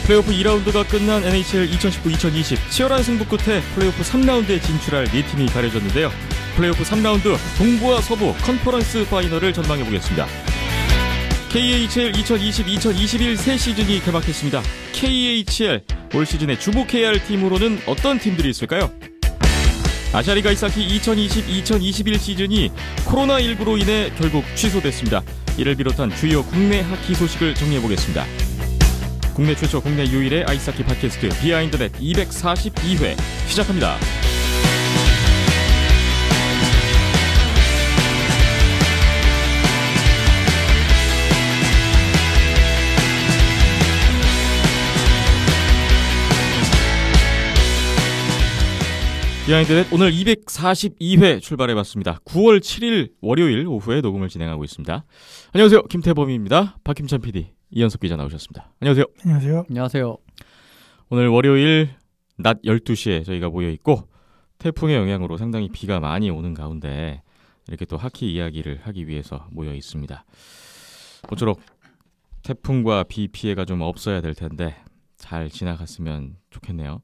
플레이오프 2라운드가 끝난 NHL 2019-2020 치열한 승부 끝에 플레이오프 3라운드에 진출할 4팀이 가려졌는데요. 플레이오프 3라운드 동부와 서부 컨퍼런스 파이널을 전망해보겠습니다. KHL 2020-2021 새 시즌이 개막했습니다. KHL 올 시즌에 주목해야 할 팀으로는 어떤 팀들이 있을까요? 아시아리그 아이스하키 2020-2021 시즌이 코로나19로 인해 결국 취소됐습니다. 이를 비롯한 주요 국내 하키 소식을 정리해보겠습니다. 국내 최초 국내 유일의 아이스하키 팟캐스트 비하인드넷 242회 시작합니다. 비하인드넷 오늘 242회 출발해봤습니다. 9월 7일 월요일 오후에 녹음을 진행하고 있습니다. 안녕하세요. 김태범입니다. 박김찬 PD, 이현석 기자 나오셨습니다. 안녕하세요. 안녕하세요. 안녕하세요. 오늘 월요일 낮 12시에 저희가 모여있고 태풍의 영향으로 상당히 비가 많이 오는 가운데 이렇게 또 하키 이야기를 하기 위해서 모여있습니다. 모쪼록 태풍과 비 피해가 좀 없어야 될 텐데 잘 지나갔으면 좋겠네요.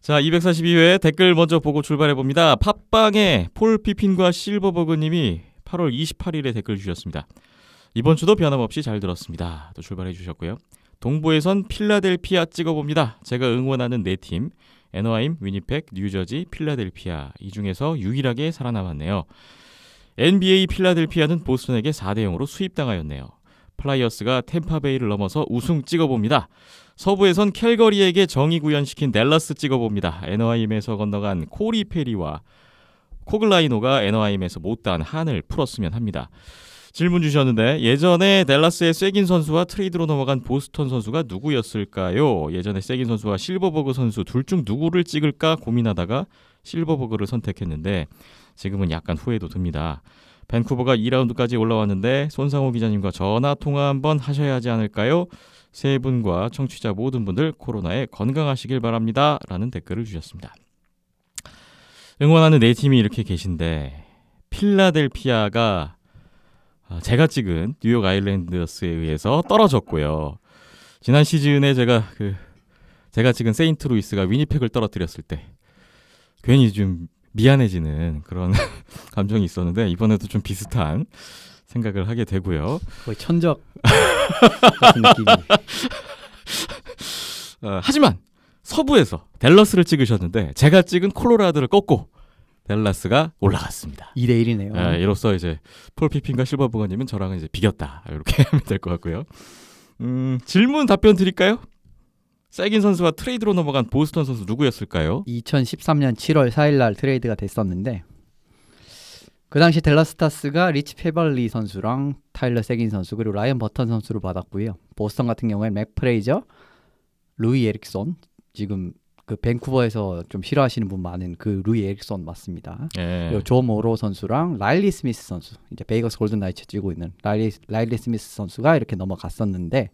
자, 242회 댓글 먼저 보고 출발해봅니다. 팟빵에 폴 피핀과 실버버그님이 8월 28일에 댓글 주셨습니다. 이번 주도 변함없이 잘 들었습니다. 또 출발해 주셨고요. 동부에선 필라델피아 찍어봅니다. 제가 응원하는 4팀 애너하임, 위니펙, 뉴저지, 필라델피아 이 중에서 유일하게 살아남았네요. NBA 필라델피아는 보스턴에게 4대0으로 수입당하였네요. 플라이어스가 템파베이를 넘어서 우승 찍어봅니다. 서부에선 캘거리에게 정의 구현시킨 댈러스 찍어봅니다. 애너하임에서 건너간 코리 페리와 코글라이노가 애너하임에서 못다한 한을 풀었으면 합니다. 질문 주셨는데 예전에 댈러스의 세긴 선수와 트레이드로 넘어간 보스턴 선수가 누구였을까요? 예전에 세긴 선수와 실버버그 선수 둘 중 누구를 찍을까 고민하다가 실버버그를 선택했는데 지금은 약간 후회도 듭니다. 밴쿠버가 2라운드까지 올라왔는데 손상호 기자님과 전화 통화 한번 하셔야 하지 않을까요? 세 분과 청취자 모든 분들 코로나에 건강하시길 바랍니다. 라는 댓글을 주셨습니다. 응원하는 4팀이 이렇게 계신데 필라델피아가 제가 찍은 뉴욕 아일랜더스에 의해서 떨어졌고요. 지난 시즌에 제가 찍은 세인트루이스가 위니펙을 떨어뜨렸을 때 괜히 좀 미안해지는 그런 감정이 있었는데 이번에도 좀 비슷한 생각을 하게 되고요. 거의 천적 같은 느낌이. 하지만 서부에서 댈러스를 찍으셨는데 제가 찍은 콜로라도를 꺾고 댈러스가 올라갔습니다. 2대1이네요. 이로써 이제 폴 피핀과 실버버거님은 저랑은 이제 비겼다 이렇게 하면 될 것 같고요. 질문 답변 드릴까요? 세긴 선수와 트레이드로 넘어간 보스턴 선수 누구였을까요? 2013년 7월 4일 날 트레이드가 됐었는데 그 당시 댈러스 스타스가 리치 페벌리 선수랑 타일러 세긴 선수 그리고 라이언 버턴 선수를 받았고요. 보스턴 같은 경우에는 맥 프레이저, 루이 에릭손, 지금 그 밴쿠버에서 좀 싫어하시는 분 많은 그 루이 에릭손 맞습니다. 그리고 조 모로 선수랑 라일리 스미스 선수, 이제 베이거스 골든 나이츠 뛰고 있는 라일리 스미스 선수가 이렇게 넘어갔었는데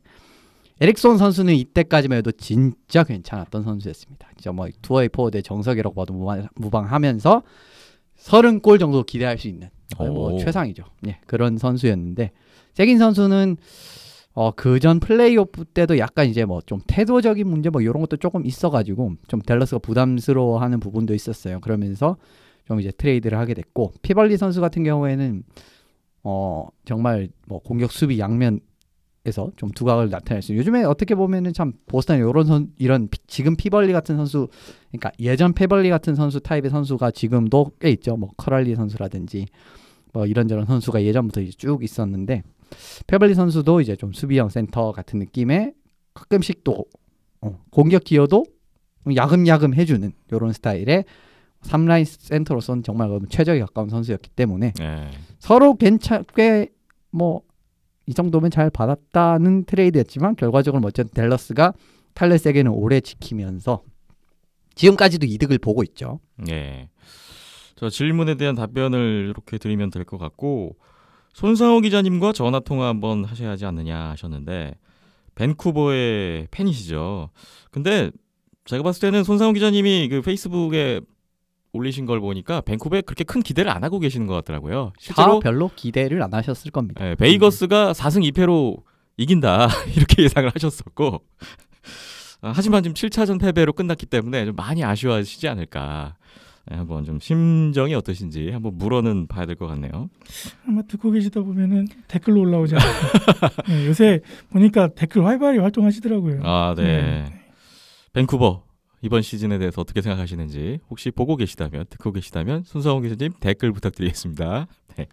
에릭손 선수는 이때까지만 해도 진짜 괜찮았던 선수였습니다. 진짜 뭐 투어웨이 포워드의 정석이라고 봐도 무방하면서 30골 정도 기대할 수 있는 뭐 최상이죠. 예, 그런 선수였는데 세긴 선수는 그전 플레이오프 때도 약간 이제 뭐 좀 태도적인 문제 뭐 이런 것도 조금 있어가지고 좀 댈러스가 부담스러워하는 부분도 있었어요. 그러면서 좀 이제 트레이드를 하게 됐고 피벌리 선수 같은 경우에는 정말 뭐 공격 수비 양면에서 좀 두각을 나타낼 수. 요즘에 어떻게 보면은 참 보스턴 이런 지금 피벌리 같은 선수, 그러니까 예전 피벌리 같은 선수 타입의 선수가 지금도 꽤 있죠. 뭐 커럴리 선수라든지 뭐 이런저런 선수가 예전부터 이제 쭉 있었는데 피벌리 선수도 이제 좀 수비형 센터 같은 느낌의 가끔씩 또 공격 기여도 야금야금 해주는 이런 스타일의 3라인 센터로서는 정말 최적에 가까운 선수였기 때문에 서로 괜찮게 뭐 이 정도면 잘 받았다는 트레이드였지만 결과적으로 어쨌든 댈러스가 타일러 세긴을 오래 지키면서 지금까지도 이득을 보고 있죠. 네. 저 질문에 대한 답변을 이렇게 드리면 될 것 같고 손상호 기자님과 전화 통화 한번 하셔야 하지 않느냐 하셨는데 밴쿠버의 팬이시죠. 근데 제가 봤을 때는 손상호 기자님이 그 페이스북에 올리신 걸 보니까 밴쿠버에 그렇게 큰 기대를 안 하고 계시는 것 같더라고요. 실제로 별로 기대를 안 하셨을 겁니다. 네, 베이거스가 4승 2패로 이긴다 이렇게 예상을 하셨었고 하지만 지금 7차전 패배로 끝났기 때문에 좀 많이 아쉬워하시지 않을까. 한번 좀 심정이 어떠신지 한번 물어는 봐야 될 것 같네요. 아마 듣고 계시다 보면은 댓글로 올라오지 않을까. 네, 요새 보니까 댓글 활발히 활동하시더라고요. 아, 네. 밴쿠버 이번 시즌에 대해서 어떻게 생각하시는지 혹시 보고 계시다면 듣고 계시다면 손성훈 기자님 댓글 부탁드리겠습니다. 네.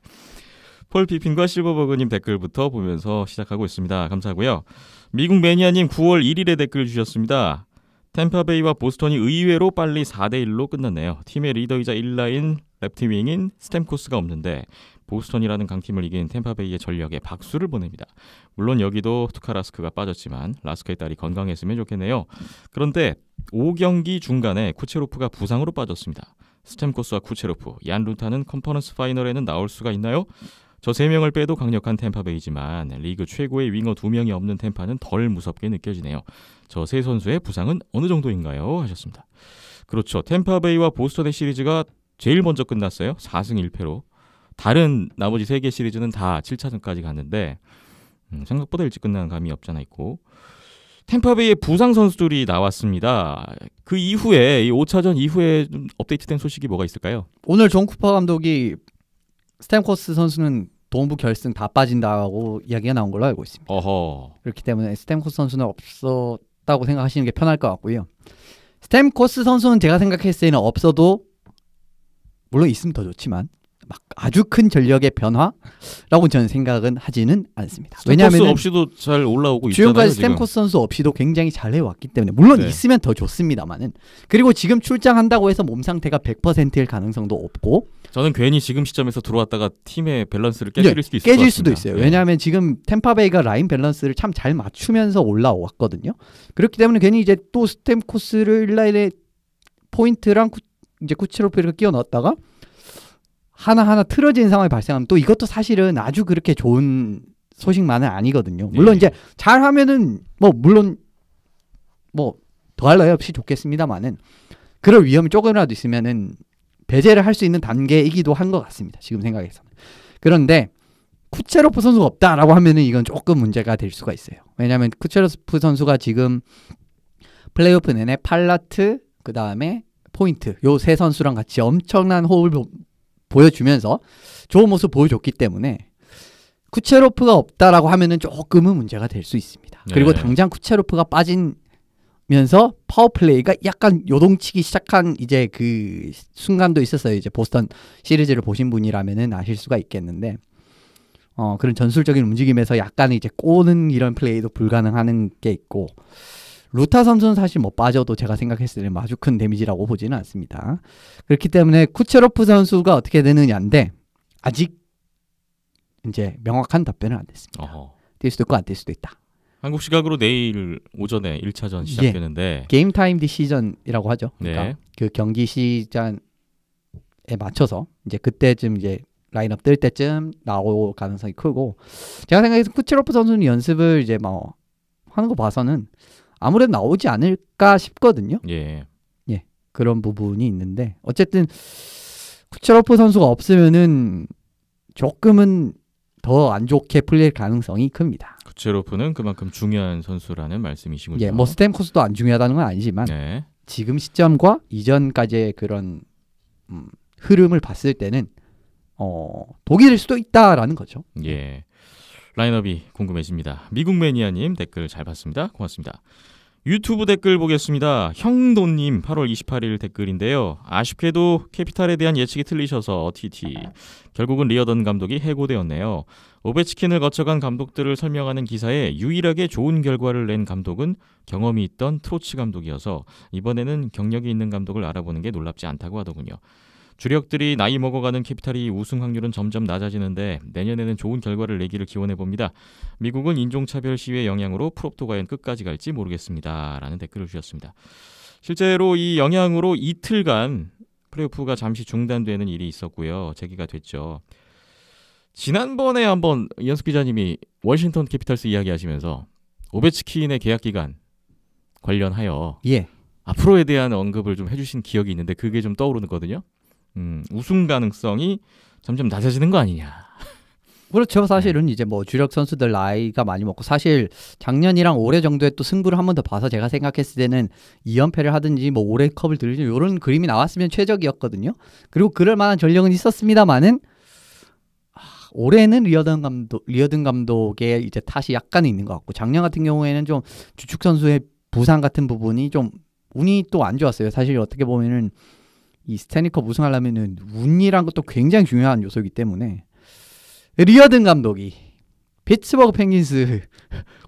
폴 피핀과 실버버그님 댓글부터 보면서 시작하고 있습니다. 감사하고요. 미국 매니아님 9월 1일에 댓글 주셨습니다. 템파베이와 보스턴이 의외로 빨리 4대1로 끝났네요. 팀의 리더이자 1라인 랩티윙인 스탬코스가 없는데 보스턴이라는 강팀을 이긴 템파베이의 전력에 박수를 보냅니다. 물론 여기도 투카라스크가 빠졌지만 라스크의 딸이 건강했으면 좋겠네요. 그런데 5경기 중간에 쿠체로프가 부상으로 빠졌습니다. 스탬코스와 쿠체로프, 얀 루타는 컨퍼런스 파이널에는 나올 수가 있나요? 저 3명을 빼도 강력한 템파베이지만 리그 최고의 윙어 2명이 없는 템파는 덜 무섭게 느껴지네요. 저 세 선수의 부상은 어느 정도인가요? 하셨습니다. 그렇죠. 템파베이와 보스턴의 시리즈가 제일 먼저 끝났어요. 4승 1패로. 다른 나머지 3개 시리즈는 다 7차전까지 갔는데 생각보다 일찍 끝나는 감이 없잖아 있고 템파베이의 부상 선수들이 나왔습니다. 그 이후에 이 5차전 이후에 좀 업데이트된 소식이 뭐가 있을까요? 오늘 존 쿠퍼 감독이 스탬코스 선수는 동부 결승 다 빠진다고 이야기가 나온 걸로 알고 있습니다. 어허. 그렇기 때문에 스탬코스 선수는 없었다고 생각하시는 게 편할 것 같고요. 스탬코스 선수는 제가 생각했을 때는 없어도 물론 있으면 더 좋지만 막 아주 큰 전력의 변화라고 저는 생각은 하지는 않습니다. 왜냐하면 없이도 잘 올라오고 있잖아요. 지금까지 스탬코스 선수 없이도 굉장히 잘 해왔기 때문에 물론 있으면 더 좋습니다만은 그리고 지금 출장한다고 해서 몸 상태가 100%일 가능성도 없고 저는 괜히 지금 시점에서 들어왔다가 팀의 밸런스를 깨질 수도 있을 것 같습니다. 깨질 수도 있어요. 왜냐하면 지금 템파베이가 라인 밸런스를 참 잘 맞추면서 올라왔거든요. 그렇기 때문에 괜히 이제 또 스탬코스를 1라인에 포인트랑 이제 쿠체로프를 끼워 넣었다가 하나하나 틀어진 상황이 발생하면 또 이것도 사실은 아주 그렇게 좋은 소식만은 아니거든요. 물론 이제 잘하면은 뭐 물론 뭐 더할 나위 없이 좋겠습니다만은 그럴 위험이 조금이라도 있으면은 배제를 할 수 있는 단계이기도 한 것 같습니다. 지금 생각해서는. 그런데 쿠체로프 선수가 없다라고 하면은 이건 조금 문제가 될 수가 있어요. 왜냐하면 쿠체로프 선수가 지금 플레이오프 내내 팔라트 그 다음에 포인트 요 세 선수랑 같이 엄청난 호흡을 보여주면서 좋은 모습 보여줬기 때문에 쿠체로프가 없다라고 하면은 조금은 문제가 될 수 있습니다. 그리고 당장 쿠체로프가 빠지면서 파워플레이가 약간 요동치기 시작한 이제 그 순간도 있었어요. 이제 보스턴 시리즈를 보신 분이라면은 아실 수가 있겠는데 그런 전술적인 움직임에서 약간 이제 꼬는 이런 플레이도 불가능하는 게 있고 루타 선수는 사실 뭐 빠져도 제가 생각했을 때 아주 큰 데미지라고 보지는 않습니다. 그렇기 때문에 쿠체로프 선수가 어떻게 되느냐인데 아직 이제 명확한 답변은 안 됐습니다. 뛸 수도 있고 안 뛸 수도 있다. 한국 시각으로 내일 오전에 1차전 시작되는데 게임 타임 디시전이라고 하죠. 그러니까 네. 그 경기 시간에 맞춰서 이제 그때쯤 이제 라인업 뜰 때쯤 나올 가능성이 크고 제가 생각해서 쿠체로프 선수는 연습을 이제 뭐 하는 거 봐서는 아무래도 나오지 않을까 싶거든요. 예. 그런 부분이 있는데 어쨌든 쿠체로프 선수가 없으면은 조금은 더 안 좋게 풀릴 가능성이 큽니다. 쿠체로프는 그만큼 중요한 선수라는 말씀이시군요. 뭐 스탬코스도 안 중요하다는 건 아니지만 지금 시점과 이전까지의 그런 흐름을 봤을 때는 독이 될 수도 있다라는 거죠. 예. 라인업이 궁금해집니다. 미국 매니아님 댓글 잘 봤습니다. 고맙습니다. 유튜브 댓글 보겠습니다. 형도님 8월 28일 댓글인데요. 아쉽게도 캐피탈에 대한 예측이 틀리셔서 TT. 결국은 리어던 감독이 해고되었네요. 오베치킨을 거쳐간 감독들을 설명하는 기사에 유일하게 좋은 결과를 낸 감독은 경험이 있던 트로츠 감독이어서 이번에는 경력이 있는 감독을 알아보는 게 놀랍지 않다고 하더군요. 주력들이 나이 먹어가는 캐피탈이 우승 확률은 점점 낮아지는데 내년에는 좋은 결과를 내기를 기원해봅니다. 미국은 인종차별 시위의 영향으로 프롭도 과연 끝까지 갈지 모르겠습니다. 라는 댓글을 주셨습니다. 실제로 이 영향으로 이틀간 플레이오프가 잠시 중단되는 일이 있었고요. 재개가 됐죠. 지난번에 한번 이현숙 기자님이 워싱턴 캐피탈스 이야기하시면서 오베치킨의 계약 기간 관련하여 앞으로에 대한 언급을 좀 해주신 기억이 있는데 그게 좀 떠오르거든요. 우승 가능성이 점점 낮아지는 거 아니냐. 그렇죠. 사실은 이제 뭐 주력 선수들 나이가 많이 먹고 사실 작년이랑 올해 정도에 또 승부를 한 번 더 봐서 제가 생각했을 때는 2연패를 하든지 뭐 올해 컵을 들든지 이런 그림이 나왔으면 최적이었거든요. 그리고 그럴 만한 전력은 있었습니다만은 올해는 리어든 감독의 이제 탓이 약간 있는 것 같고 작년 같은 경우에는 좀 주축 선수의 부상 같은 부분이 좀 운이 또 안 좋았어요. 사실 어떻게 보면은 이 스탠리컵 우승하려면은 운이란 것도 굉장히 중요한 요소이기 때문에 리어든 감독이 피츠버그 펭귄스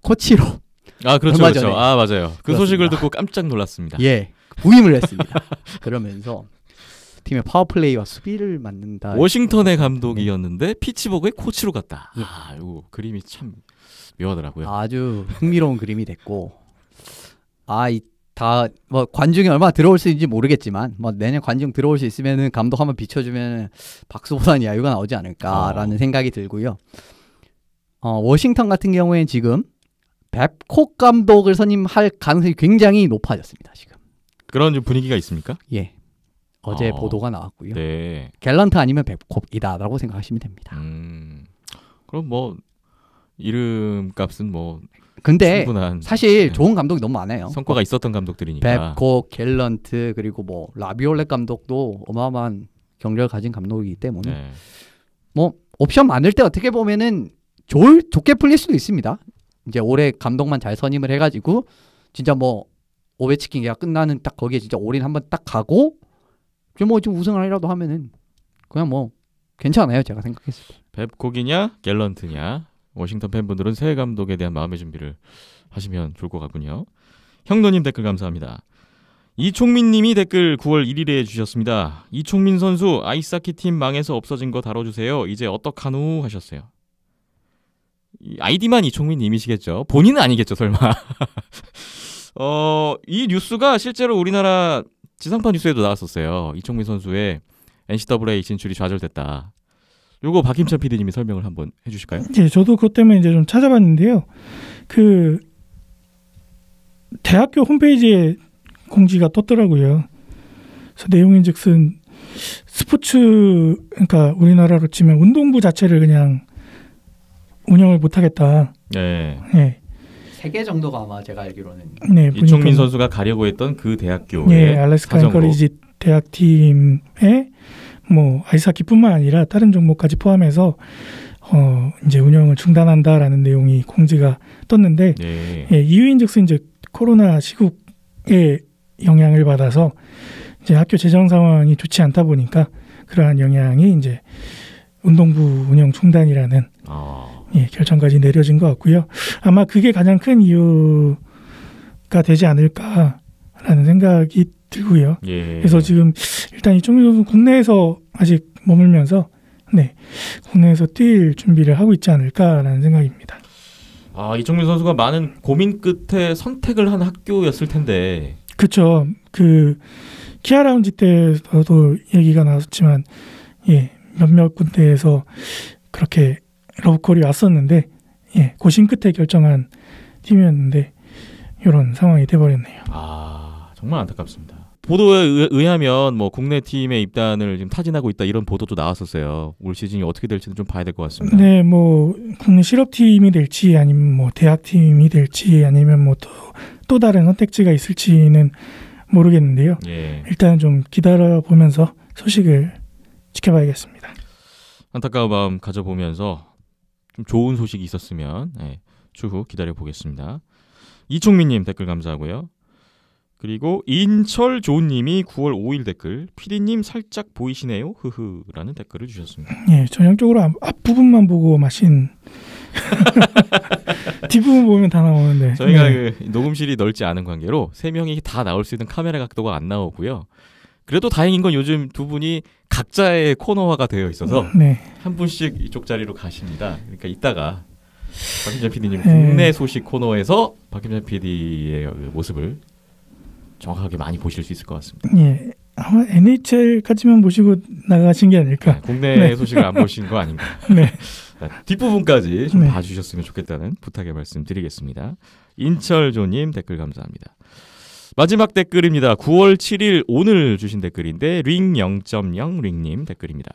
코치로 그렇죠, 얼마 그렇죠. 전에 맞아요. 그 그렇습니다. 소식을 듣고 깜짝 놀랐습니다. 예 부임을 했습니다. 그러면서 팀의 파워플레이와 수비를 만든다. 워싱턴의 감독이었는데 피츠버그의 코치로 갔다. 예. 이거 그림이 참 묘하더라고요. 아주 흥미로운 그림이 됐고 다 뭐 관중이 얼마나 들어올 수 있는지 모르겠지만 뭐 내년 관중 들어올 수 있으면은 감독 한번 비춰주면 박수보다는 야유가 나오지 않을까라는 생각이 들고요. 워싱턴 같은 경우에는 지금 뵙콕 감독을 선임할 가능성이 굉장히 높아졌습니다. 지금 그런 좀 분위기가 있습니까? 예 어제 보도가 나왔고요. 네. 갤런트 아니면 뵙콕이다라고 생각하시면 됩니다. 그럼 뭐 이름값은 뭐 근데 충분한 사실 좋은 감독이 너무 많아요. 성과가 있었던 감독들이니까. 뵙콕, 갤런트 그리고 뭐 라비올레 감독도 어마어마한 경력을 가진 감독이기 때문에 네. 뭐 옵션 많을 때 어떻게 보면은 좋게 풀릴 수도 있습니다. 이제 올해 감독만 잘 선임을 해가지고 진짜 뭐 오베치킨 계약 끝나는 딱 거기에 진짜 올인 한번 딱 가고 좀 우승을 하려도 하면은 그냥 뭐 괜찮아요. 제가 생각했을 때. 뵙콕이냐 갤런트냐 워싱턴 팬분들은 새 감독에 대한 마음의 준비를 하시면 좋을 것 같군요. 형노님 댓글 감사합니다. 이총민님이 댓글 9월 1일에 주셨습니다. 이총민 선수 아이스하키 팀 망해서 없어진 거 다뤄주세요. 이제 어떡하누 하셨어요. 아이디만 이총민님이시겠죠. 본인은 아니겠죠 설마. 이 뉴스가 실제로 우리나라 지상파 뉴스에도 나왔었어요. 이총민 선수의 NCAA 진출이 좌절됐다. 요거 박힘찬 PD님이 설명을 한번 해주실까요? 네, 저도 그것 때문에 이제 좀 찾아봤는데요. 그 대학교 홈페이지에 공지가 떴더라고요. 그래서 내용인즉슨 스포츠 그러니까 우리나라로 치면 운동부 자체를 그냥 운영을 못하겠다. 네. 네. 3개 정도가 아마 제가 알기로는 네, 이총민 선수가 가려고 했던 그 대학교의 네, 알래스카 앵커리지 대학팀의 뭐 아이스하키뿐만 아니라 다른 종목까지 포함해서 이제 운영을 중단한다라는 내용이 공지가 떴는데 네. 예, 이유인즉슨 이제 코로나 시국의 영향을 받아서 이제 학교 재정 상황이 좋지 않다 보니까 그러한 영향이 이제 운동부 운영 중단이라는 예, 결정까지 내려진 것 같고요. 아마 그게 가장 큰 이유가 되지 않을까라는 생각이 들고요. 예. 그래서 지금 일단 이총민 선수 국내에서 아직 머물면서 네, 국내에서 뛸 준비를 하고 있지 않을까라는 생각입니다. 이총민 선수가 많은 고민 끝에 선택을 한 학교였을 텐데. 그렇죠. 그 키아 라운지 때도 얘기가 나왔지만 예, 몇몇 군데에서 그렇게 러브콜이 왔었는데 예, 고심 끝에 결정한 팀이었는데 이런 상황이 돼버렸네요. 정말 안타깝습니다. 보도에 의하면 뭐 국내 팀의 입단을 지금 타진하고 있다 이런 보도도 나왔었어요. 올 시즌이 어떻게 될지는 좀 봐야 될 것 같습니다. 네, 뭐 국내 실업팀이 될지 아니면 뭐 대학팀이 될지 아니면 뭐 또 다른 선택지가 있을지는 모르겠는데요. 예. 일단 좀 기다려 보면서 소식을 지켜봐야겠습니다. 안타까운 마음 가져보면서 좀 좋은 소식이 있었으면 추후 기다려 보겠습니다. 이총민님 댓글 감사하고요. 그리고 인철조님이 9월 5일 댓글 피디님 살짝 보이시네요 흐흐라는 댓글을 주셨습니다. 예, 전형적으로 앞부분만 보고 마신 뒷부분 보면 다 나오는데 저희가 네. 그 녹음실이 넓지 않은 관계로 3명이 다 나올 수 있는 카메라 각도가 안 나오고요. 그래도 다행인 건 요즘 두 분이 각자의 코너화가 되어 있어서 네. 한 분씩 이쪽 자리로 가십니다. 그러니까 이따가 박김찬 PD님 국내 소식 코너에서 박김찬 PD의 모습을 정확하게 많이 보실 수 있을 것 같습니다. 예, 아마 NHL까지만 보시고 나가신 게 아닐까. 국내 소식을 안 보신 거 아닌가. 네. 뒷부분까지 좀 네. 봐주셨으면 좋겠다는 부탁의 말씀 드리겠습니다. 인철조님 댓글 감사합니다. 마지막 댓글입니다. 9월 7일 오늘 주신 댓글인데 링 0.0 링님 댓글입니다.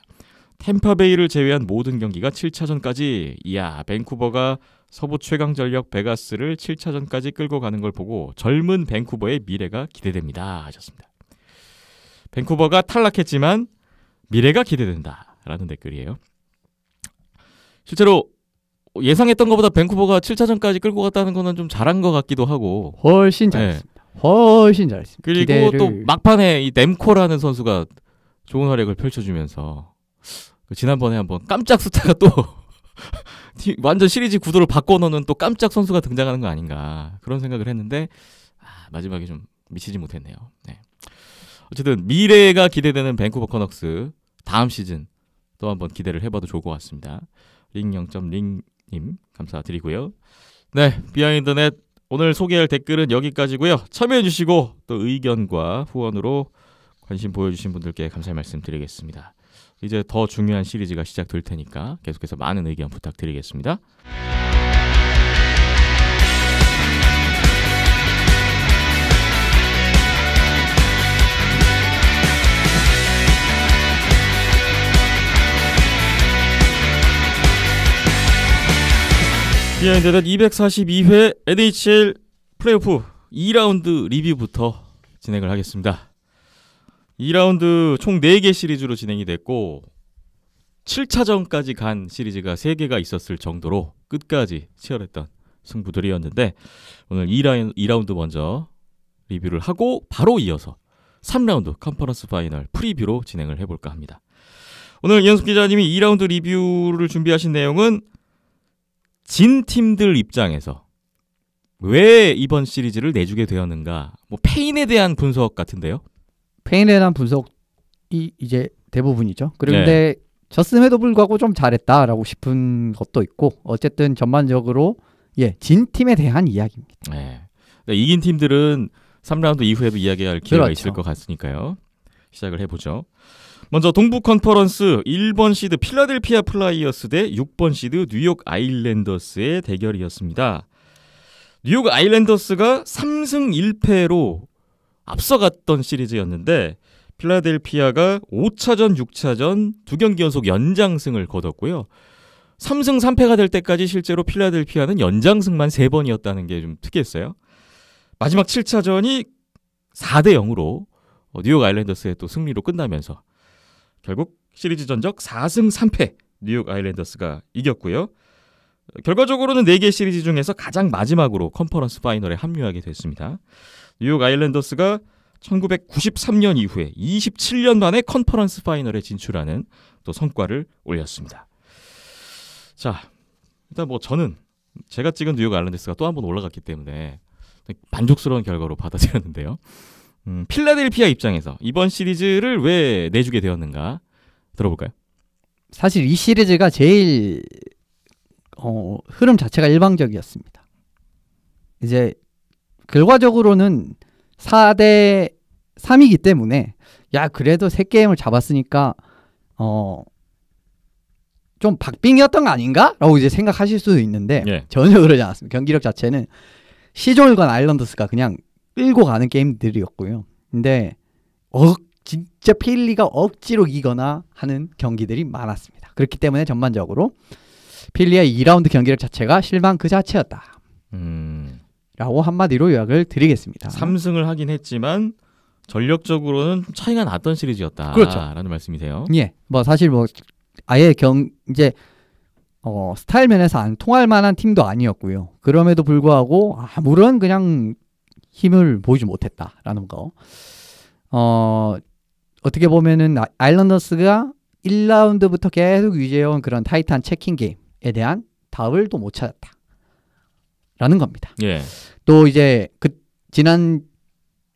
템파베이를 제외한 모든 경기가 7차전까지. 이야, 밴쿠버가 서부 최강 전력 베가스를 7차전까지 끌고 가는 걸 보고 젊은 밴쿠버의 미래가 기대됩니다 하셨습니다. 밴쿠버가 탈락했지만 미래가 기대된다 라는 댓글이에요. 실제로 예상했던 것보다 밴쿠버가 7차전까지 끌고 갔다는 거는 좀 잘한 것 같기도 하고 훨씬 잘했습니다. 훨씬 잘했습니다. 그리고 기대를... 또 막판에 이 넴코라는 선수가 좋은 활약을 펼쳐주면서 지난번에 한번 깜짝 스타가 또 완전 시리즈 구도를 바꿔놓는 또 깜짝 선수가 등장하는 거 아닌가 그런 생각을 했는데 마지막에 좀 미치지 못했네요. 네. 어쨌든 미래가 기대되는 밴쿠버 커넉스 다음 시즌 또 한번 기대를 해봐도 좋을 것 같습니다. 링0.링님 감사드리고요. 네, 비하인드넷 오늘 소개할 댓글은 여기까지고요. 참여해주시고 또 의견과 후원으로 관심 보여주신 분들께 감사의 말씀 드리겠습니다. 이제 더 중요한 시리즈가 시작될 테니까 계속해서 많은 의견 부탁드리겠습니다. 비하인드넷 242회 NHL 플레이오프 2라운드 리뷰부터 진행을 하겠습니다. 2라운드 총 4개 시리즈로 진행이 됐고 7차전까지 간 시리즈가 3개가 있었을 정도로 끝까지 치열했던 승부들이었는데 오늘 2라운드 먼저 리뷰를 하고 바로 이어서 3라운드 컨퍼런스 파이널 프리뷰로 진행을 해볼까 합니다. 오늘 이현숙 기자님이 2라운드 리뷰를 준비하신 내용은 진 팀들 입장에서 왜 이번 시리즈를 내주게 되었는가, 뭐 페인에 대한 분석 같은데요. 페인에 대한 분석이 이제 대부분이죠. 그런데 졌음에도 불구하고 좀 잘했다라고 싶은 것도 있고 어쨌든 전반적으로 진 팀에 대한 이야기입니다. 네. 이긴 팀들은 3라운드 이후에도 이야기할 기회가 그렇죠. 있을 것 같으니까요. 시작을 해보죠. 먼저 동부 컨퍼런스 1번 시드 필라델피아 플라이어스 대 6번 시드 뉴욕 아일랜더스의 대결이었습니다. 뉴욕 아일랜더스가 3승 1패로 앞서갔던 시리즈였는데 필라델피아가 5차전, 6차전 두 경기 연속 연장승을 거뒀고요. 3승 3패가 될 때까지 실제로 필라델피아는 연장승만 3번이었다는 게 좀 특이했어요. 마지막 7차전이 4대 0으로 뉴욕 아일랜더스의 또 승리로 끝나면서 결국 시리즈 전적 4승 3패 뉴욕 아일랜더스가 이겼고요. 결과적으로는 4개 시리즈 중에서 가장 마지막으로 컨퍼런스 파이널에 합류하게 됐습니다. 뉴욕 아일랜더스가 1993년 이후에 27년 만에 컨퍼런스 파이널에 진출하는 또 성과를 올렸습니다. 자, 일단 뭐 저는 제가 찍은 뉴욕 아일랜더스가 또 한 번 올라갔기 때문에 만족스러운 결과로 받아들였는데요. 필라델피아 입장에서 이번 시리즈를 왜 내주게 되었는가 들어볼까요? 사실 이 시리즈가 제일 흐름 자체가 일방적이었습니다. 이제 결과적으로는 4대 3이기 때문에 그래도 3게임을 잡았으니까 좀 박빙이었던 거 아닌가? 라고 이제 생각하실 수도 있는데 전혀 그러지 않았습니다. 경기력 자체는 시졸건 아일랜더스가 그냥 끌고 가는 게임들이었고요. 근데 진짜 필리가 억지로 이기거나 하는 경기들이 많았습니다. 그렇기 때문에 전반적으로 필리의 2라운드 경기력 자체가 실망 그 자체였다. 라고 한마디로 요약을 드리겠습니다. 3승을 하긴 했지만 전력적으로는 차이가 났던 시리즈였다. 그렇죠. 라는 말씀이세요. 뭐 사실 뭐 아예 이제 스타일 면에서 안 통할 만한 팀도 아니었고요. 그럼에도 불구하고 아무런 그냥 힘을 보이지 못했다라는 거. 어떻게 보면은 아일랜더스가 1라운드부터 계속 유지해온 그런 타이트한 체킹 게임에 대한 답을 또 못 찾았다. 라는 겁니다. 또 이제 지난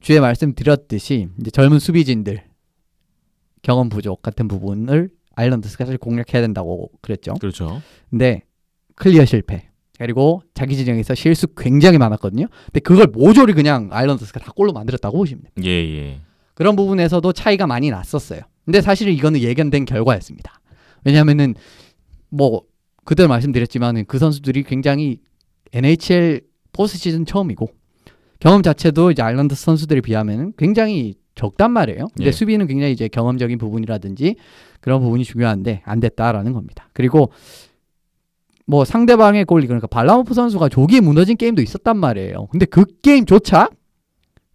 주에 말씀드렸듯이 이제 젊은 수비진들 경험 부족 같은 부분을 아일랜더스가 사실 공략해야 된다고 그랬죠. 그렇죠. 근데 클리어 실패 그리고 자기 진영에서 실수 굉장히 많았거든요. 근데 그걸 모조리 그냥 아일랜더스가 다 골로 만들었다고 보시면 됩니다. 그런 부분에서도 차이가 많이 났었어요. 근데 사실 이거는 예견된 결과였습니다. 왜냐하면은 뭐 그때 말씀드렸지만 그 선수들이 굉장히 NHL 포스트 시즌 처음이고 경험 자체도 이제 아일랜더스 선수들에 비하면 굉장히 적단 말이에요. 근데 예. 수비는 굉장히 이제 경험적인 부분이라든지 그런 부분이 중요한데 안 됐다라는 겁니다. 그리고 뭐 상대방의 골 그러니까 발라모프 선수가 조기에 무너진 게임도 있었단 말이에요. 근데 그 게임조차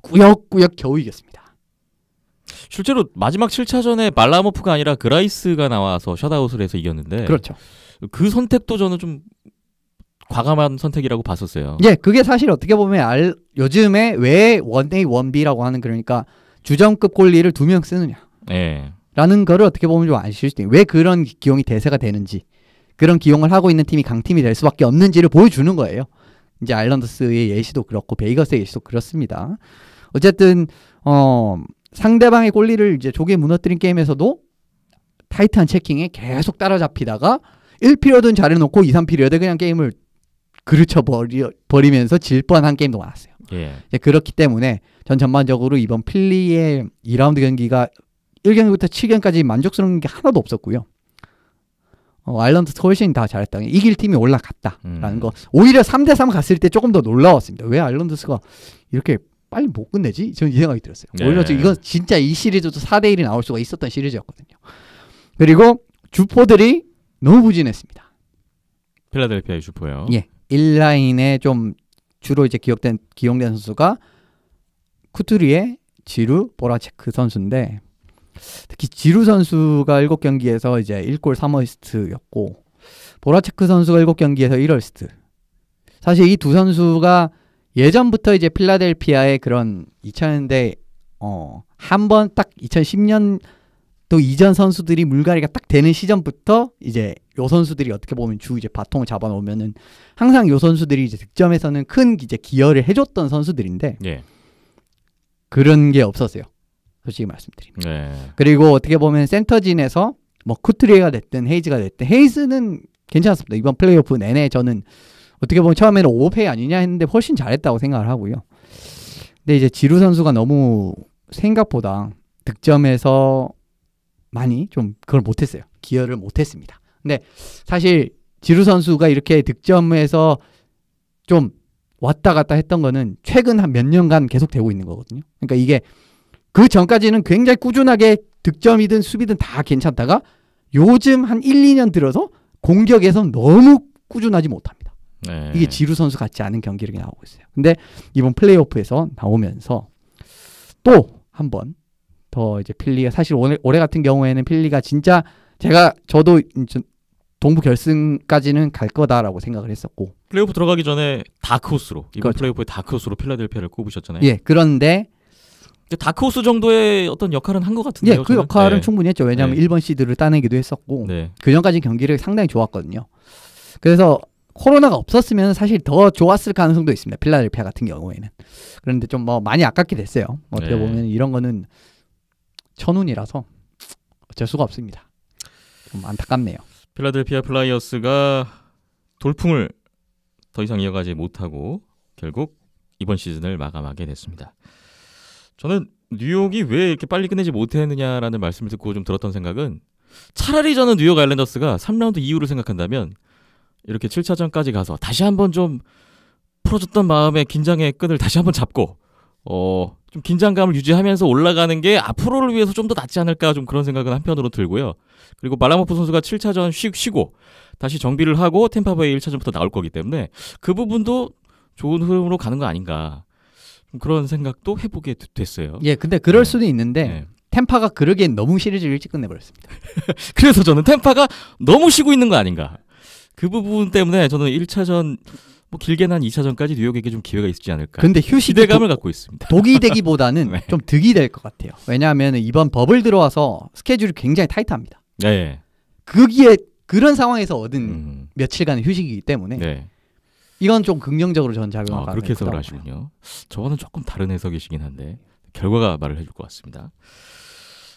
꾸역꾸역 겨우 이겼습니다. 실제로 마지막 7차전에 발라모프가 아니라 그라이스가 나와서 셧아웃을 해서 이겼는데 그렇죠. 그 선택도 저는 좀 과감한 선택이라고 봤었어요. 예, 그게 사실 어떻게 보면 요즘에 왜 1A, 1B라고 하는 그러니까 주전급 골리를 2명 쓰느냐 예. 라는 거를 어떻게 보면 좀 아실 수도 있어요. 왜 그런 기용이 대세가 되는지 그런 기용을 하고 있는 팀이 강팀이 될 수밖에 없는지를 보여주는 거예요. 이제 아일랜더스의 예시도 그렇고 베이거스의 예시도 그렇습니다. 어쨌든 상대방의 골리를 이제 조기에 무너뜨린 게임에서도 타이트한 체킹에 계속 따라잡히다가 1피리어드는 잘해놓고 2, 3피리어드 그냥 게임을 그르쳐 버리면서 질 뻔한 게임도 많았어요. 예. 이제 그렇기 때문에 전 전반적으로 이번 필리의 2라운드 경기가 1경기부터 7경기까지 만족스러운 게 하나도 없었고요. 아일랜드스 훨씬 다 잘했다. 이길 팀이 올라갔다라는 거. 오히려 3대3 갔을 때 조금 더 놀라웠습니다. 왜 아일랜드스가 이렇게 빨리 못 끝내지? 저는 이 생각이 들었어요. 네. 오히려 이거 진짜 이 시리즈도 4대1이 나올 수가 있었던 시리즈였거든요. 그리고 주포들이 너무 부진했습니다. 필라델피아의 주포요. 예. 1라인에 좀 주로 이제 기용된 선수가 쿠투리에 지루, 보라체크 선수인데 특히 지루 선수가 7경기에서 이제 1골 3어시스트였고 보라체크 선수가 7경기에서 1어시스트. 사실 이 두 선수가 예전부터 이제 필라델피아의 그런 2000년대 한 번 딱 2010년 또 이전 선수들이 물갈이가 딱 되는 시점부터 이제 요 선수들이 어떻게 보면 주 이제 바통을 잡아놓으면은 항상 요 선수들이 이제 득점에서는 큰 이제 기여를 해줬던 선수들인데 예. 그런 게 없었어요. 솔직히 말씀드리면. 네. 그리고 어떻게 보면 센터진에서 뭐 쿠트리에가 됐든 헤이즈가 됐든 헤이즈는 괜찮았습니다. 이번 플레이오프 내내 저는 어떻게 보면 처음에는 오버페이 아니냐 했는데 훨씬 잘했다고 생각을 하고요. 근데 이제 지루 선수가 너무 생각보다 득점에서 많이 좀 그걸 못했어요. 기여를 못했습니다. 근데 사실 지루 선수가 이렇게 득점에서 좀 왔다 갔다 했던 거는 최근 한 몇 년간 계속 되고 있는 거거든요. 그러니까 이게 그 전까지는 굉장히 꾸준하게 득점이든 수비든 다 괜찮다가 요즘 한 1, 2년 들어서 공격에서 너무 꾸준하지 못합니다. 네. 이게 지루 선수 같지 않은 경기력이 나오고 있어요. 근데 이번 플레이오프에서 나오면서 또 한 번 더 이제 필리가 사실 올해 같은 경우에는 필리가 진짜 저도 동부 결승까지는 갈 거다라고 생각을 했었고 플레이오프 들어가기 전에 다크호스로 이번 그렇죠. 플레이오프의 다크호스로 필라델피아를 꼽으셨잖아요. 예, 그런데 다크호스 정도의 어떤 역할은 한 것 같은데요. 예, 그 역할은 네. 충분히 했죠. 왜냐하면 네. 1번 시드를 따내기도 했었고 네. 그 전까지 경기력이 상당히 좋았거든요. 그래서 코로나가 없었으면 사실 더 좋았을 가능성도 있습니다. 필라델피아 같은 경우에는. 그런데 좀 뭐 많이 아깝게 됐어요. 어떻게 네. 보면 이런 거는 천운이라서 어쩔 수가 없습니다. 좀 안타깝네요. 필라델피아 플라이어스가 돌풍을 더 이상 이어가지 못하고 결국 이번 시즌을 마감하게 됐습니다. 저는 뉴욕이 왜 이렇게 빨리 끝내지 못했느냐라는 말씀을 듣고 좀 들었던 생각은 차라리 저는 뉴욕 아일랜더스가 3라운드 이후를 생각한다면 이렇게 7차전까지 가서 다시 한번 좀 풀어줬던 마음의 긴장의 끈을 다시 한번 잡고 좀 긴장감을 유지하면서 올라가는 게 앞으로를 위해서 좀 더 낫지 않을까 좀 그런 생각은 한편으로 들고요. 그리고 발라모프 선수가 7차전 쉬고 다시 정비를 하고 템파베이 1차전부터 나올 거기 때문에 그 부분도 좋은 흐름으로 가는 거 아닌가 좀 그런 생각도 해보게 됐어요. 예, 근데 그럴 네. 수도 있는데 네. 템파가 그러기엔 너무 시리즈를 일찍 끝내버렸습니다. 그래서 저는 템파가 너무 쉬고 있는 거 아닌가. 그 부분 때문에 저는 1차전 뭐 길게는 한 2차전까지 뉴욕에게 좀 기회가 있지 않을까. 근데 휴식이 기대감을 갖고 있습니다. 독이 되기보다는 네. 좀 득이 될 것 같아요. 왜냐하면 이번 버블 들어와서 스케줄이 굉장히 타이트합니다. 네. 거기에 그런 상황에서 얻은 며칠간의 휴식이기 때문에 네. 이건 좀 긍정적으로 저는 작용할 가능성이 그렇게 해석을 크다고 하시군요. 저와는 조금 다른 해석이시긴 한데 결과가 말을 해줄 것 같습니다.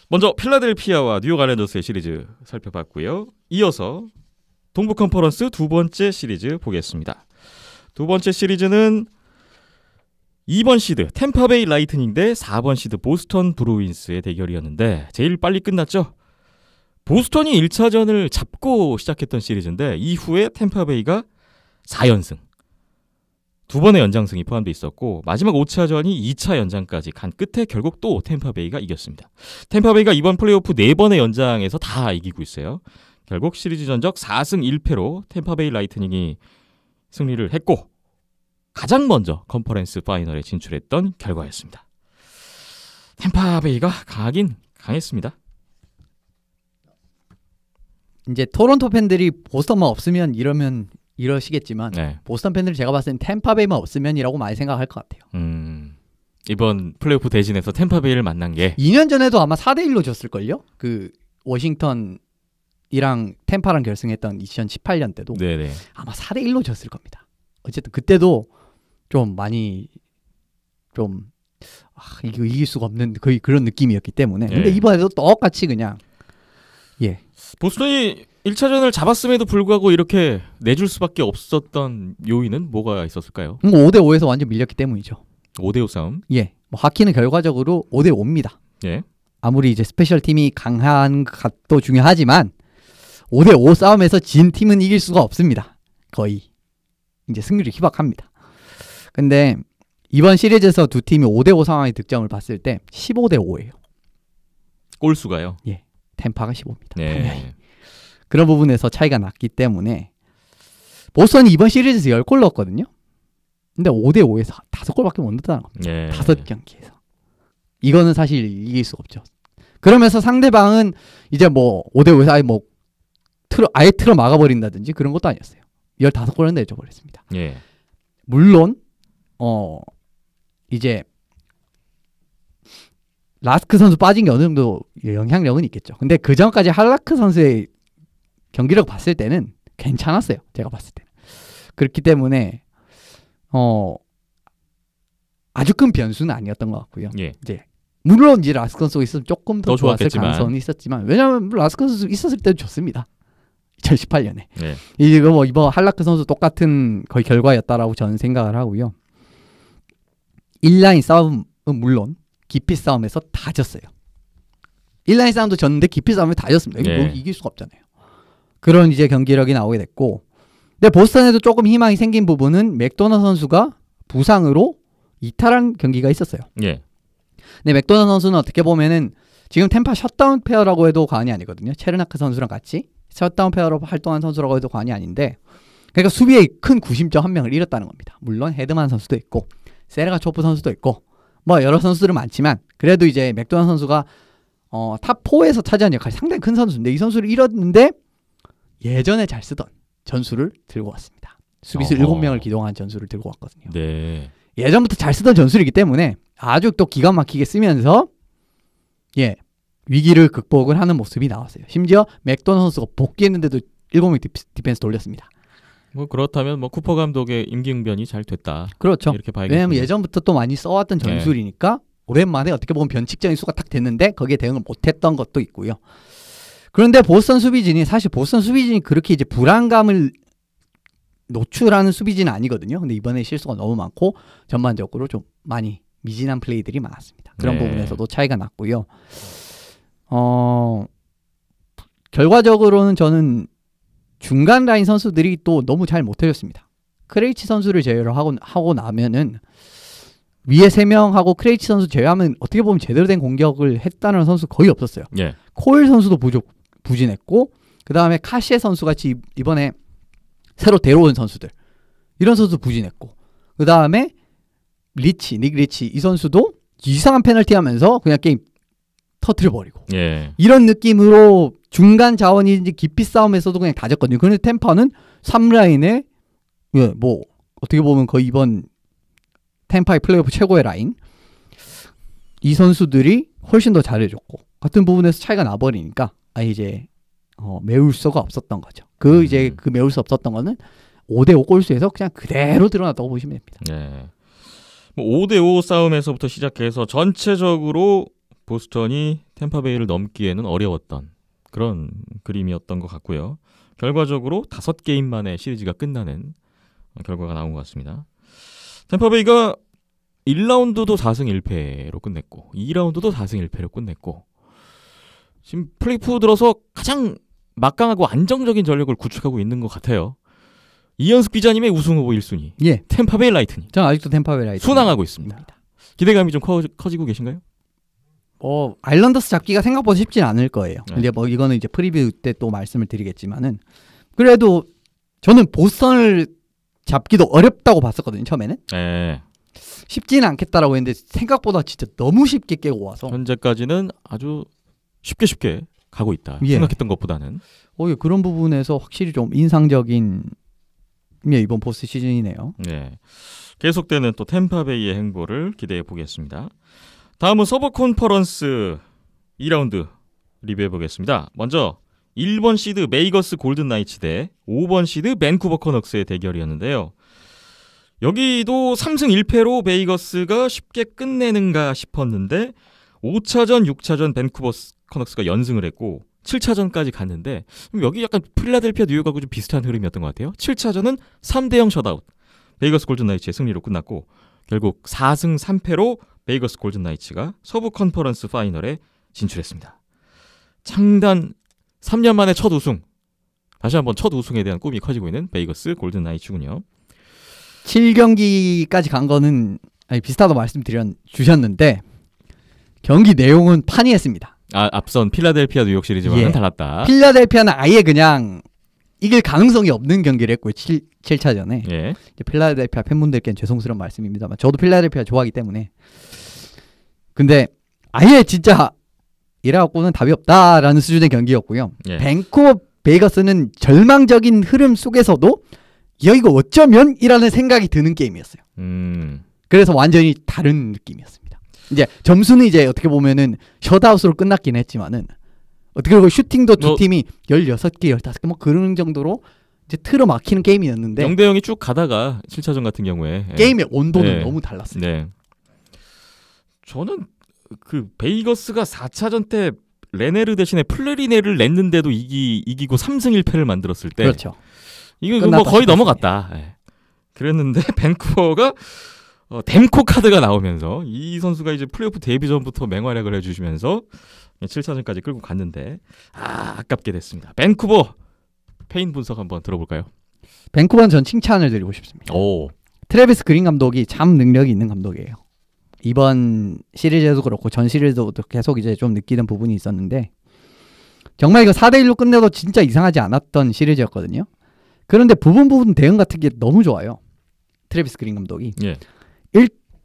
먼저 필라델피아와 뉴욕 아일랜더스의 시리즈 살펴봤고요. 이어서 동부 컨퍼런스 두 번째 시리즈 보겠습니다. 두 번째 시리즈는 2번 시드 템파베이 라이트닝 대 4번 시드 보스턴 브루인스의 대결이었는데 제일 빨리 끝났죠. 보스턴이 1차전을 잡고 시작했던 시리즈인데 이후에 템파베이가 4연승. 두 번의 연장승이 포함되어 있었고 마지막 5차전이 2차 연장까지 간 끝에 결국 또 템파베이가 이겼습니다. 템파베이가 이번 플레이오프 4번의 연장에서 다 이기고 있어요. 결국 시리즈 전적 4승 1패로 템파베이 라이트닝이 승리를 했고 가장 먼저 컨퍼런스 파이널에 진출했던 결과였습니다. 템파베이가 강하긴 강했습니다. 이제 토론토 팬들이 보스턴만 없으면 이러시겠지만 네. 보스턴 팬들이 제가 봤을 땐 템파베이만 없으면이라고 많이 생각할 것 같아요. 이번 플레이오프 대진에서 템파베이를 만난 게 2년 전에도 아마 4대1로 졌을걸요? 그 워싱턴이랑 템파랑 결승했던 2018년 때도 네네. 아마 4대1로 졌을 겁니다. 어쨌든 그때도 좀 많이 좀 이거 이길 수가 없는 거의 그런 느낌이었기 때문에 근데 예. 이번에도 똑같이 그냥 보스턴이 1차전을 잡았음에도 불구하고 이렇게 내줄 수밖에 없었던 요인은 뭐가 있었을까요? 5대5에서 완전 밀렸기 때문이죠. 5대5 싸움. 예, 뭐 하키는 결과적으로 5대5입니다. 예. 아무리 이제 스페셜 팀이 강한 것도 중요하지만 5대5 싸움에서 진 팀은 이길 수가 없습니다. 거의 이제 승률이 희박합니다. 근데 이번 시리즈에서 두 팀이 5대5 상황의 득점을 봤을 때 15대5예요. 골수가요. 예, 템파가 15입니다. 네. 그런 부분에서 차이가 났기 때문에 보스턴이 이번 시리즈에서 10골 넣었거든요. 근데 5대5에서 5골밖에 못 넣었다는 겁니다. 예. 5경기에서. 이거는 사실 이길 수가 없죠. 그러면서 상대방은 이제 뭐 5대5에서 아예 틀어 막아버린다든지 그런 것도 아니었어요. 15골을 내줘버렸습니다. 예. 물론 이제 라스크 선수 빠진 게 어느 정도 영향력은 있겠죠. 근데 그 전까지 할라크 선수의 경기력 봤을 때는 괜찮았어요. 제가 봤을 때는. 그렇기 때문에 아주 큰 변수는 아니었던 것 같고요. 예. 이제 물론 이제 라스크 선수가 있으면 조금 더 좋았을 좋았겠지만. 가능성은 있었지만 왜냐하면 라스크 선수 있었을 때도 좋습니다. 2018년에. 예. 이거 뭐 이번 할라크 선수 똑같은 거의 결과였다라고 저는 생각을 하고요. 1라인 싸움은 물론 깊이 싸움에서 다 졌어요. 1라인 싸움도 졌는데 깊이 싸움에 다 졌습니다. 이거 예. 이길 수가 없잖아요. 그런 이제 경기력이 나오게 됐고, 근데 보스턴에도 조금 희망이 생긴 부분은 맥도널드 선수가 부상으로 이탈한 경기가 있었어요. 예. 근데 맥도널드 선수는 어떻게 보면은 지금 템파 셧다운 페어라고 해도 과언이 아니거든요. 체르나크 선수랑 같이 셧다운 페어로 활동한 선수라고 해도 과언이 아닌데, 그러니까 수비에 큰 구심점 한 명을 잃었다는 겁니다. 물론 헤드만 선수도 있고 세레가초프 선수도 있고 뭐 여러 선수들은 많지만 그래도 이제 맥도널드 선수가 탑4에서 차지한 역할이 상당히 큰 선수인데 이 선수를 잃었는데 예전에 잘 쓰던 전술을 들고 왔습니다. 수비수 7명을 기동한 전술을 들고 왔거든요. 네. 예전부터 잘 쓰던 전술이기 때문에 아주 또 기가 막히게 쓰면서 위기를 극복을 하는 모습이 나왔어요. 심지어 맥도널드 선수가 복귀했는데도 7명 디펜스 돌렸습니다. 뭐 그렇다면 뭐 쿠퍼 감독의 임기응변이 잘 됐다. 그렇죠. 이렇게 봐야겠죠. 왜냐하면 예전부터 또 많이 써왔던 전술이니까 오랜만에 어떻게 보면 변칙적인 수가 딱 됐는데 거기에 대응을 못했던 것도 있고요. 그런데 보스턴 수비진이 사실 보스턴 수비진이 그렇게 이제 불안감을 노출하는 수비진은 아니거든요. 근데 이번에 실수가 너무 많고 전반적으로 좀 많이 미진한 플레이들이 많았습니다. 그런 부분에서도 차이가 났고요. 결과적으로는 저는 중간 라인 선수들이 또 너무 잘 못해줬습니다. 크레이치 선수를 제외로 하고 나면은 위에 3명하고 크레이치 선수 제외하면 어떻게 보면 제대로 된 공격을 했다는 선수 거의 없었어요. 예. 코일 선수도 부진했고 그 다음에 카시에 선수 같이 이번에 새로 데려온 선수들 이런 선수 부진했고 그 다음에 닉 리치 이 선수도 이상한 페널티 하면서 그냥 게임 터트려버리고 예. 이런 느낌으로 중간 자원인지 깊이 싸움에서도 그냥 다 졌거든요. 그런데 템파는 3라인에 뭐 어떻게 보면 거의 이번 템파의 플레이오프 최고의 라인 이 선수들이 훨씬 더 잘해줬고 같은 부분에서 차이가 나버리니까 이제 메울 수가 없었던 거죠. 이제 그 메울 수 없었던 거는 5대5 골수에서 그냥 그대로 드러났다고 보시면 됩니다. 네. 뭐 5대5 싸움에서부터 시작해서 전체적으로 보스턴이 템파베이를 넘기에는 어려웠던 그런 그림이었던 것 같고요. 결과적으로 5게임 만에 시리즈가 끝나는 결과가 나온 것 같습니다. 템파베이가 1라운드도 4승 1패로 끝냈고 2라운드도 4승 1패로 끝냈고 지금 플레이오프 들어서 가장 막강하고 안정적인 전력을 구축하고 있는 것 같아요. 이현숙 기자님의 우승 후보 1순위 예. 템파베이 라이트닝 저는 아직도 템파베이 라이트닝 순항하고 있습니다. 기대감이 좀 커지고 계신가요? 아일랜더스 잡기가 생각보다 쉽진 않을 거예요. 네. 근데 뭐 이거는 이제 프리뷰 때 또 말씀을 드리겠지만은 그래도 저는 보스턴을 잡기도 어렵다고 봤었거든요. 처음에는 네. 쉽지는 않겠다라고 했는데 생각보다 진짜 너무 쉽게 깨고 와서 현재까지는 아주 쉽게 가고 있다. 예. 생각했던 것보다는. 예, 그런 부분에서 확실히 좀 인상적인 이번 포스트 시즌이네요. 네. 계속되는 또 템파베이의 행보를 기대해 보겠습니다. 다음은 서부 컨퍼런스 2라운드 리뷰해 보겠습니다. 먼저 1번 시드 메이거스 골든 나이츠 대 5번 시드 밴쿠버 커넉스의 대결이었는데요. 여기도 3승 1패로 베이거스가 쉽게 끝내는가 싶었는데 5차전, 6차전 밴쿠버 커넉스가 연승을 했고 7차전까지 갔는데 여기 약간 필라델피아 뉴욕하고 좀 비슷한 흐름이었던 것 같아요. 7차전은 3대0 셧아웃 베이거스 골든 나이츠의 승리로 끝났고 결국 4승 3패로 베이거스 골든 나이츠가 서부 컨퍼런스 파이널에 진출했습니다. 창단 3년 만에 첫 우승. 다시 한번 첫 우승에 대한 꿈이 커지고 있는 베이거스 골든 나이츠군요. 7경기까지 간 거는 비슷하다고 주셨는데 경기 내용은 판이했습니다. 앞선 필라델피아 뉴욕 시리즈와는 예. 달랐다. 필라델피아는 아예 그냥 이길 가능성이 없는 경기를 했고요. 7차전에. 예. 필라델피아 팬분들께는 죄송스러운 말씀입니다만 저도 필라델피아 좋아하기 때문에 근데 아예 진짜 이래갖고는 답이 없다라는 수준의 경기였고요. 예. 밴쿠버 베이거스는 절망적인 흐름 속에서도 야 이거 어쩌면? 이라는 생각이 드는 게임이었어요. 그래서 완전히 다른 느낌이었습니다. 이제 점수는 이제 어떻게 보면은 셧아웃으로 끝났긴 했지만은 어떻게 보면 슈팅도 두 팀이 16개, 15개 뭐 그런 정도로 이제 틀어 막히는 게임이었는데 0대0이 쭉 가다가 7차전 같은 경우에 게임의 온도는 예. 너무 달랐어요. 네. 저는 그 베이거스가 4차전 때 레네르 대신에 플레리네를 냈는데도 이기고 3승 1패를 만들었을 때 그렇죠. 이거 뭐 거의 넘어갔다. 예. 그랬는데 밴쿠버가 댐코 카드가 나오면서 이 선수가 이제 플레이오프 데뷔 전부터 맹활약을 해주시면서 7차전까지 끌고 갔는데 아깝게 됐습니다. 밴쿠버 페인 분석 한번 들어볼까요? 밴쿠버는 전 칭찬을 드리고 싶습니다. 오. 트래비스 그린 감독이 참 능력이 있는 감독이에요. 이번 시리즈에도 그렇고 전 시리즈도 계속 이제 좀 느끼는 부분이 있었는데 정말 이거 4대1로 끝내도 진짜 이상하지 않았던 시리즈였거든요. 그런데 부분 대응 같은 게 너무 좋아요. 트래비스 그린 감독이. 예.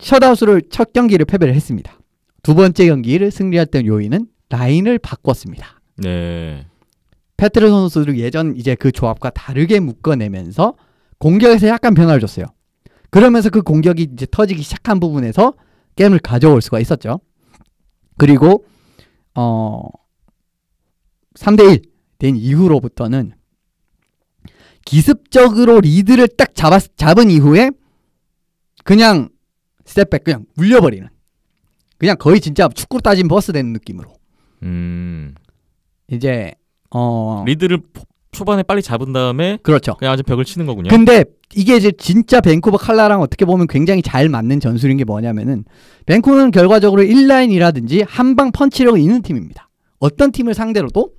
셧아웃으로 첫 경기를 패배를 했습니다. 두 번째 경기를 승리했던 요인은 라인을 바꿨습니다. 네. 페트르 선수를 예전 이제 그 조합과 다르게 묶어내면서 공격에서 약간 변화를 줬어요. 그러면서 그 공격이 이제 터지기 시작한 부분에서 게임을 가져올 수가 있었죠. 그리고 3대1 된 이후로부터는 기습적으로 리드를 딱 잡은 이후에 그냥 스텝백 그냥 물려버리는 그냥 거의 진짜 축구로 따진 버스 되는 느낌으로 이제 리드를 초반에 빨리 잡은 다음에 그렇죠. 그냥 아주 벽을 치는 거군요. 근데 이게 이제 진짜 밴쿠버 칼라랑 어떻게 보면 굉장히 잘 맞는 전술인 게 뭐냐면은 밴쿠버는 결과적으로 1라인이라든지 한방 펀치력이 있는 팀입니다. 어떤 팀을 상대로도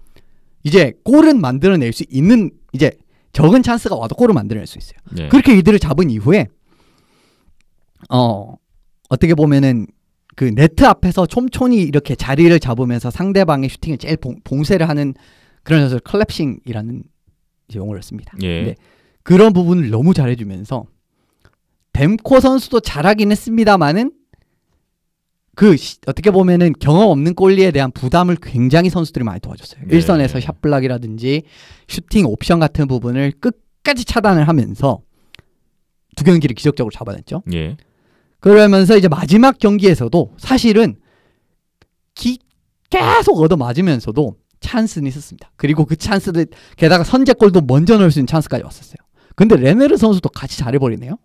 이제 골은 만들어낼 수 있는 이제 적은 찬스가 와도 골을 만들어낼 수 있어요. 네. 그렇게 리드를 잡은 이후에 어떻게 보면은 그 네트 앞에서 촘촘히 이렇게 자리를 잡으면서 상대방의 슈팅을 제일 봉쇄를 하는 그런 선수를 컬랩싱이라는 용어를 씁니다. 예. 근데 그런 부분을 너무 잘해주면서 댐코 선수도 잘하긴 했습니다만은 어떻게 보면은 경험 없는 골리에 대한 부담을 굉장히 선수들이 많이 도와줬어요. 네. 일선에서 샷블락이라든지 슈팅 옵션 같은 부분을 끝까지 차단을 하면서 두 경기를 기적적으로 잡아냈죠. 예. 그러면서 이제 마지막 경기에서도 사실은 계속 얻어맞으면서도 찬스는 있었습니다. 그리고 그 찬스를 게다가 선제골도 먼저 넣을 수 있는 찬스까지 왔었어요. 근데 레네르 선수도 같이 잘해버리네요.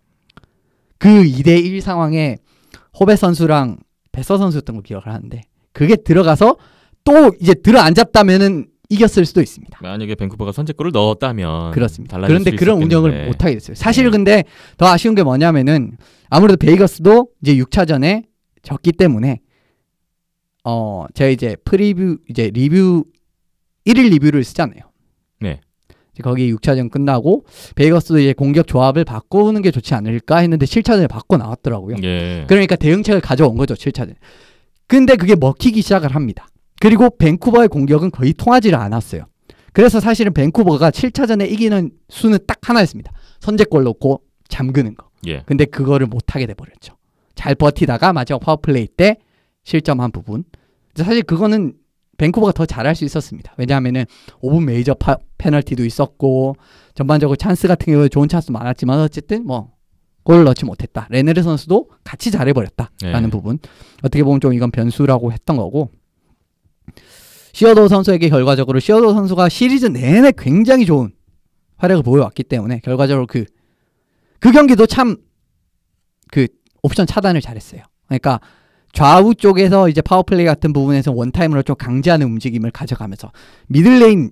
그 2대1 상황에 호베 선수랑 베서 선수였던 걸 기억을 하는데 그게 들어가서 또 이제 들어앉았다면은 이겼을 수도 있습니다. 만약에 밴쿠버가 선제골을 넣었다면 그렇습니다. 달라질 그런데 수 그런 있었겠는데. 운영을 못하게 됐어요. 사실 근데 더 아쉬운 게 뭐냐면은 아무래도 베이거스도 이제 6차전에 졌기 때문에 제가 이제 리뷰 1일 리뷰를 쓰잖아요. 네. 거기 6차전 끝나고 베이거스도 이제 공격 조합을 바꾸는 게 좋지 않을까 했는데 7차전에 바꿔 나왔더라고요. 예. 그러니까 대응책을 가져온 거죠. 7차전. 근데 그게 먹히기 시작을 합니다. 그리고 밴쿠버의 공격은 거의 통하지를 않았어요. 그래서 사실은 밴쿠버가 7차전에 이기는 수는 딱 하나였습니다. 선제골 넣고 잠그는 거. 예. 근데 그거를 못하게 돼버렸죠. 잘 버티다가 마지막 파워플레이 때 실점한 부분. 사실 그거는 밴쿠버가 더 잘할 수 있었습니다. 왜냐하면은 5분 메이저 페널티도 있었고 전반적으로 찬스 같은 경우에 좋은 찬스 많았지만 어쨌든 뭐 골을 넣지 못했다. 레네르 선수도 같이 잘해버렸다라는 부분. 어떻게 보면 좀 이건 변수라고 했던 거고. 시어도 선수에게 결과적으로 시어도 선수가 시리즈 내내 굉장히 좋은 활약을 보여왔기 때문에 결과적으로 그 경기도 참 그 옵션 차단을 잘했어요. 그러니까 좌우 쪽에서 이제 파워플레이 같은 부분에서 원타임으로 좀 강제하는 움직임을 가져가면서 미들레인은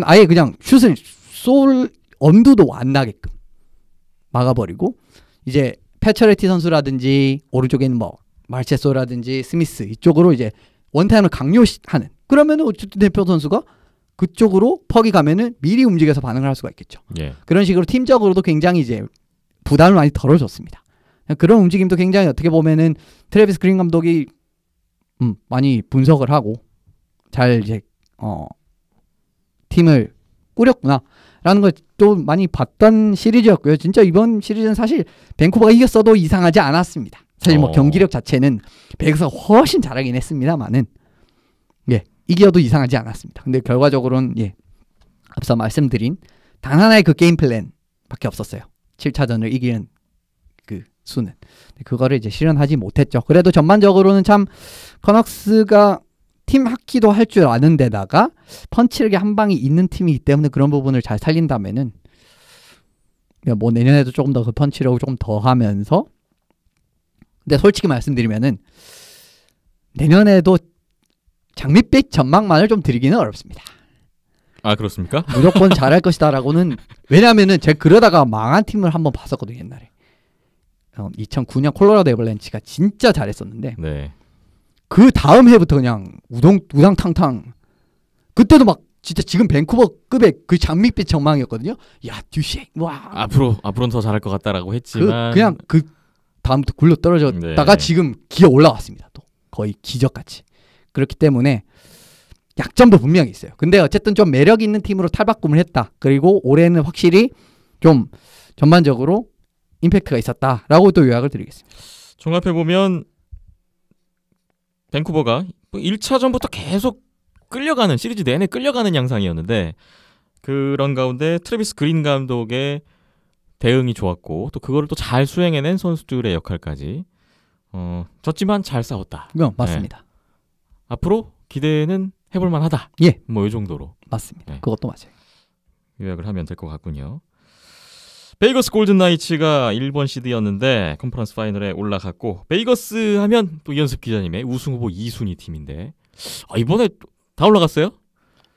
아예 그냥 슛을 쏠 엄두도 안 나게끔 막아버리고 이제 패처레티 선수라든지 오른쪽에는 뭐 말체소라든지 스미스 이쪽으로 이제 원타임을 강요하는 그러면은 어쨌든 대표 선수가 그쪽으로 퍽이 가면은 미리 움직여서 반응을 할 수가 있겠죠. 예. 그런 식으로 팀적으로도 굉장히 이제 부담을 많이 덜어줬습니다. 그런 움직임도 굉장히 어떻게 보면은 트래비스 그린 감독이 많이 분석을 하고 잘 이제 팀을 꾸렸구나라는 걸 또 많이 봤던 시리즈였고요. 진짜 이번 시리즈는 사실 밴쿠버가 이겼어도 이상하지 않았습니다. 사실 뭐 경기력 자체는 베이거스가 훨씬 잘하긴 했습니다만은 예 이겨도 이상하지 않았습니다. 근데 결과적으로는 예 앞서 말씀드린 단 하나의 그 게임 플랜밖에 없었어요. 7차전을 이기는 그 수는 그거를 이제 실현하지 못했죠. 그래도 전반적으로는 참 커넉스가 팀 하키도 할 줄 아는 데다가 펀치력이 한 방이 있는 팀이기 때문에 그런 부분을 잘 살린다면은 뭐 내년에도 조금 더 그 펀치력을 조금 더 하면서 근데 솔직히 말씀드리면은 내년에도 장밋빛 전망만을 좀 드리기는 어렵습니다. 아 그렇습니까? 무조건 잘할 것이다라고는 왜냐하면은 제가 그러다가 망한 팀을 한번 봤었거든요 옛날에 2009년 콜로라도 애벌렌치가 진짜 잘했었는데 네. 그 다음 해부터 그냥 우당탕탕 그때도 막 진짜 지금 밴쿠버급의 그 장밋빛 전망이었거든요. 야 듀쉐 와 앞으로는 더 잘할 것 같다라고 했지만 그냥 그 다음부터 굴러 떨어졌다가 지금 기어 올라왔습니다. 또 거의 기적같이 그렇기 때문에 약점도 분명히 있어요. 근데 어쨌든 좀 매력 있는 팀으로 탈바꿈을 했다. 그리고 올해는 확실히 좀 전반적으로 임팩트가 있었다라고 또 요약을 드리겠습니다. 종합해보면 밴쿠버가 1차전부터 계속 끌려가는 시리즈 내내 끌려가는 양상이었는데 그런 가운데 트래비스 그린 감독의 대응이 좋았고 또 그거를 또 잘 수행해낸 선수들의 역할까지 졌지만 잘 싸웠다. 맞습니다. 네. 앞으로 기대는 해볼만 하다. 예. 뭐 이 정도로. 맞습니다. 네. 그것도 맞아요. 요약을 하면 될 것 같군요. 베이거스 골든 나이츠가 1번 시드였는데 컨퍼런스 파이널에 올라갔고 베이거스 하면 또 이현습 기자님의 우승 후보 2순위 팀인데 이번에 다 올라갔어요?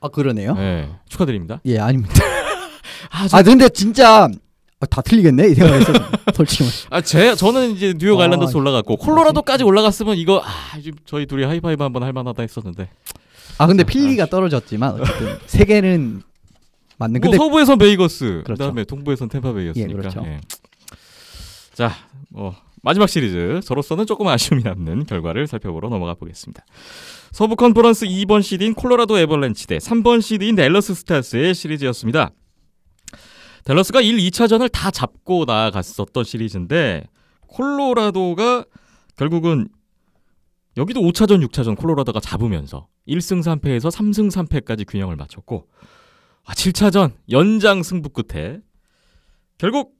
아 그러네요. 네, 축하드립니다. 예 아닙니다. 근데 진짜 다 틀리겠네 이 생각했어요. 솔직히 저는 이제 뉴욕 아일랜더스 올라갔고 콜로라도까지 올라갔으면 이거 저희 둘이 하이파이브 한번 할 만하다 했었는데 근데 필리가 떨어졌지만 어쨌든 세 개는 맞는. 근데 서부에선 베이거스, 그렇죠. 그다음에 동부에선 템파베이였으니까. 예, 그렇죠. 예. 자, 마지막 시리즈 저로서는 조금 아쉬움이 남는 결과를 살펴보러 넘어가 보겠습니다. 서부 컨퍼런스 2번 시드인 콜로라도 애벌렌치 대 3번 시드인 댈러스 스타스의 시리즈였습니다. 댈러스가 1, 2차전을 다 잡고 나아갔었던 시리즈인데 콜로라도가 결국은 여기도 5차전, 6차전 콜로라도가 잡으면서 1승 3패에서 3승 3패까지 균형을 맞췄고 7차전 연장 승부 끝에 결국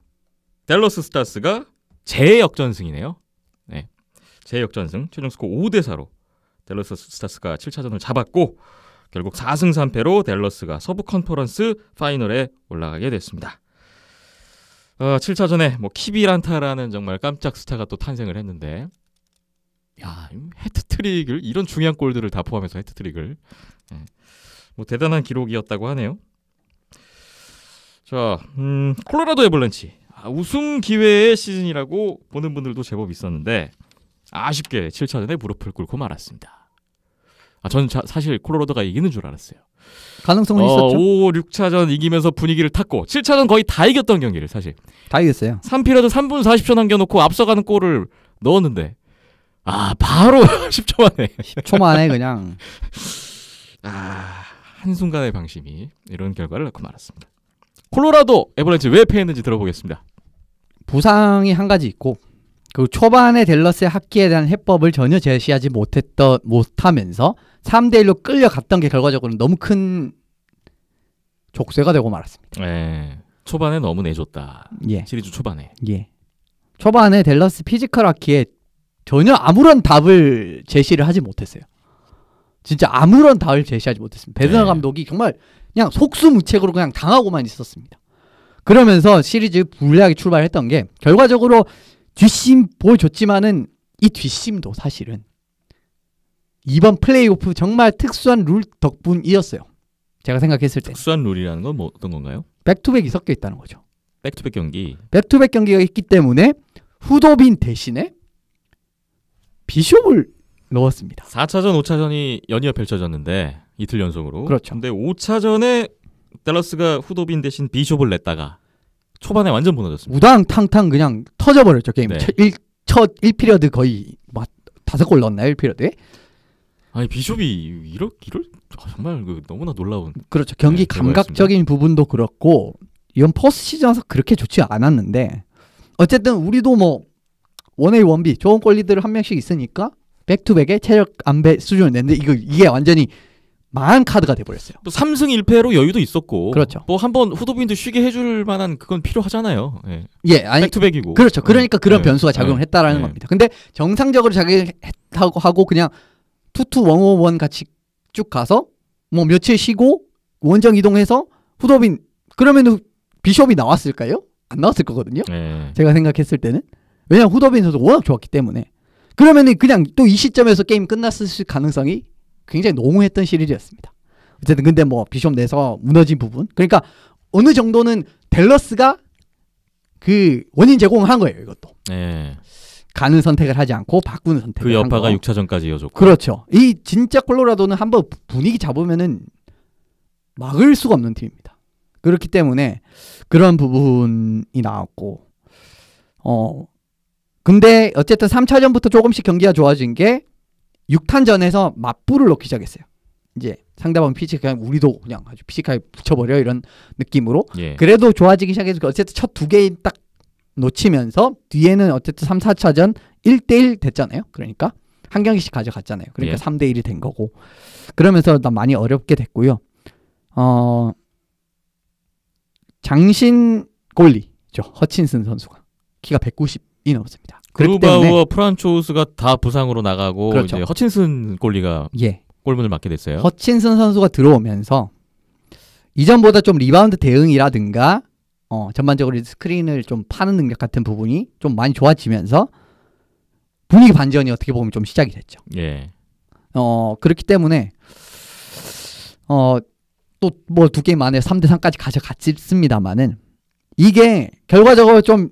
댈러스 스타스가 재역전승이네요. 네, 재역전승 최종 스코어 5대4로 댈러스 스타스가 7차전을 잡았고 결국 4승 3패로 댈러스가 서부 컨퍼런스 파이널에 올라가게 됐습니다. 7차전에 키비란타라는 정말 깜짝 스타가 또 탄생을 했는데 해트트릭을 이런 중요한 골들을 다 포함해서 해트트릭을 대단한 기록이었다고 하네요. 자, 콜로라도 애벌렌치 우승 기회의 시즌이라고 보는 분들도 제법 있었는데 아쉽게 7차전에 무릎을 꿇고 말았습니다. 저는 사실 콜로라도가 이기는 줄 알았어요. 가능성은 있었죠. 5, 6차전 이기면서 분위기를 탔고 7차전 거의 다 이겼던 경기를 사실 다 이겼어요. 3피리어드 3분 40초 남겨놓고 앞서가는 골을 넣었는데 바로 10초 만에 10초 만에 그냥 한순간의 방심이 이런 결과를 낳고 말았습니다. 콜로라도 애벌렌치 왜 패했는지 들어보겠습니다. 부상이 한 가지 있고 그 초반에 댈러스의 합기에 대한 해법을 전혀 제시하지 못하면서 3대1로 끌려갔던 게 결과적으로 너무 큰 족쇄가 되고 말았습니다. 네, 초반에 너무 내줬다. 예. 시리즈 초반에. 예. 초반에 댈러스 피지컬 하키에 전혀 아무런 답을 제시를 하지 못했어요. 진짜 아무런 답을 제시하지 못했습니다. 베드너 감독이 정말 그냥 속수무책으로 그냥 당하고만 있었습니다. 그러면서 시리즈 불리하게 출발했던 게 결과적으로 뒷심 보여줬지만은 이 뒷심도 사실은 이번 플레이오프 정말 특수한 룰 덕분이었어요. 제가 생각했을 때 특수한 룰이라는 건 뭐 어떤 건가요? 백투백이 섞여 있다는 거죠. 백투백 경기. 백투백 경기가 있기 때문에 후도빈 대신에 비숍을 넣었습니다. 4차전, 5차전이 연이어 펼쳐졌는데 이틀 연속으로. 그렇죠. 근데 5차전에 댈러스가 후도빈 대신 비숍을 냈다가 초반에 완전 무너졌습니다. 우당탕탕 그냥 터져버렸죠 게임. 네. 첫 1피리어드 거의 5골 넣었나요 1피리어드에? 아니 비숍이 이럴 정말 너무나 놀라운. 그렇죠. 경기 결과였습니다. 감각적인 부분도 그렇고 이번 포스트 시즌에서 그렇게 좋지 않았는데 어쨌든 우리도 뭐 1A 1B 좋은 골리들 한 명씩 있으니까 백투백에 체력 안배 수준을 냈는데 이게 완전히 망한 카드가 돼버렸어요. 또 3승 1패로 여유도 있었고. 그렇죠. 뭐 한번 후도빈도 쉬게 해줄 만한 그건 필요하잖아요. 예. 예, 아니 백투백이고. 그렇죠. 그러니까 그런 네. 변수가 작용을 네. 했다라는 네. 겁니다. 근데 정상적으로 자기했다고 하고 그냥 투투 151 같이 쭉 가서 뭐 며칠 쉬고 원정 이동해서 후도빈 그러면은 비숍이 나왔을까요? 안 나왔을 거거든요. 예. 제가 생각했을 때는 왜냐면 후도빈 선수 워낙 좋았기 때문에 그러면은 그냥 또 이 시점에서 게임 끝났을 가능성이 굉장히 농후했던 시리즈였습니다. 어쨌든 근데 뭐 비숍 내서 무너진 부분 그러니까 어느 정도는 댈러스가 그 원인 제공을 한 거예요. 이것도 예. 가는 선택을 하지 않고 바꾸는 선택을 그 한 여파가 거. 6차전까지 이어졌고. 그렇죠. 이 진짜 콜로라도는 한번 분위기 잡으면은 막을 수가 없는 팀입니다. 그렇기 때문에 그런 부분이 나왔고 근데 어쨌든 3차전부터 조금씩 경기가 좋아진 게 6탄전에서 맞불을 놓기 시작했어요. 이제 상대방 피지컬 그냥 우리도 그냥 아주 피지컬 붙여버려 이런 느낌으로 예. 그래도 좋아지기 시작해서 어쨌든 첫 두 개 딱 놓치면서 뒤에는 어쨌든 3, 4차전 1대1 됐잖아요. 그러니까 한 경기씩 가져갔잖아요. 그러니까 예. 3대1이 된 거고 그러면서 많이 어렵게 됐고요. 장신 골리죠. 허친슨 선수가 키가 190이 넘었습니다. 그렇기 때문에 그루바우와 프란초스가 다 부상으로 나가고 그렇죠. 이제 허친슨 골리가 예. 골문을 맞게 됐어요. 허친슨 선수가 들어오면서 이전보다 좀 리바운드 대응이라든가 전반적으로 스크린을 좀 파는 능력 같은 부분이 좀 많이 좋아지면서 분위기 반전이 어떻게 보면 좀 시작이 됐죠. 예. 그렇기 때문에 또 뭐 두 게임 안에 3대3까지 가져갔습니다만은 이게 결과적으로 좀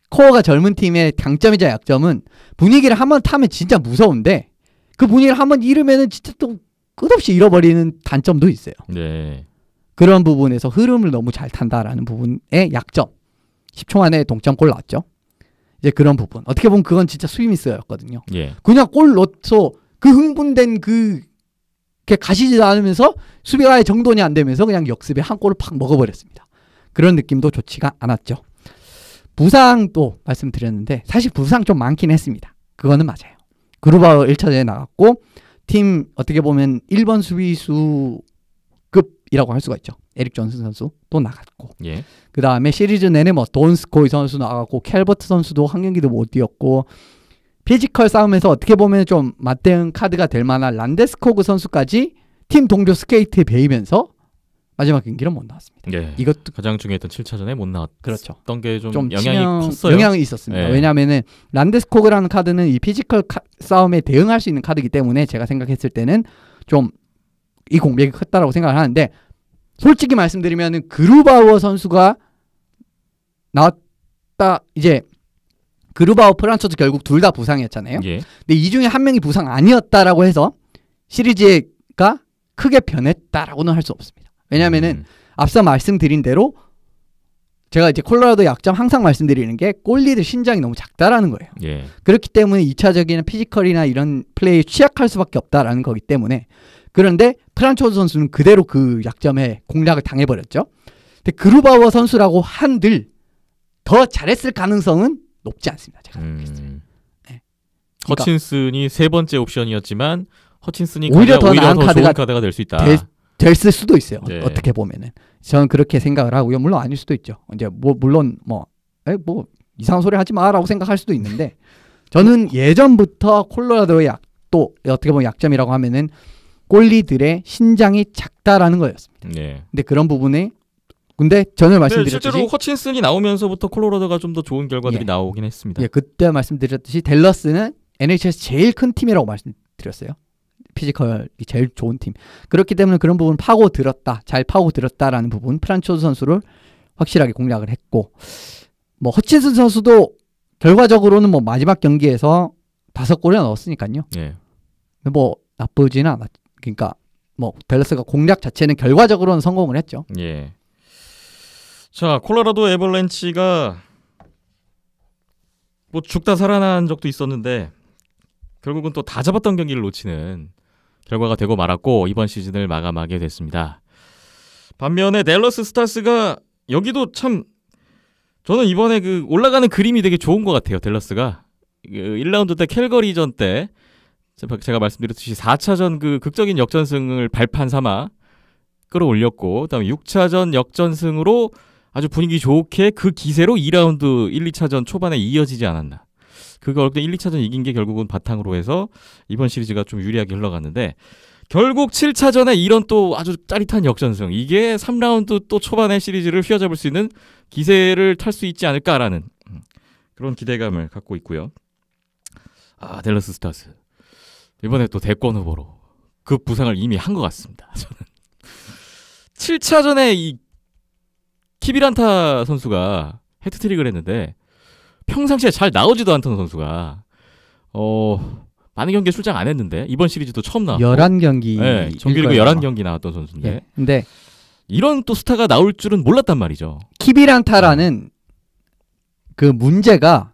코어가 젊은 팀의 강점이자 약점은 분위기를 한번 타면 진짜 무서운데 그 분위기를 한번 잃으면은 진짜 또 끝없이 잃어버리는 단점도 있어요. 네. 그런 부분에서 흐름을 너무 잘 탄다라는 부분의 약점. 10초 만에 동점골 나왔죠. 이제 그런 부분. 어떻게 보면 그건 진짜 스위미스였거든요. 예. 그냥 골 넣어서 그 흥분된 그게 가시지도 않으면서 수비가 아예 정돈이 안 되면서 그냥 역습에 한 골을 팍 먹어버렸습니다. 그런 느낌도 좋지가 않았죠. 부상도 말씀드렸는데 사실 부상 좀 많긴 했습니다. 그거는 맞아요. 그루바우 1차전에 나갔고 팀 어떻게 보면 1번 수비수급이라고 할 수가 있죠. 에릭 존슨 선수 또 나갔고 예. 그 다음에 시리즈 내내 뭐 돈스코이 선수 나갔고 캘버트 선수도 한 경기도 못 뛰었고 피지컬 싸움에서 어떻게 보면 좀 맞대응 카드가 될 만한 란데스코그 선수까지 팀 동료 스케이트에 베이면서 마지막 경기는 못 나왔습니다. 예. 이것도 가장 중요했던 7차전에 못 나왔던 그렇죠. 게 좀 좀 영향이 컸어요. 영향이 있었습니다. 예. 왜냐하면은 란데스코그라는 카드는 이 피지컬 싸움에 대응할 수 있는 카드이기 때문에 제가 생각했을 때는 좀 이 공백이 컸다라고 생각을 하는데 솔직히 말씀드리면은 그루바우어 선수가 나왔다 이제 그루바우 프란초스 결국 둘 다 부상이었잖아요. 예. 근데 이 중에 한 명이 부상 아니었다라고 해서 시리즈가 크게 변했다라고는 할 수 없습니다. 왜냐하면은 앞서 말씀드린 대로 제가 이제 콜로라도의 약점 항상 말씀드리는 게 골리들 신장이 너무 작다라는 거예요. 예. 그렇기 때문에 2차적인 피지컬이나 이런 플레이에 취약할 수밖에 없다라는 거기 때문에 그런데 프란초즈 선수는 그대로 그 약점에 공략을 당해버렸죠. 근데 그루바워 선수라고 한들 더 잘했을 가능성은 높지 않습니다. 제가 생각했을 때. 네. 그러니까 허친슨이 세 번째 옵션이었지만 허친슨이 오히려 더 나은 좋은 카드가 카드가 될 수 있다. 됐을 수도 있어요. 네. 어떻게 보면은 저는 그렇게 생각을 하고요. 물론 아닐 수도 있죠. 이제 물론 이상한 소리 하지 마라고 생각할 수도 있는데 저는 예전부터 콜로라도의 또 어떻게 보면 약점이라고 하면은 골리들의 신장이 작다라는 거였습니다. 네. 근데 그런 부분에 근데 전에 말씀드렸듯이 실제로 허친슨이 나오면서부터 콜로라도가 좀 더 좋은 결과들이 예. 나오긴 했습니다. 예, 그때 말씀드렸듯이 댈러스는 NHL에서 제일 큰 팀이라고 말씀드렸어요. 피지컬이 제일 좋은 팀. 그렇기 때문에 그런 부분 잘 파고들었다라는 부분 프란초즈 선수를 확실하게 공략을 했고 뭐 허친슨 선수도 결과적으로는 뭐 마지막 경기에서 5골을 넣었으니까요. 예. 뭐 나쁘지는 않았. 그러니까 뭐 댈러스가 공략 자체는 결과적으로는 성공을 했죠. 예. 자, 콜로라도 애벌렌치가 뭐 죽다 살아난 적도 있었는데 결국은 또 다 잡았던 경기를 놓치는 결과가 되고 말았고 이번 시즌을 마감하게 됐습니다. 반면에 댈러스 스타스가 여기도 참 저는 이번에 그 올라가는 그림이 되게 좋은 것 같아요. 댈러스가 1라운드 때 캘거리전 때 제가 말씀드렸듯이 4차전 그 극적인 역전승을 발판 삼아 끌어올렸고 그다음에 6차전 역전승으로 아주 분위기 좋게 그 기세로 2라운드 1, 2차전 초반에 이어지지 않았나. 그걸 1, 2차전 이긴 게 결국은 바탕으로 해서 이번 시리즈가 좀 유리하게 흘러갔는데 결국 7차전에 이런 또 아주 짜릿한 역전승. 이게 3라운드 또 초반에 시리즈를 휘어잡을 수 있는 기세를 탈 수 있지 않을까라는 그런 기대감을 갖고 있고요. 아, 댈러스 스타스. 이번에 또 대권 후보로 그 부상을 이미 한 것 같습니다. 저는 7차전에 이 키비란타 선수가 해트트릭을 했는데 평상시에 잘 나오지도 않던 선수가 많은 경기에 출장 안 했는데 이번 시리즈도 처음 나왔고 11경기 네, 정규리그 11경기 나왔던 선수인데 예. 근데 이런 또 스타가 나올 줄은 몰랐단 말이죠. 키비란타라는 그 문제가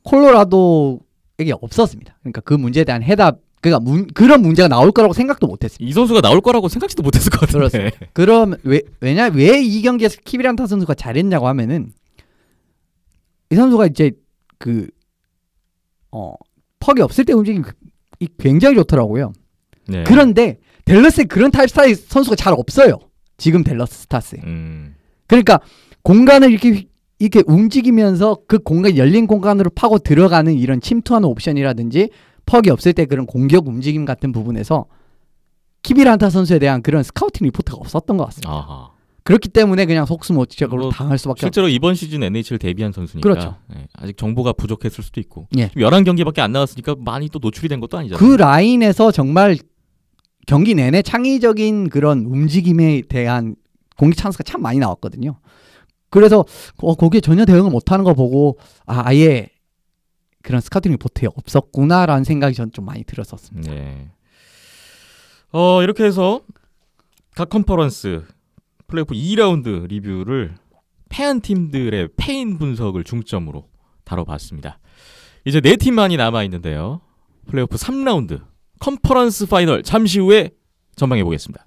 콜로라도에게 없었습니다. 그러니까 그 문제에 대한 그런 문제가 나올 거라고 생각도 못했습니다. 이 선수가 나올 거라고 생각지도 못했을 것 같은데. 그럼 왜 이 경기에서 키비란타 선수가 잘했냐고 하면은 이 선수가 이제 퍽이 없을 때 움직임이 굉장히 좋더라고요. 네. 그런데 댈러스에 그런 타입 스타일 선수가 잘 없어요. 지금 댈러스 스타스에. 그러니까 공간을 이렇게 움직이면서 그 공간 열린 공간으로 파고 들어가는 이런 침투하는 옵션이라든지 퍽이 없을 때 그런 공격 움직임 같은 부분에서 키비란타 선수에 대한 그런 스카우팅 리포트가 없었던 것 같습니다. 아하. 그렇기 때문에 그냥 속수무책으로 당할 수밖에 실제로 이번 시즌 NHL 데뷔한 선수니까 그렇죠. 네, 아직 정보가 부족했을 수도 있고 예. 11경기밖에 안 나왔으니까 많이 또 노출이 된 것도 아니잖아요. 그 라인에서 정말 경기 내내 창의적인 그런 움직임에 대한 공격 찬스가 참 많이 나왔거든요. 그래서 거기에 전혀 대응을 못하는 거 보고 아예 그런 스카우팅 리포트에 없었구나라는 생각이 전 좀 많이 들었었습니다. 네. 이렇게 해서 각 컨퍼런스 플레이오프 2라운드 리뷰를 패한 팀들의 패인 분석을 중점으로 다뤄봤습니다. 이제 4팀만이 남아있는데요. 플레이오프 3라운드 컨퍼런스 파이널 잠시 후에 전망해보겠습니다.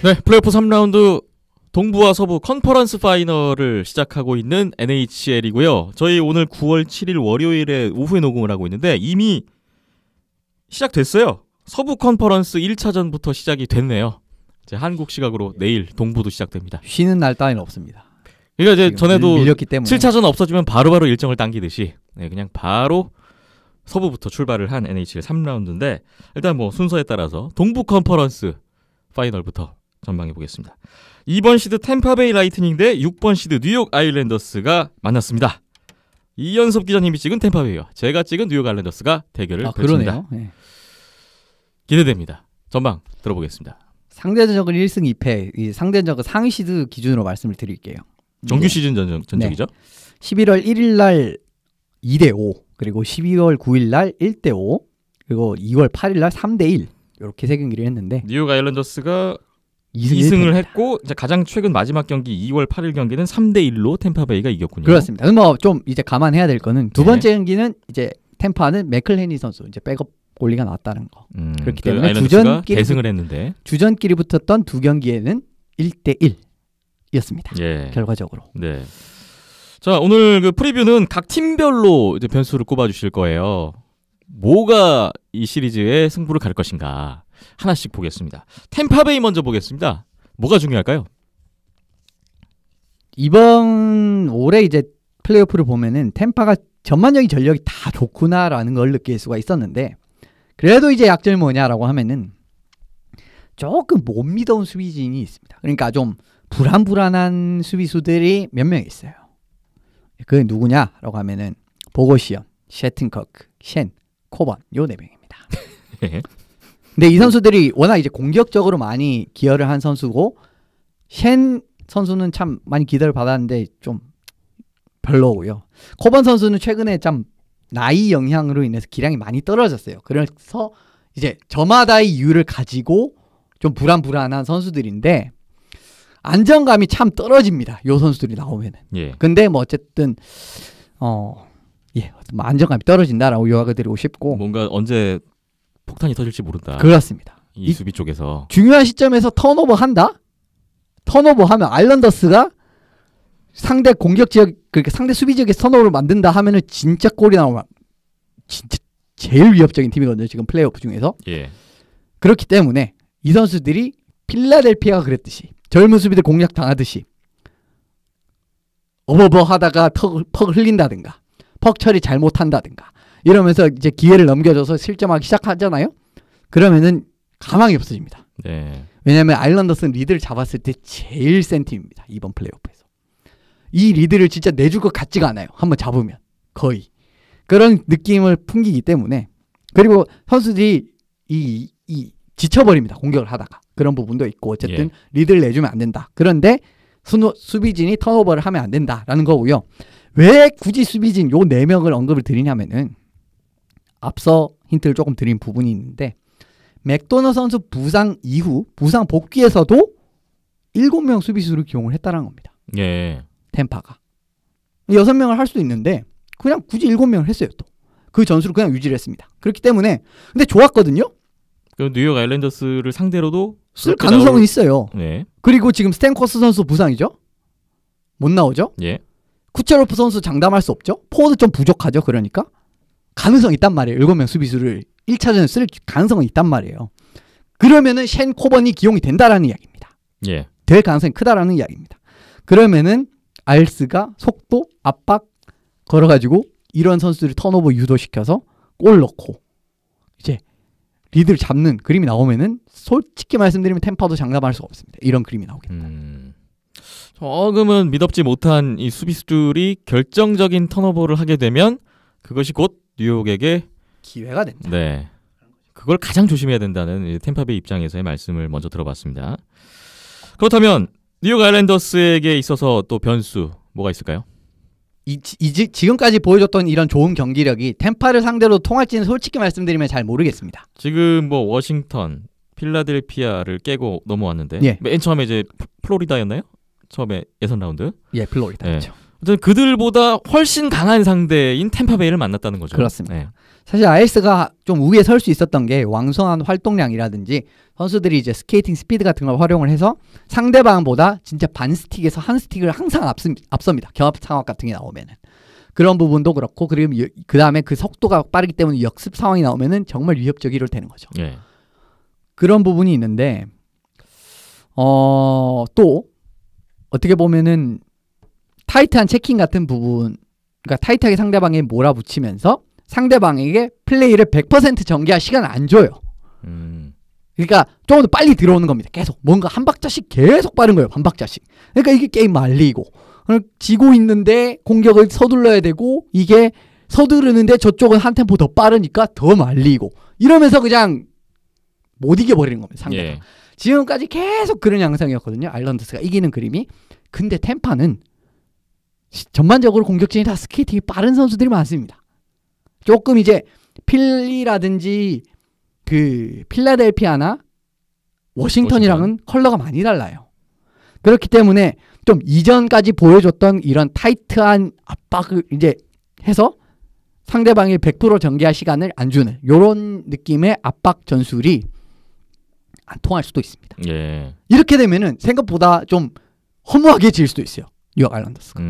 네, 플레이오프 3라운드 동부와 서부 컨퍼런스 파이널을 시작하고 있는 NHL이고요. 저희 오늘 9월 7일 월요일에 오후에 녹음을 하고 있는데 이미 시작됐어요. 서부 컨퍼런스 1차전부터 시작이 됐네요. 이제 한국 시각으로 내일 동부도 시작됩니다. 쉬는 날 따위는 없습니다. 그러니까 이제 전에도 밀렸기 때문에 7차전 없어지면 바로바로 일정을 당기듯이 그냥 바로 서부부터 출발을 한 NHL 3라운드인데 일단 뭐 순서에 따라서 동부 컨퍼런스 파이널부터 전망해 보겠습니다. 2번 시드 템파베이 라이트닝 대 6번 시드 뉴욕 아일랜더스가 만났습니다. 이연섭 기자님이 찍은 템파베이와 제가 찍은 뉴욕 아일랜더스가 대결을 펼칩니다. 그러네요. 네. 기대됩니다. 전망 들어보겠습니다. 상대적으로 1승 2패, 이 상대적으로 상위 시드 기준으로 말씀을 드릴게요. 정규 시즌 전적이죠? 11월 1일 날 2대5, 그리고 12월 9일 날 1대5, 그리고 2월 8일 날 3대1 이렇게 세 경기를 했는데 뉴욕 아일랜더스가 2승을 했고 이제 가장 최근 마지막 경기 2월 8일 경기는 3대1로 템파베이가 이겼군요. 그렇습니다. 뭐 좀 이제 감안해야 될 거는 두 번째 경기는 이제 템파는 맥클헤니 선수 이제 백업 골리가 나왔다는 거. 그렇기 때문에 대승을 했는데 주전끼리 붙었던 두 경기에는 1대1이었습니다. 예. 결과적으로. 네. 자, 오늘 그 프리뷰는 각 팀별로 이제 변수를 꼽아 주실 거예요. 뭐가 이 시리즈의 승부를 갈 것인가 하나씩 보겠습니다. 템파베이 먼저 보겠습니다. 뭐가 중요할까요? 이번 올해 이제 플레이오프를 보면은 템파가 전반적인 전력이 다 좋구나라는 걸 느낄 수가 있었는데, 그래도 이제 약점이 뭐냐라고 하면은 조금 못 믿어온 수비진이 있습니다. 그러니까 좀 불안불안한 수비수들이 몇 명 있어요. 그게 누구냐라고 하면은 보고시언, 셰튼커크, 쉔, 코번 요 4명입니다. 근데 이 선수들이 워낙 이제 공격적으로 많이 기여를 한 선수고, 쉔 선수는 참 많이 기대를 받았는데 좀 별로고요. 코번 선수는 최근에 참 나이 영향으로 인해서 기량이 많이 떨어졌어요. 그래서 이제 저마다의 이유를 가지고 좀 불안불안한 선수들인데 안정감이 참 떨어집니다. 요 선수들이 나오면은. 예. 근데 뭐 어쨌든 안정감이 떨어진다라고 요약을 드리고 싶고, 뭔가 언제 폭탄이 터질지 모른다. 그렇습니다. 이 수비 쪽에서 중요한 시점에서 턴오버 한다? 턴오버 하면 아일랜더스가 상대 공격 지역, 그러니까 상대 수비 지역에 턴오버를 만든다 하면은 진짜 골이 나오면 진짜 제일 위협적인 팀이거든요. 지금 플레이오프 중에서. 예. 그렇기 때문에 이 선수들이 필라델피아가 그랬듯이 젊은 수비들 공략 당하듯이 어버버 하다가 퍽 흘린다든가 퍽 처리 잘못한다든가 이러면서 이제 기회를 넘겨줘서 실점하기 시작하잖아요. 그러면은 가망이 없어집니다. 네. 왜냐하면 아일랜더스는 리드를 잡았을 때 제일 센 팀입니다. 이번 플레이오프에서. 이 리드를 진짜 내줄 것 같지가 않아요. 한번 잡으면. 거의. 그런 느낌을 풍기기 때문에. 그리고 선수들이 지쳐버립니다. 공격을 하다가. 그런 부분도 있고 어쨌든 리드를 내주면 안 된다. 그런데 수비진이 턴오버를 하면 안 된다라는 거고요. 왜 굳이 수비진 요 4명을 언급을 드리냐면은 앞서 힌트를 조금 드린 부분이 있는데, 맥도너 선수 부상 이후 부상 복귀에서도 7명 수비수를 기용을 했다는 겁니다. 예. 템파가 6명을 할 수도 있는데 그냥 굳이 7명을 했어요. 또 그 전술을 그냥 유지를 했습니다. 그렇기 때문에 근데 좋았거든요. 그 뉴욕 아일랜더스를 상대로도 쓸 가능성은 있어요. 네. 그리고 지금 스탠코스 선수 부상이죠. 못 나오죠. 예. 쿠체로프 선수 장담할 수 없죠. 포워드 좀 부족하죠. 그러니까 가능성이 있단 말이에요. 7명 수비수를 1차전에 쓸 가능성은 있단 말이에요. 그러면은 쉔 코번이 기용이 된다라는 이야기입니다. 예. 될 가능성이 크다라는 이야기입니다. 그러면은 알스가 속도, 압박 걸어가지고 이런 선수들을 턴오버 유도시켜서 골 넣고 이제 리드를 잡는 그림이 나오면은 솔직히 말씀드리면 템파도 장담할 수가 없습니다. 이런 그림이 나오겠다. 조금은 믿업지 못한 이 수비수들이 결정적인 턴오버를 하게 되면 그것이 곧 뉴욕에게 기회가 된다. 네. 그걸 가장 조심해야 된다는 템파베이 입장에서의 말씀을 먼저 들어봤습니다. 그렇다면 뉴욕 아일랜더스에게 있어서 또 변수 뭐가 있을까요? 지금까지 보여줬던 이런 좋은 경기력이 템파를 상대로 통할지는 솔직히 말씀드리면 잘 모르겠습니다. 지금 뭐 워싱턴, 필라델피아를 깨고 넘어왔는데 예. 맨 처음에 이제 플로리다였나요? 처음에 예선 라운드. 예, 플로리다였죠. 예. 어쨌든 그들보다 훨씬 강한 상대인 템파베이를 만났다는 거죠. 그렇습니다. 네. 사실 아이스가 좀 우위에 설 수 있었던 게 왕성한 활동량이라든지 선수들이 이제 스케이팅 스피드 같은 걸 활용을 해서 상대방보다 진짜 반 스틱에서 한 스틱을 항상 앞섭니다. 경합 상황 같은 게 나오면은. 그런 부분도 그렇고, 그리고 그 다음에 그 속도가 빠르기 때문에 역습 상황이 나오면은 정말 위협적으로 되는 거죠. 예. 그런 부분이 있는데, 또 어떻게 보면은 타이트한 체킹 같은 부분, 그러니까 타이트하게 상대방에 몰아붙이면서 상대방에게 플레이를 100% 전개할 시간을 안 줘요. 그러니까 조금 더 빨리 들어오는 겁니다. 계속 뭔가 한 박자씩 계속 빠른 거예요. 한 박자씩. 그러니까 이게 게임 말리고, 지고 있는데 공격을 서둘러야 되고, 이게 서두르는데 저쪽은 한 템포 더 빠르니까 더 말리고, 이러면서 그냥 못 이겨버리는 겁니다. 상대가. 예. 지금까지 계속 그런 양상이었거든요. 아일랜더스가 이기는 그림이. 근데 템파는 전반적으로 공격진이 다 스케이팅이 빠른 선수들이 많습니다. 조금 이제 필리라든지 그 필라델피아나 워싱턴이랑은 컬러가 많이 달라요. 그렇기 때문에 좀 이전까지 보여줬던 이런 타이트한 압박을 이제 해서 상대방이 100% 전개할 시간을 안 주는 이런 느낌의 압박 전술이 안 통할 수도 있습니다. 예. 이렇게 되면은 생각보다 좀 허무하게 질 수도 있어요. 뉴욕 아일랜더스가.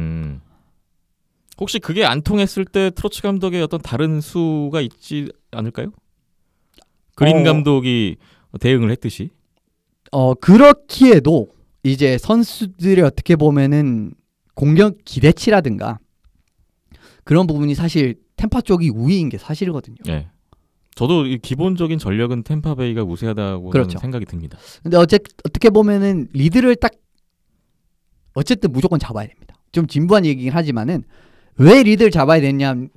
혹시 그게 안 통했을 때 트로츠 감독의 어떤 다른 수가 있지 않을까요? 그린 감독이 대응을 했듯이. 그렇기에도 이제 선수들이 어떻게 보면은 공격 기대치라든가 그런 부분이 사실 템파 쪽이 우위인 게 사실이거든요. 예. 저도 이 기본적인 전력은 템파베이가 우세하다고 그렇죠. 생각이 듭니다. 근데 어떻게 보면은 리드를 딱 어쨌든 무조건 잡아야 됩니다. 좀 진부한 얘기긴 하지만은 왜 리드를 잡아야 되냐는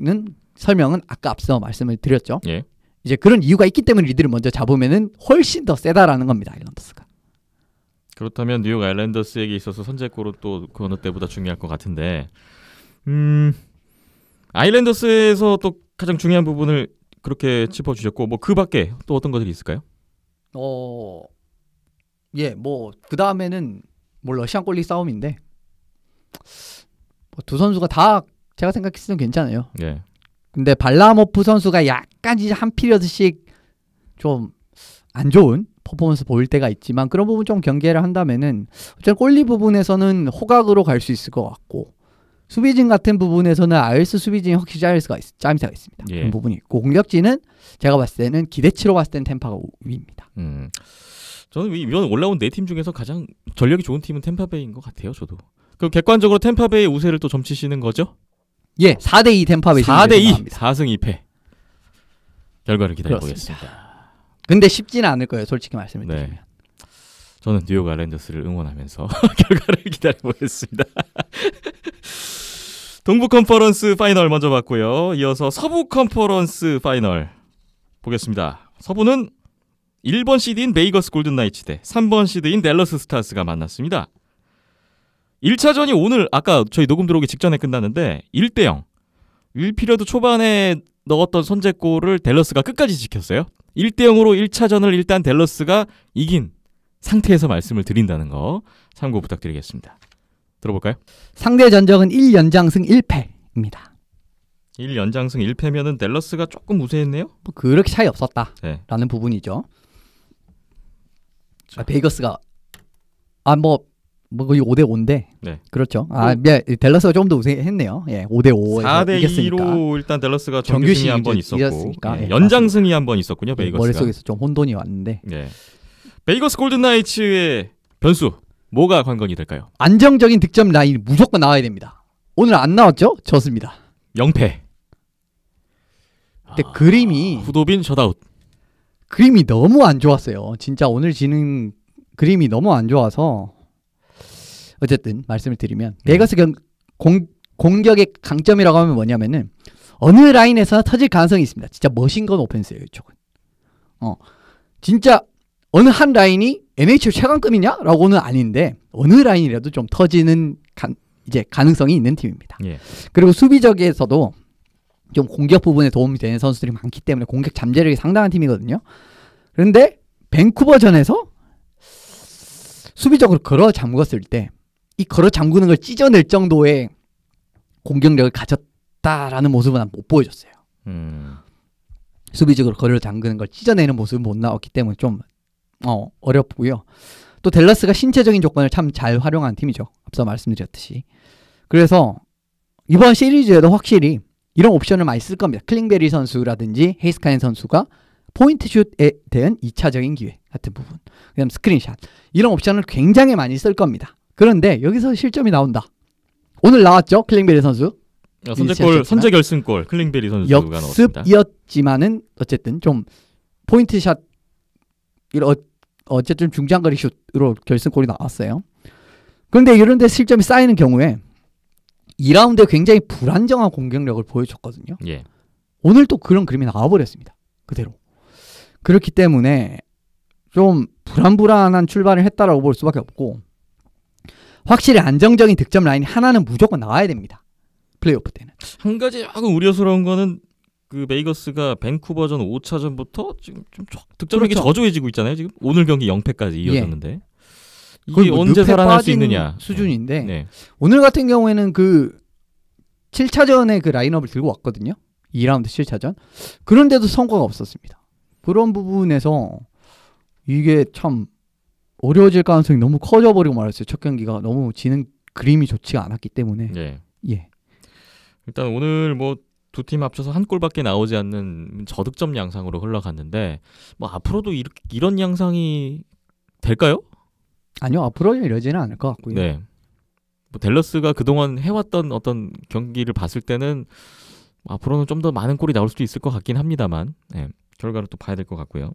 설명은 아까 앞서 말씀을 드렸죠. 예. 이제 그런 이유가 있기 때문에 리드를 먼저 잡으면은 훨씬 더 세다라는 겁니다. 아일랜더스가. 그렇다면 뉴욕 아일랜더스에게 있어서 선제골은 또 그 어느 때보다 중요할 것 같은데, 아일랜더스에서 또 가장 중요한 부분을 그렇게 짚어주셨고, 뭐 그 밖에 또 어떤 것들이 있을까요? 예, 뭐 그 다음에는 뭐 러시안 골리 싸움인데 뭐 두 선수가 다 제가 생각했을 땐 괜찮아요. 예. 근데 발라모프 선수가 약간 이제 한 피리어드씩 좀 안 좋은 퍼포먼스 보일 때가 있지만 그런 부분 좀 경계를 한다면은 어쨌든 골리 부분에서는 호각으로 갈 수 있을 것 같고 수비진 같은 부분에서는 아일스 수비진이 확실히 짜임새가 있습니다. 예. 그런 부분이 있고 공격진은 제가 봤을 때는 기대치로 봤을 때는 템파가 우위입니다. 저는 이번 올라온 4팀 중에서 가장 전력이 좋은 팀은 템파베이인 것 같아요. 저도. 그럼 객관적으로 템파베이의 우세를 또 점치시는 거죠? 예, 4대2 템파베이 4대2 4승 2패 결과를 기다려보겠습니다. 근데 쉽지는 않을 거예요. 솔직히 말씀을 드리면. 네. 저는 뉴욕 아일랜더스를 응원하면서 결과를 기다려보겠습니다. 동부 컨퍼런스 파이널 먼저 봤고요. 이어서 서부 컨퍼런스 파이널 보겠습니다. 서부는 1번 시드인 베이거스 골든 나이츠 대 3번 시드인 댈러스 스타스가 만났습니다. 1차전이 오늘 아까 저희 녹음 들어오기 직전에 끝났는데 1대0. 1피리어드 초반에 넣었던 선제골을 댈러스가 끝까지 지켰어요. 1대0으로 1차전을 일단 댈러스가 이긴 상태에서 말씀을 드린다는 거 참고 부탁드리겠습니다. 들어볼까요? 상대 전적은 1연장승 1패입니다. 1연장승 1패면은 댈러스가 조금 우세했네요. 뭐 그렇게 차이 없었다라는 네. 부분이죠. 베이거스가 거의 5대5인데 네. 그렇죠. 댈러스가 조금 더 우세했네요. 예, 5대5에서 4대2로 일단 댈러스가 정규 승이 한 번 있었고 예, 연장승이 한 번 있었군요. 베이거스가. 머릿속에서 좀 혼돈이 왔는데 베이거스 골든 나이츠의 변수 뭐가 관건이 될까요? 안정적인 득점 라인이 무조건 나와야 됩니다. 오늘 안 나왔죠? 졌습니다. 0패. 근데 그림이 후도빈 셧아웃. 그림이 너무 안 좋았어요. 진짜 오늘 지는 그림이 너무 안 좋아서 어쨌든 말씀을 드리면 베이거스 공격의 강점이라고 하면 뭐냐면은 어느 라인에서 터질 가능성이 있습니다. 진짜 머신건 오펜스예요. 이쪽은. 진짜 어느 한 라인이 NHL 최강급이냐라고는 아닌데 어느 라인이라도 좀 터지는 이제 가능성이 있는 팀입니다. 예. 그리고 수비적에서도 좀 공격 부분에 도움이 되는 선수들이 많기 때문에 공격 잠재력이 상당한 팀이거든요. 그런데 밴쿠버전에서 수비적으로 걸어 잠궜을 때 이 걸어 잠그는 걸 찢어낼 정도의 공격력을 가졌다라는 모습은 못 보여줬어요. 수비적으로 걸어 잠그는 걸 찢어내는 모습은 못 나왔기 때문에 좀 어렵고요. 또 댈러스가 신체적인 조건을 참 잘 활용한 팀이죠. 앞서 말씀드렸듯이. 그래서 이번 시리즈에도 확실히 이런 옵션을 많이 쓸 겁니다. 클링베리 선수라든지 헤이스카인 선수가 포인트 슛에 대한 2차적인 기회 같은 부분, 그다음 스크린샷 이런 옵션을 굉장히 많이 쓸 겁니다. 그런데 여기서 실점이 나온다. 오늘 나왔죠? 클링베리 선수. 선제 결승골 클링베리 선수가 넣었습니다. 역습이었지만은 어쨌든 좀 포인트샷 어쨌든 중장거리 슛으로 결승골이 나왔어요. 그런데 이런 데 실점이 쌓이는 경우에 2라운드에 굉장히 불안정한 공격력을 보여줬거든요. 예. 오늘 또 그런 그림이 나와버렸습니다. 그대로. 그렇기 때문에 좀 불안불안한 출발을 했다라고 볼 수밖에 없고 확실히 안정적인 득점 라인이 하나는 무조건 나와야 됩니다. 플레이오프 때는. 한 가지 조금 우려스러운 거는 그 베이거스가 밴쿠버전 5차전부터 지금 좀 득점력이 그렇죠. 저조해지고 있잖아요. 지금 오늘 경기 0패까지 이어졌는데 거의 이게 뭐 언제 늪에 살아날 수 빠진 있느냐 수준인데 네. 오늘 같은 경우에는 그 7차전에 그 라인업을 들고 왔거든요. 2라운드 7차전. 그런데도 성과가 없었습니다. 그런 부분에서 이게 참 어려워질 가능성이 너무 커져버리고 말았어요. 첫 경기가 너무 지는 그림이 좋지가 않았기 때문에. 네. 예. 일단 오늘 뭐 두 팀 합쳐서 한 골밖에 나오지 않는 저득점 양상으로 흘러갔는데 뭐 앞으로도 이런 양상이 될까요? 아니요. 앞으로는 이러지는 않을 것 같고요. 네. 뭐 댈러스가 그동안 해왔던 어떤 경기를 봤을 때는 앞으로는 좀 더 많은 골이 나올 수도 있을 것 같긴 합니다만 네. 결과를 또 봐야 될 것 같고요.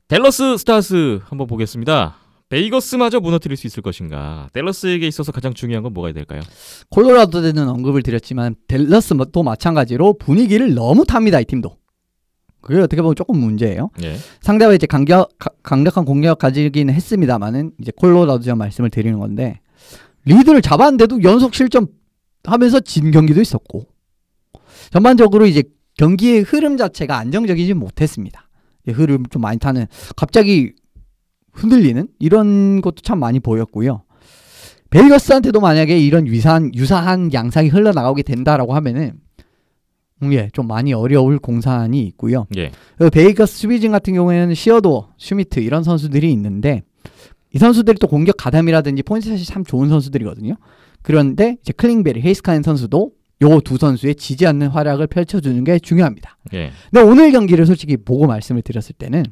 댈러스 스타스 한번 보겠습니다. 베이거스마저 무너뜨릴 수 있을 것인가? 댈러스에게 있어서 가장 중요한 건 뭐가 될까요? 콜로라도에는 언급을 드렸지만 댈러스도 마찬가지로 분위기를 너무 탑니다. 이 팀도. 그게 어떻게 보면 조금 문제예요. 예. 상대가 이제 강력한 공격 가지기는 했습니다만은 이제 콜로라도전 말씀을 드리는 건데 리드를 잡았는데도 연속 실점하면서 진 경기도 있었고 전반적으로 이제 경기의 흐름 자체가 안정적이지 못했습니다. 흐름 좀 많이 타는 갑자기 흔들리는 이런 것도 참 많이 보였고요. 베이거스한테도 만약에 이런 유사한 양상이 흘러나오게 된다라고 하면은 좀 많이 어려울 공산이 있고요. 예. 베이거스 수비진 같은 경우에는 시어도, 슈미트 이런 선수들이 있는데 이 선수들이 또 공격 가담이라든지 포인트샷이 참 좋은 선수들이거든요. 그런데 이제 클링베리, 헤이스카인 선수도 요 두 선수의 지지 않는 활약을 펼쳐주는 게 중요합니다. 예. 근데 오늘 경기를 솔직히 보고 말씀을 드렸을 때는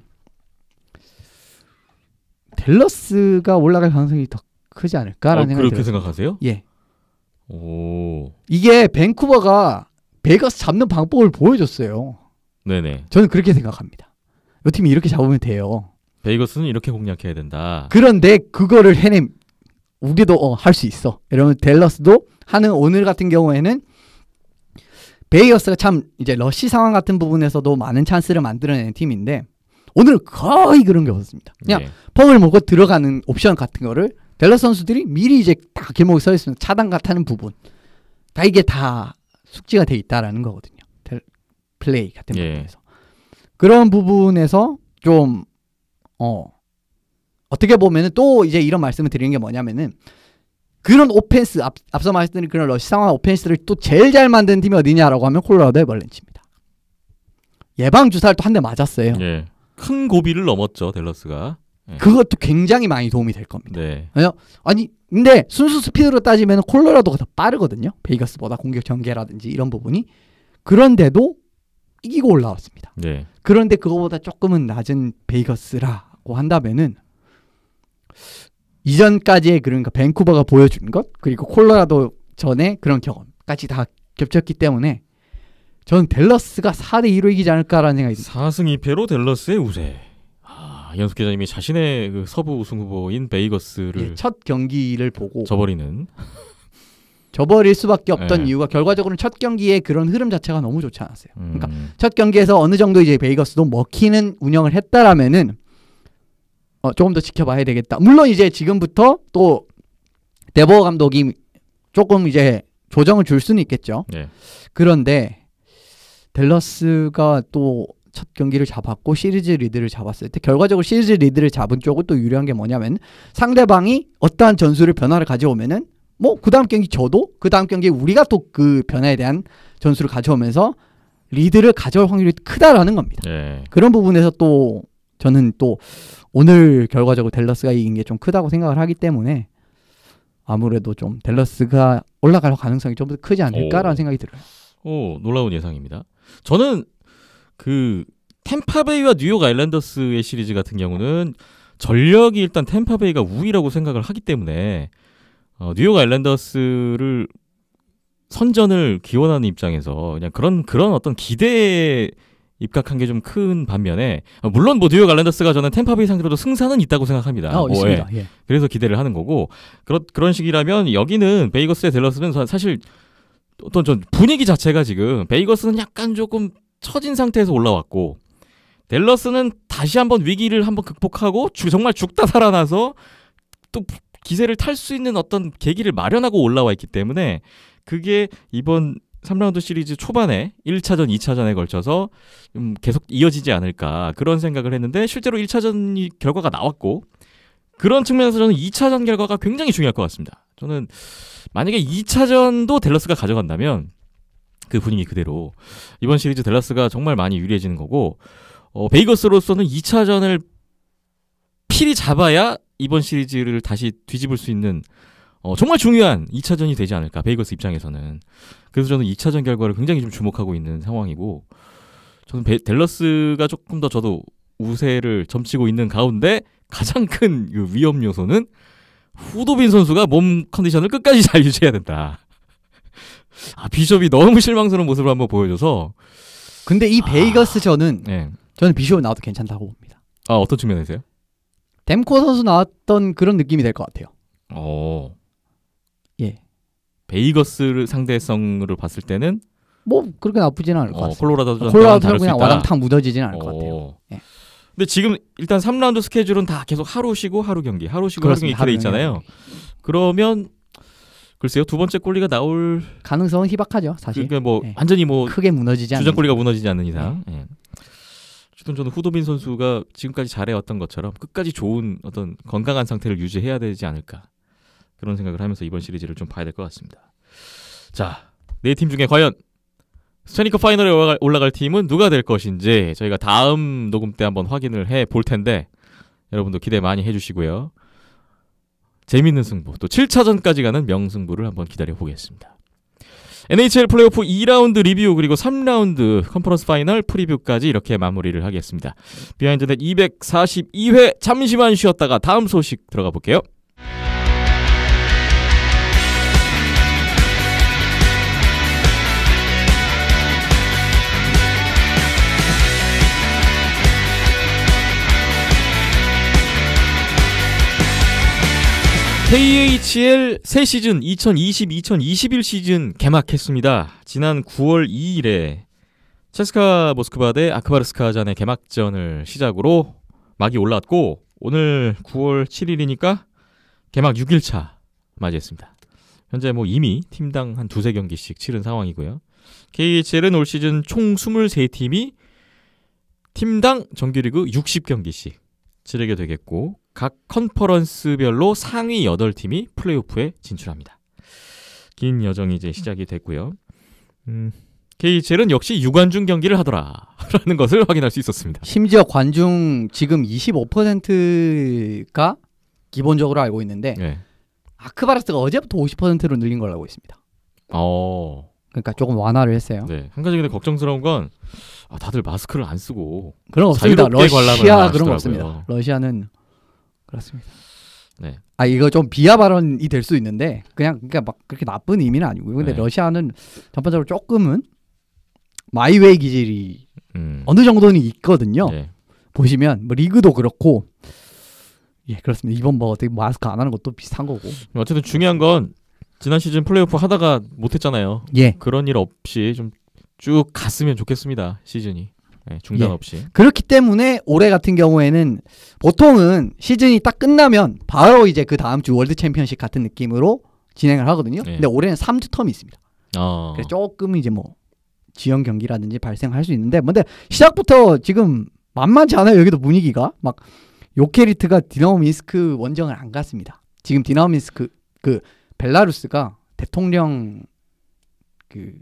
댈러스가 올라갈 가능성이 더 크지 않을까라는 생각이 그렇게 들어요. 생각하세요? 예. 오. 이게 밴쿠버가 베이거스 잡는 방법을 보여줬어요. 네네. 저는 그렇게 생각합니다. 이 팀이 이렇게 잡으면 돼요. 베이거스는 이렇게 공략해야 된다. 그런데 그거를 우리도 할 수 있어. 이러면 댈러스도 하는 오늘 같은 경우에는 베이거스가 참 이제 러시 상황 같은 부분에서도 많은 찬스를 만들어내는 팀인데 오늘 거의 그런 게 없었습니다. 그냥 예. 펑을 먹고 들어가는 옵션 같은 거를 댈러스 선수들이 미리 이제 다 길목에 서 있으면 차단 같다는 부분 다 이게 다 숙지가 돼 있다라는 거거든요. 플레이 같은 예. 부분에서 그런 부분에서 좀 어떻게 보면은 또 이제 이런 말씀을 드리는 게 뭐냐면은 그런 오펜스 앞서 말씀드린 그런 러시 상황 오펜스를 또 제일 잘 만드는 팀이 어디냐라고 하면 콜로라도 애벌렌치입니다. 예방 주사를 또 한 대 맞았어요. 예. 큰 고비를 넘었죠 댈러스가. 예. 그것도 굉장히 많이 도움이 될 겁니다. 네. 아니 근데 순수 스피드로 따지면 콜로라도가 더 빠르거든요. 베이거스보다 공격 전개라든지 이런 부분이. 그런데도 이기고 올라왔습니다. 네. 그런데 그거보다 조금은 낮은 베이거스라고 한다면은 이전까지의 그러니까 밴쿠버가 보여준 것 그리고 콜로라도 전에 그런 경험까지 다 겹쳤기 때문에 저는 댈러스가 4대2로 이기지 않을까라는 생각이 듭니다. 4승 2패로 댈러스의 우세. 이현숙 기자님이 자신의 그 서부 우승 후보인 베이거스를 첫 경기를 보고 저버리는 수밖에 없던 네. 이유가 결과적으로는 첫 경기의 그런 흐름 자체가 너무 좋지 않았어요. 그러니까 음. 첫 경기에서 어느 정도 이제 베이거스도 먹히는 운영을 했다라면은 조금 더 지켜봐야 되겠다. 물론 이제 지금부터 또 데버 감독이 조금 이제 조정을 줄 수는 있겠죠. 네. 그런데 댈러스가 또 첫 경기를 잡았고 시리즈 리드를 잡았을 때 결과적으로 시리즈 리드를 잡은 쪽은 또 유리한 게 뭐냐면 상대방이 어떠한 전술을 변화를 가져오면은 뭐 그 다음 경기 저도 그 다음 경기에 우리가 또 그 변화에 대한 전술을 가져오면서 리드를 가져올 확률이 크다라는 겁니다. 네. 그런 부분에서 또 저는 또 오늘 결과적으로 댈러스가 이긴 게 좀 크다고 생각을 하기 때문에 아무래도 좀 댈러스가 올라갈 가능성이 좀 더 크지 않을까라는 생각이 들어요. 놀라운 예상입니다. 저는 그 템파베이와 뉴욕 아일랜더스의 시리즈 같은 경우는 전력이 일단 템파베이가 우위라고 생각을 하기 때문에 뉴욕 아일랜더스를 선전을 기원하는 입장에서 그냥 그런 어떤 기대에 입각한 게 좀 큰 반면에 물론 뭐 뉴욕 아일랜더스가 저는 템파베이 상대로도 승산은 있다고 생각합니다. 있습니다. 예. 그래서 기대를 하는 거고 그런 식이라면 여기는 베이거스의 댈러스는 사실 어떤 좀 분위기 자체가 지금 베이거스는 약간 조금 처진 상태에서 올라왔고 댈러스는 다시 한번 위기를 한번 극복하고 정말 죽다 살아나서 또 기세를 탈 수 있는 어떤 계기를 마련하고 올라와 있기 때문에 그게 이번 3라운드 시리즈 초반에 1차전, 2차전에 걸쳐서 계속 이어지지 않을까 그런 생각을 했는데 실제로 1차전 결과가 나왔고 그런 측면에서 저는 2차전 결과가 굉장히 중요할 것 같습니다. 저는 만약에 2차전도 댈러스가 가져간다면 그 분위기 그대로 이번 시리즈 댈러스가 정말 많이 유리해지는 거고 베이거스로서는 2차전을 필히 잡아야 이번 시리즈를 다시 뒤집을 수 있는 정말 중요한 2차전이 되지 않을까 베이거스 입장에서는. 그래서 저는 2차전 결과를 굉장히 좀 주목하고 있는 상황이고 저는 댈러스가 조금 더 저도 우세를 점치고 있는 가운데 가장 큰 위험 요소는 후도빈 선수가 몸 컨디션을 끝까지 잘 유지해야 된다. 비숍이 너무 실망스러운 모습을 한번 보여줘서 근데 이 베이거스전은 네. 저는 비숍 나와도 괜찮다고 봅니다. 어떤 측면에서요? 댐코 선수 나왔던 그런 느낌이 될 것 같아요. 예. 베이거스 상대성으로 봤을 때는 뭐 그렇게 나쁘지는 않을 것 같아요. 콜로라도는 그냥 와당탕 무너지지는 않을 것 같아요. 예. 근데 지금 일단 3라운드 스케줄은 다 계속 하루 쉬고 하루 경기, 하루 쉬고 하루 경기 이렇게 돼 있잖아요. 그러면 글쎄요, 두 번째 골리가 나올 가능성은 희박하죠, 사실. 그러니까 뭐 예. 완전히 뭐 크게 무너지지 않는 주전 골리가 무너지지 않는 이상. 예. 어쨌든 저는 후도빈 선수가 지금까지 잘해왔던 것처럼 끝까지 좋은 어떤 건강한 상태를 유지해야 되지 않을까 그런 생각을 하면서 이번 시리즈를 좀 봐야 될 것 같습니다. 자, 네 팀 중에 과연 스테니컵 파이널에 올라갈 팀은 누가 될 것인지 저희가 다음 녹음 때 한번 확인을 해볼 텐데 여러분도 기대 많이 해주시고요. 재밌는 승부, 또 7차전까지 가는 명승부를 한번 기다려보겠습니다. NHL 플레이오프 2라운드 리뷰 그리고 3라운드 컨퍼런스 파이널 프리뷰까지 이렇게 마무리를 하겠습니다. 비하인드넷 242회 잠시만 쉬었다가 다음 소식 들어가 볼게요. KHL 새 시즌 2020-2021 시즌 개막했습니다. 지난 9월 2일에 체스카 모스크바 대 아크바르스카잔의 개막전을 시작으로 막이 올랐고 오늘 9월 7일이니까 개막 6일차 맞이했습니다. 현재 뭐 이미 팀당 한 두세 경기씩 치른 상황이고요. KHL은 올 시즌 총 23팀이 팀당 정규리그 60경기씩 치르게 되겠고 각 컨퍼런스별로 상위 8팀이 플레이오프에 진출합니다. 긴 여정이 이제 시작이 됐고요. KHL은 역시 유관중 경기를 하더라라는 것을 확인할 수 있었습니다. 심지어 관중 지금 25%가 기본적으로 알고 있는데 네. 아크바르스가 어제부터 50%로 늘린 걸로 알고 있습니다. 그러니까 조금 완화를 했어요. 네. 한 가지 근데 걱정스러운 건 다들 마스크를 안 쓰고 그런 거 없습니다. 러시아 그런 거 하시더라고요. 없습니다. 러시아는 그렇습니다. 네. 이거 좀 비하 발언이 될 수 있는데 그러니까 막 그렇게 나쁜 의미는 아니고요. 근데 네. 러시아는 전반적으로 조금은 마이웨이 기질이 어느 정도는 있거든요. 네. 보시면 뭐 리그도 그렇고 예 그렇습니다. 이번 뭐 어떻게 마스크 안 하는 것도 비슷한 거고. 어쨌든 중요한 건 지난 시즌 플레이오프 하다가 못했잖아요. 예. 그런 일 없이 좀 쭉 갔으면 좋겠습니다. 시즌이 중단 예. 없이. 그렇기 때문에 올해 같은 경우에는 보통은 시즌이 딱 끝나면 바로 이제 그 다음 주 월드 챔피언십 같은 느낌으로 진행을 하거든요. 네. 근데 올해는 3주 텀이 있습니다. 그래서 그래서 조금 이제 뭐 지연 경기라든지 발생할 수 있는데 근데 시작부터 지금 만만치 않아요. 여기도 분위기가 막 요케리트가 디나모 민스크 원정을 안 갔습니다. 지금 디나모 민스크 그 벨라루스가 대통령 그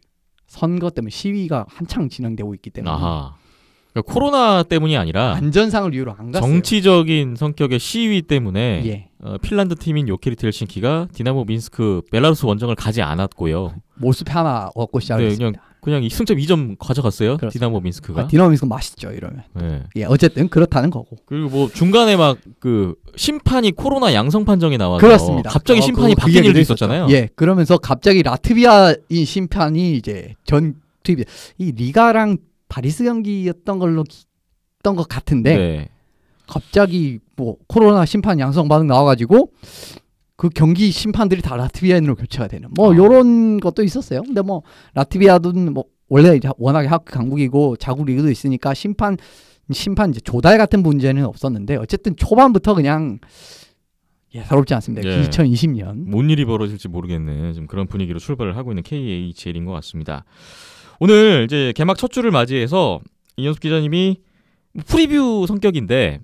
선거 때문에 시위가 한창 진행되고 있기 때문에 그러니까 코로나 때문이 아니라 안전상을 이유로 안 갔어요. 정치적인 성격의 시위 때문에 예. 핀란드 팀인 요케리트 헬싱키가 디나모 민스크 벨라루스 원정을 가지 않았고요. 몰수패 하나 얻고 시작했습니다. 그냥 승점 2점 가져갔어요. 그렇습니다. 디나모 민스크가. 디나모 민스크 맛있죠 이러면. 네. 예, 어쨌든 그렇다는 거고. 그리고 뭐 중간에 막 그 심판이 코로나 양성 판정이 나와서 그렇습니다. 갑자기 심판이 바뀐 일도 있었잖아요. 예, 그러면서 갑자기 라트비아인 심판이 이제 전 투입. 이 리가랑 파리스 경기였던 걸로 있던 것 같은데 네. 갑자기 뭐 코로나 심판 양성 반응 나와가지고 그 경기 심판들이 다 라트비아인으로 교체가 되는 뭐 요런 것도 있었어요. 근데 뭐 라트비아도 뭐 원래 워낙에 학 강국이고 자국 리그도 있으니까 심판 심판 이제 조달 같은 문제는 없었는데 어쨌든 초반부터 그냥 예사롭지 않습니다. 예. 2020년 뭔 일이 벌어질지 모르겠는 좀 그런 분위기로 출발을 하고 있는 KHL인 것 같습니다. 오늘 이제 개막 첫 주를 맞이해서 이현숙 기자님이 프리뷰 성격인데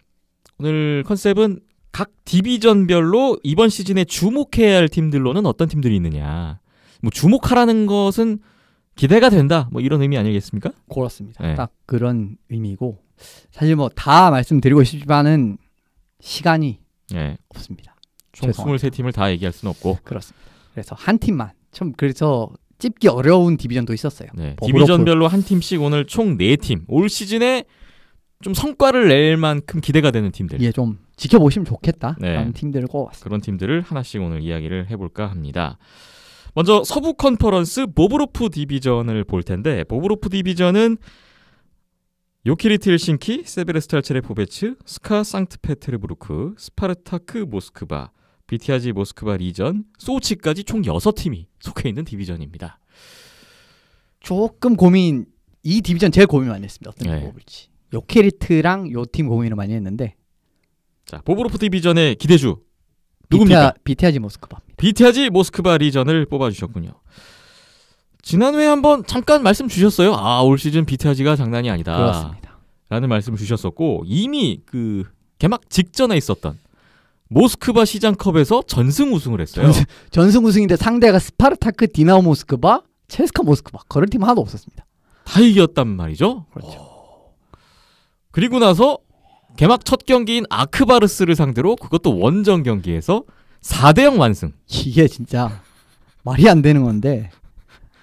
오늘 컨셉은 각 디비전별로 이번 시즌에 주목해야 할 팀들로는 어떤 팀들이 있느냐. 뭐 주목하라는 것은 기대가 된다. 뭐 이런 의미 아니겠습니까? 그렇습니다. 네. 딱 그런 의미고 사실 뭐 다 말씀드리고 싶지만은 시간이 예. 없습니다. 총 죄송합니다. 23팀을 다 얘기할 수는 없고. 그렇습니다. 그래서 한 팀만 좀 그래서 찝기 어려운 디비전도 있었어요. 네. 버블 디비전별로 한 팀씩 오늘 총 4팀. 올 시즌에 좀 성과를 낼 만큼 기대가 되는 팀들. 예, 좀 지켜보시면 좋겠다. 네. 라는 팀들을 꼽았습니다. 그런 팀들을 하나씩 오늘 이야기를 해볼까 합니다. 먼저 서부 컨퍼런스 보브로프 디비전을 볼 텐데 보브로프 디비전은 요키리트 헬싱키, 세베르스탈 체레포베츠, 스카 상트페테르부르크, 스파르타크 모스크바, 비티아지 모스크바 리전, 소치까지 총 6팀이 속해 있는 디비전입니다. 조금 고민 이 디비전 제일 고민 많이 했습니다. 어떤 네. 거 뽑을지. 요케리트랑 요 팀 고민을 많이 했는데 자, 보브로프 디비전의 기대주 누굽니까? 비티아지 모스크바입니다. 비티아지 모스크바 리전을 뽑아주셨군요. 지난 회에 한번 잠깐 말씀 주셨어요. 아, 올 시즌 비티아지가 장난이 아니다. 그렇습니다. 라는 말씀을 주셨었고 이미 그 개막 직전에 있었던 모스크바 시장컵에서 전승 우승을 했어요. 전승 우승인데 상대가 스파르타크 디나모 모스크바, 체스카 모스크바 그런 팀 하나도 없었습니다. 다 이겼단 말이죠. 그렇죠. 그리고 나서 개막 첫 경기인 아크바르스를 상대로 그것도 원정 경기에서 4대0 완승. 이게 진짜 말이 안 되는 건데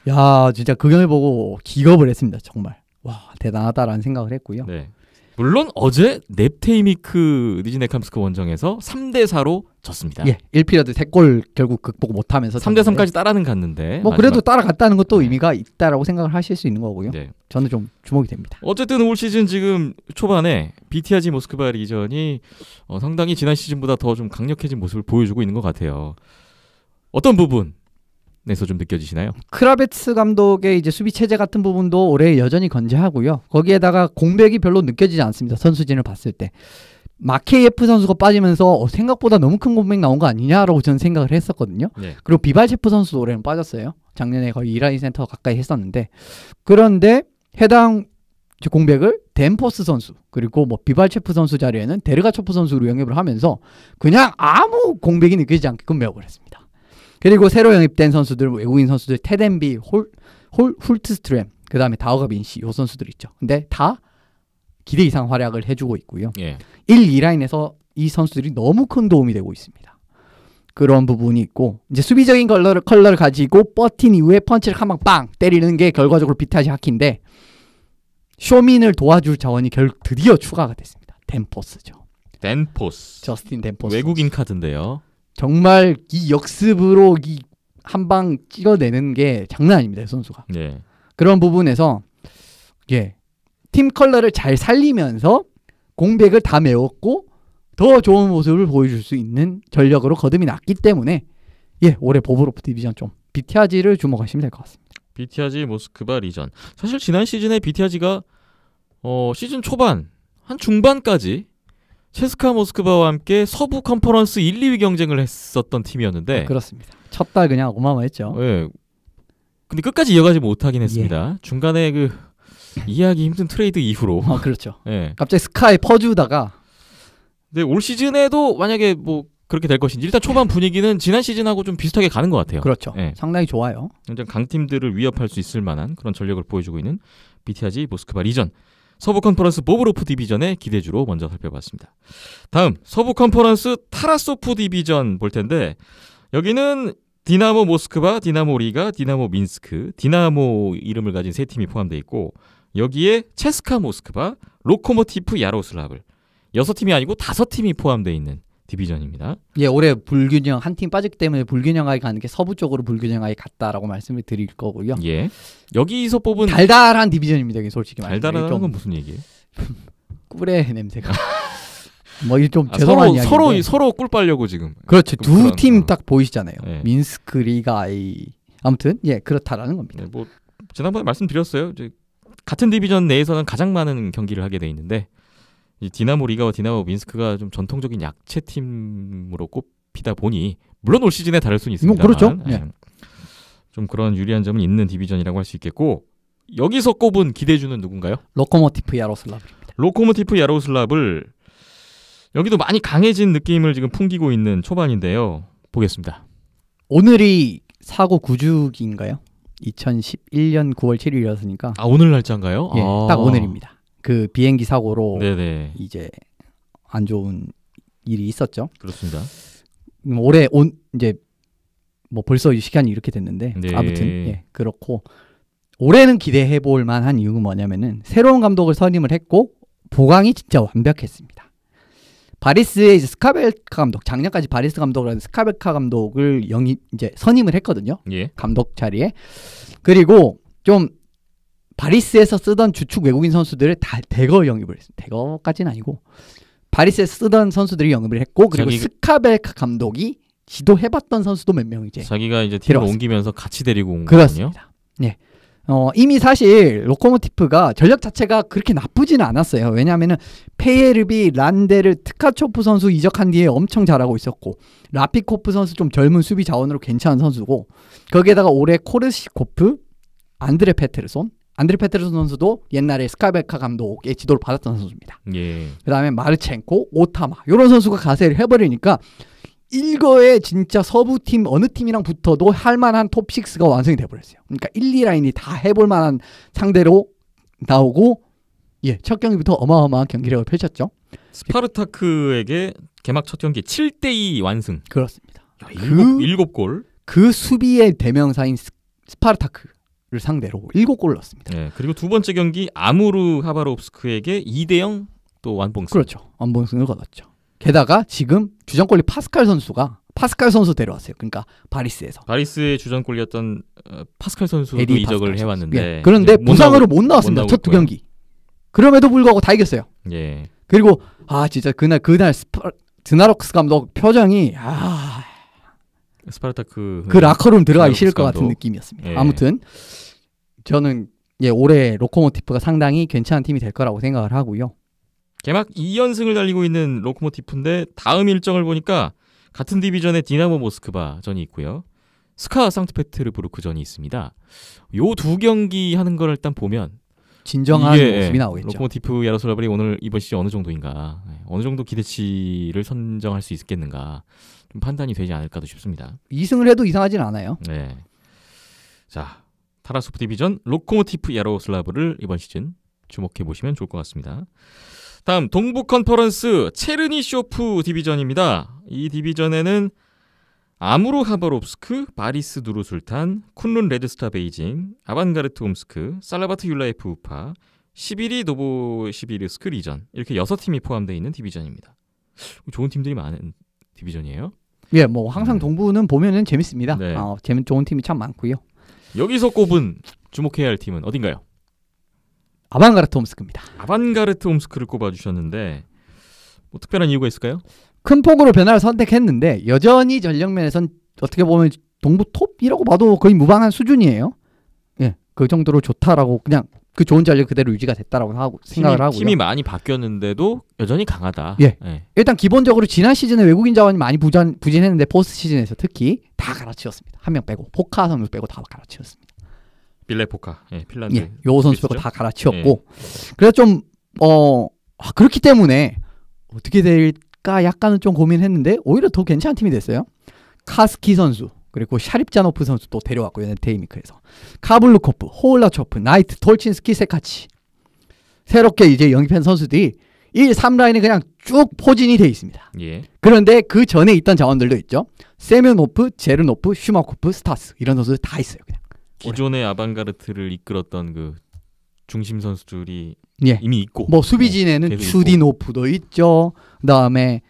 야 진짜 그 경기 보고 기겁을 했습니다. 정말 와 대단하다라는 생각을 했고요. 네. 물론 어제 넵테이미크 니즈네캄스크 원정에서 3대4로 졌습니다. 예, 1피리어드 3골 결국 극복 못하면서 3대3까지 따라는 갔는데 뭐 그래도 마지막- 따라갔다는 것도 네. 의미가 있다라고 생각을 하실 수 있는 거고요. 네. 저는 좀 주목이 됩니다. 어쨌든 올 시즌 지금 초반에 비티아지 모스크바 리전이 상당히 지난 시즌보다 더 좀 강력해진 모습을 보여주고 있는 것 같아요. 어떤 부분에서 좀 느껴지시나요? 크라베츠 감독의 이제 수비 체제 같은 부분도 올해 여전히 건재하고요. 거기에다가 공백이 별로 느껴지지 않습니다. 선수진을 봤을 때. 마케예프 선수가 빠지면서 생각보다 너무 큰 공백 나온 거 아니냐라고 저는 생각을 했었거든요. 네. 그리고 비발체프 선수도 올해는 빠졌어요. 작년에 거의 2라인 센터 가까이 했었는데 그런데 해당 공백을 덴포스 선수 그리고 뭐 비발체프 선수 자리에는 데르가초프 선수로 영입을 하면서 그냥 아무 공백이 느껴지지 않게끔 메워버렸습니다. 그리고 새로 영입된 선수들 외국인 선수들 테덴비, 훌트스트램 그 다음에 다우가 민시 요 선수들 있죠. 근데 다 기대 이상 활약을 해주고 있고요. 예. 1, 2라인에서 이 선수들이 너무 큰 도움이 되고 있습니다. 그런 부분이 있고 이제 수비적인 컬러를 가지고 버틴 이후에 펀치를 한 방 빵 때리는 게 결과적으로 비타지 하키인데 쇼민을 도와줄 자원이 드디어 추가가 됐습니다. 덴포스죠. 덴포스. 저스틴 덴포스. 외국인 카드인데요. 정말 이 역습으로 이 한 방 찍어내는 게 장난 아닙니다. 이 선수가. 예. 그런 부분에서 예, 팀 컬러를 잘 살리면서 공백을 다 메웠고 더 좋은 모습을 보여줄 수 있는 전력으로 거듭이 났기 때문에 예, 올해 보브로프 디비전 좀 비티아지를 주목하시면 될 것 같습니다. 비티아지 모스크바 리전. 사실 지난 시즌에 비티아지가 시즌 초반 한 중반까지 체스카 모스크바와 함께 서부 컨퍼런스 1, 2위 경쟁을 했었던 팀이었는데 그렇습니다. 첫 달 그냥 어마어마했죠. 예. 근데 끝까지 이어가지 못하긴 했습니다. 중간에 그 이해하기 힘든 트레이드 이후로. 그렇죠. 예. 갑자기 스카에 퍼주다가 근데 올 시즌에도 만약에 뭐 그렇게 될 것인지 일단 초반 분위기는 지난 시즌하고 좀 비슷하게 가는 것 같아요. 그렇죠. 예. 상당히 좋아요. 굉장히 강팀들을 위협할 수 있을 만한 그런 전력을 보여주고 있는 비티아지 모스크바 리전. 서부 컨퍼런스 보브로프 디비전의 기대주로 먼저 살펴봤습니다. 다음 서부 컨퍼런스 타라소프 디비전 볼 텐데 여기는 디나모 모스크바, 디나모 리가, 디나모 민스크, 디나모 이름을 가진 세 팀이 포함되어 있고 여기에 체스카 모스크바, 로코모티프 야로슬라블 6팀이 아니고 5팀이 포함되어 있는 디비전입니다. 예, 올해 불균형 한 팀 빠졌기 때문에 불균형하게 가는 게 서부 쪽으로 불균형하게 갔다라고 말씀을 드릴 거고요. 예. 여기서 뽑은 달달한 디비전입니다. 이게 솔직히 말해서. 달달한 건 무슨 얘기예요? 꿀의 냄새가. 뭐 이게 좀 아, 죄송한 이야기인데. 서로 꿀 빨려고 지금. 그렇죠. 좀 두 그런, 팀 딱 보이시잖아요. 네. 민스크 리가 아무튼 예 그렇다라는 겁니다. 네, 뭐 지난번에 말씀드렸어요. 이제 같은 디비전 내에서는 가장 많은 경기를 하게 돼 있는데 이 디나모 리가와 디나모 민스크가 좀 전통적인 약체 팀으로 꼽히다 보니 물론 올 시즌에 다를 수는 있습니다만 그렇죠. 예. 좀 그런 유리한 점은 있는 디비전이라고 할 수 있겠고 여기서 꼽은 기대주는 누군가요? 로코모티프 야로슬라브입니다. 로코모티프 야로슬랍을 여기도 많이 강해진 느낌을 지금 풍기고 있는 초반인데요. 보겠습니다. 오늘이 사고 9주기인가요? 2011년 9월 7일이었으니까 아 오늘 날짜인가요? 예, 아. 딱 오늘입니다. 그 비행기 사고로 네네. 이제 안 좋은 일이 있었죠. 그렇습니다. 올해 이제 뭐 벌써 시간이 이렇게 됐는데 네. 아무튼 예, 그렇고 올해는 기대해 볼 만한 이유가 뭐냐면은 새로운 감독을 선임을 했고 보강이 진짜 완벽했습니다. 바리스의 이제 스카벨카 감독, 작년까지 바리스 감독을 한 스카벨카 감독을 이제 선임을 했거든요. 예. 감독 자리에. 그리고 좀 바리스에서 쓰던 주축 외국인 선수들을 다 대거 영입을 했어요. 대거까지는 아니고 바리스에서 쓰던 선수들이 영입을 했고 그리고 스카벨카 감독이 지도해봤던 선수도 몇 명 이제 자기가 이제 팀을 데려왔습니다. 옮기면서 같이 데리고 온 거거든요. 그렇습니다. 예. 이미 사실 로코모티프가 전력 자체가 그렇게 나쁘지는 않았어요. 왜냐하면은 페예르비, 란데르, 트카초프 선수 이적한 뒤에 엄청 잘하고 있었고 라피코프 선수 좀 젊은 수비 자원으로 괜찮은 선수고 거기에다가 올해 코르시코프, 안드레 페테르손 선수도 옛날에 스카벨카 감독의 지도를 받았던 선수입니다. 예. 그다음에 마르첸코, 오타마 이런 선수가 가세를 해버리니까 일거에 진짜 서부팀 어느 팀이랑 붙어도 할만한 톱6가 완성이 돼버렸어요. 그러니까 1, 2라인이 다 해볼 만한 상대로 나오고 예, 첫 경기부터 어마어마한 경기력을 펼쳤죠. 스파르타크에게 개막 첫 경기 7대2 완승. 그렇습니다. 야, 7골. 그 수비의 대명사인 스파르타크를 상대로 7골을 넣었습니다. 예. 그리고 두 번째 경기 아무르 하바롭스크에게 2대0 또 완봉승. 그렇죠. 완봉승을 거뒀죠. 게다가 지금 주전골리 파스칼 선수 데려왔어요. 그러니까 바리스의 주전골이었던 파스칼 선수도 에디 이적을 파스칼 해왔는데 예. 그런데 부상으로 못 나왔습니다. 첫 두 경기. 그럼에도 불구하고 다 이겼어요. 예. 그리고 진짜 그날 드나록스 감독 표정이 스파르타크 그 라커룸 들어가기 드나록스 싫을 것 감독. 같은 느낌이었습니다. 예. 아무튼 저는 올해 로코모티프가 상당히 괜찮은 팀이 될 거라고 생각을 하고요. 개막 2연승을 달리고 있는 로코모티프인데 다음 일정을 보니까 같은 디비전에 디나모 모스크바전이 있고요. 스카 상트페테르부르크전이 있습니다. 요 두 경기 하는 걸 일단 보면 진정한 모습이 나오겠죠. 로코모티프 야로슬라브이 오늘 이번 시즌 어느 정도인가, 어느 정도 기대치를 선정할 수 있겠는가 좀 판단이 되지 않을까도 싶습니다. 2승을 해도 이상하진 않아요. 네. 자, 타라소프 디비전 로코모티프 야로슬라브를 이번 시즌 주목해 보시면 좋을 것 같습니다. 다음 동부 컨퍼런스 체르니쇼프 디비전입니다. 이 디비전에는 아무르 하바롭스크, 바리스 누르술탄, 쿤룬 레드스타 베이징, 아반가르트 옴스크, 살라바트 율라예프 우파, 시비리 노보시비르스크 리전 이렇게 6팀이 포함되어 있는 디비전입니다. 좋은 팀들이 많은 디비전이에요. 예, 뭐 항상 동부는 보면은 재밌습니다. 네. 좋은 팀이 참 많고요. 여기서 꼽은 주목해야 할 팀은 어딘가요? 아반가르트 옴스크입니다. 아반가르트 옴스크를 꼽아주셨는데 뭐 특별한 이유가 있을까요? 큰 폭으로 변화를 선택했는데 여전히 전력면에선 어떻게 보면 동부 톱이라고 봐도 거의 무방한 수준이에요. 예, 그 정도로 좋다라고 그냥 그 좋은 전력 그대로 유지가 됐다라고 생각을 하고요. 팀이 많이 바뀌었는데도 여전히 강하다. 예. 일단 기본적으로 지난 시즌에 외국인 자원이 많이 부진했는데 포스트 시즌에서 특히 다 갈아치웠습니다. 한 명 빼고 포카 선수 빼고 다 갈아치웠습니다. 빌레포카, 핀란드. 예, 요 선수 빼고 다 갈아치웠고 그래서 좀 그렇기 때문에 어떻게 될까 약간은 좀 고민했는데 오히려 더 괜찮은 팀이 됐어요. 카스키 선수 그리고 샤립자노프 선수 또 데려왔고요. 네테이미크에서 카블루코프, 호울라초프, 나이트, 톨친스키, 세카치 새롭게 이제 영입한 선수들이 1, 3라인에 그냥 쭉 포진이 돼 있습니다. 예. 그런데 그 전에 있던 자원들도 있죠. 세면노프, 제르노프, 슈마코프, 스타스 이런 선수들 다 있어요. 그냥 기존의 아방가르트를 이끌었던 그 중심 선수들이 예. 이미 있고 뭐 수비진에는 추디노프도 있죠. 그다음에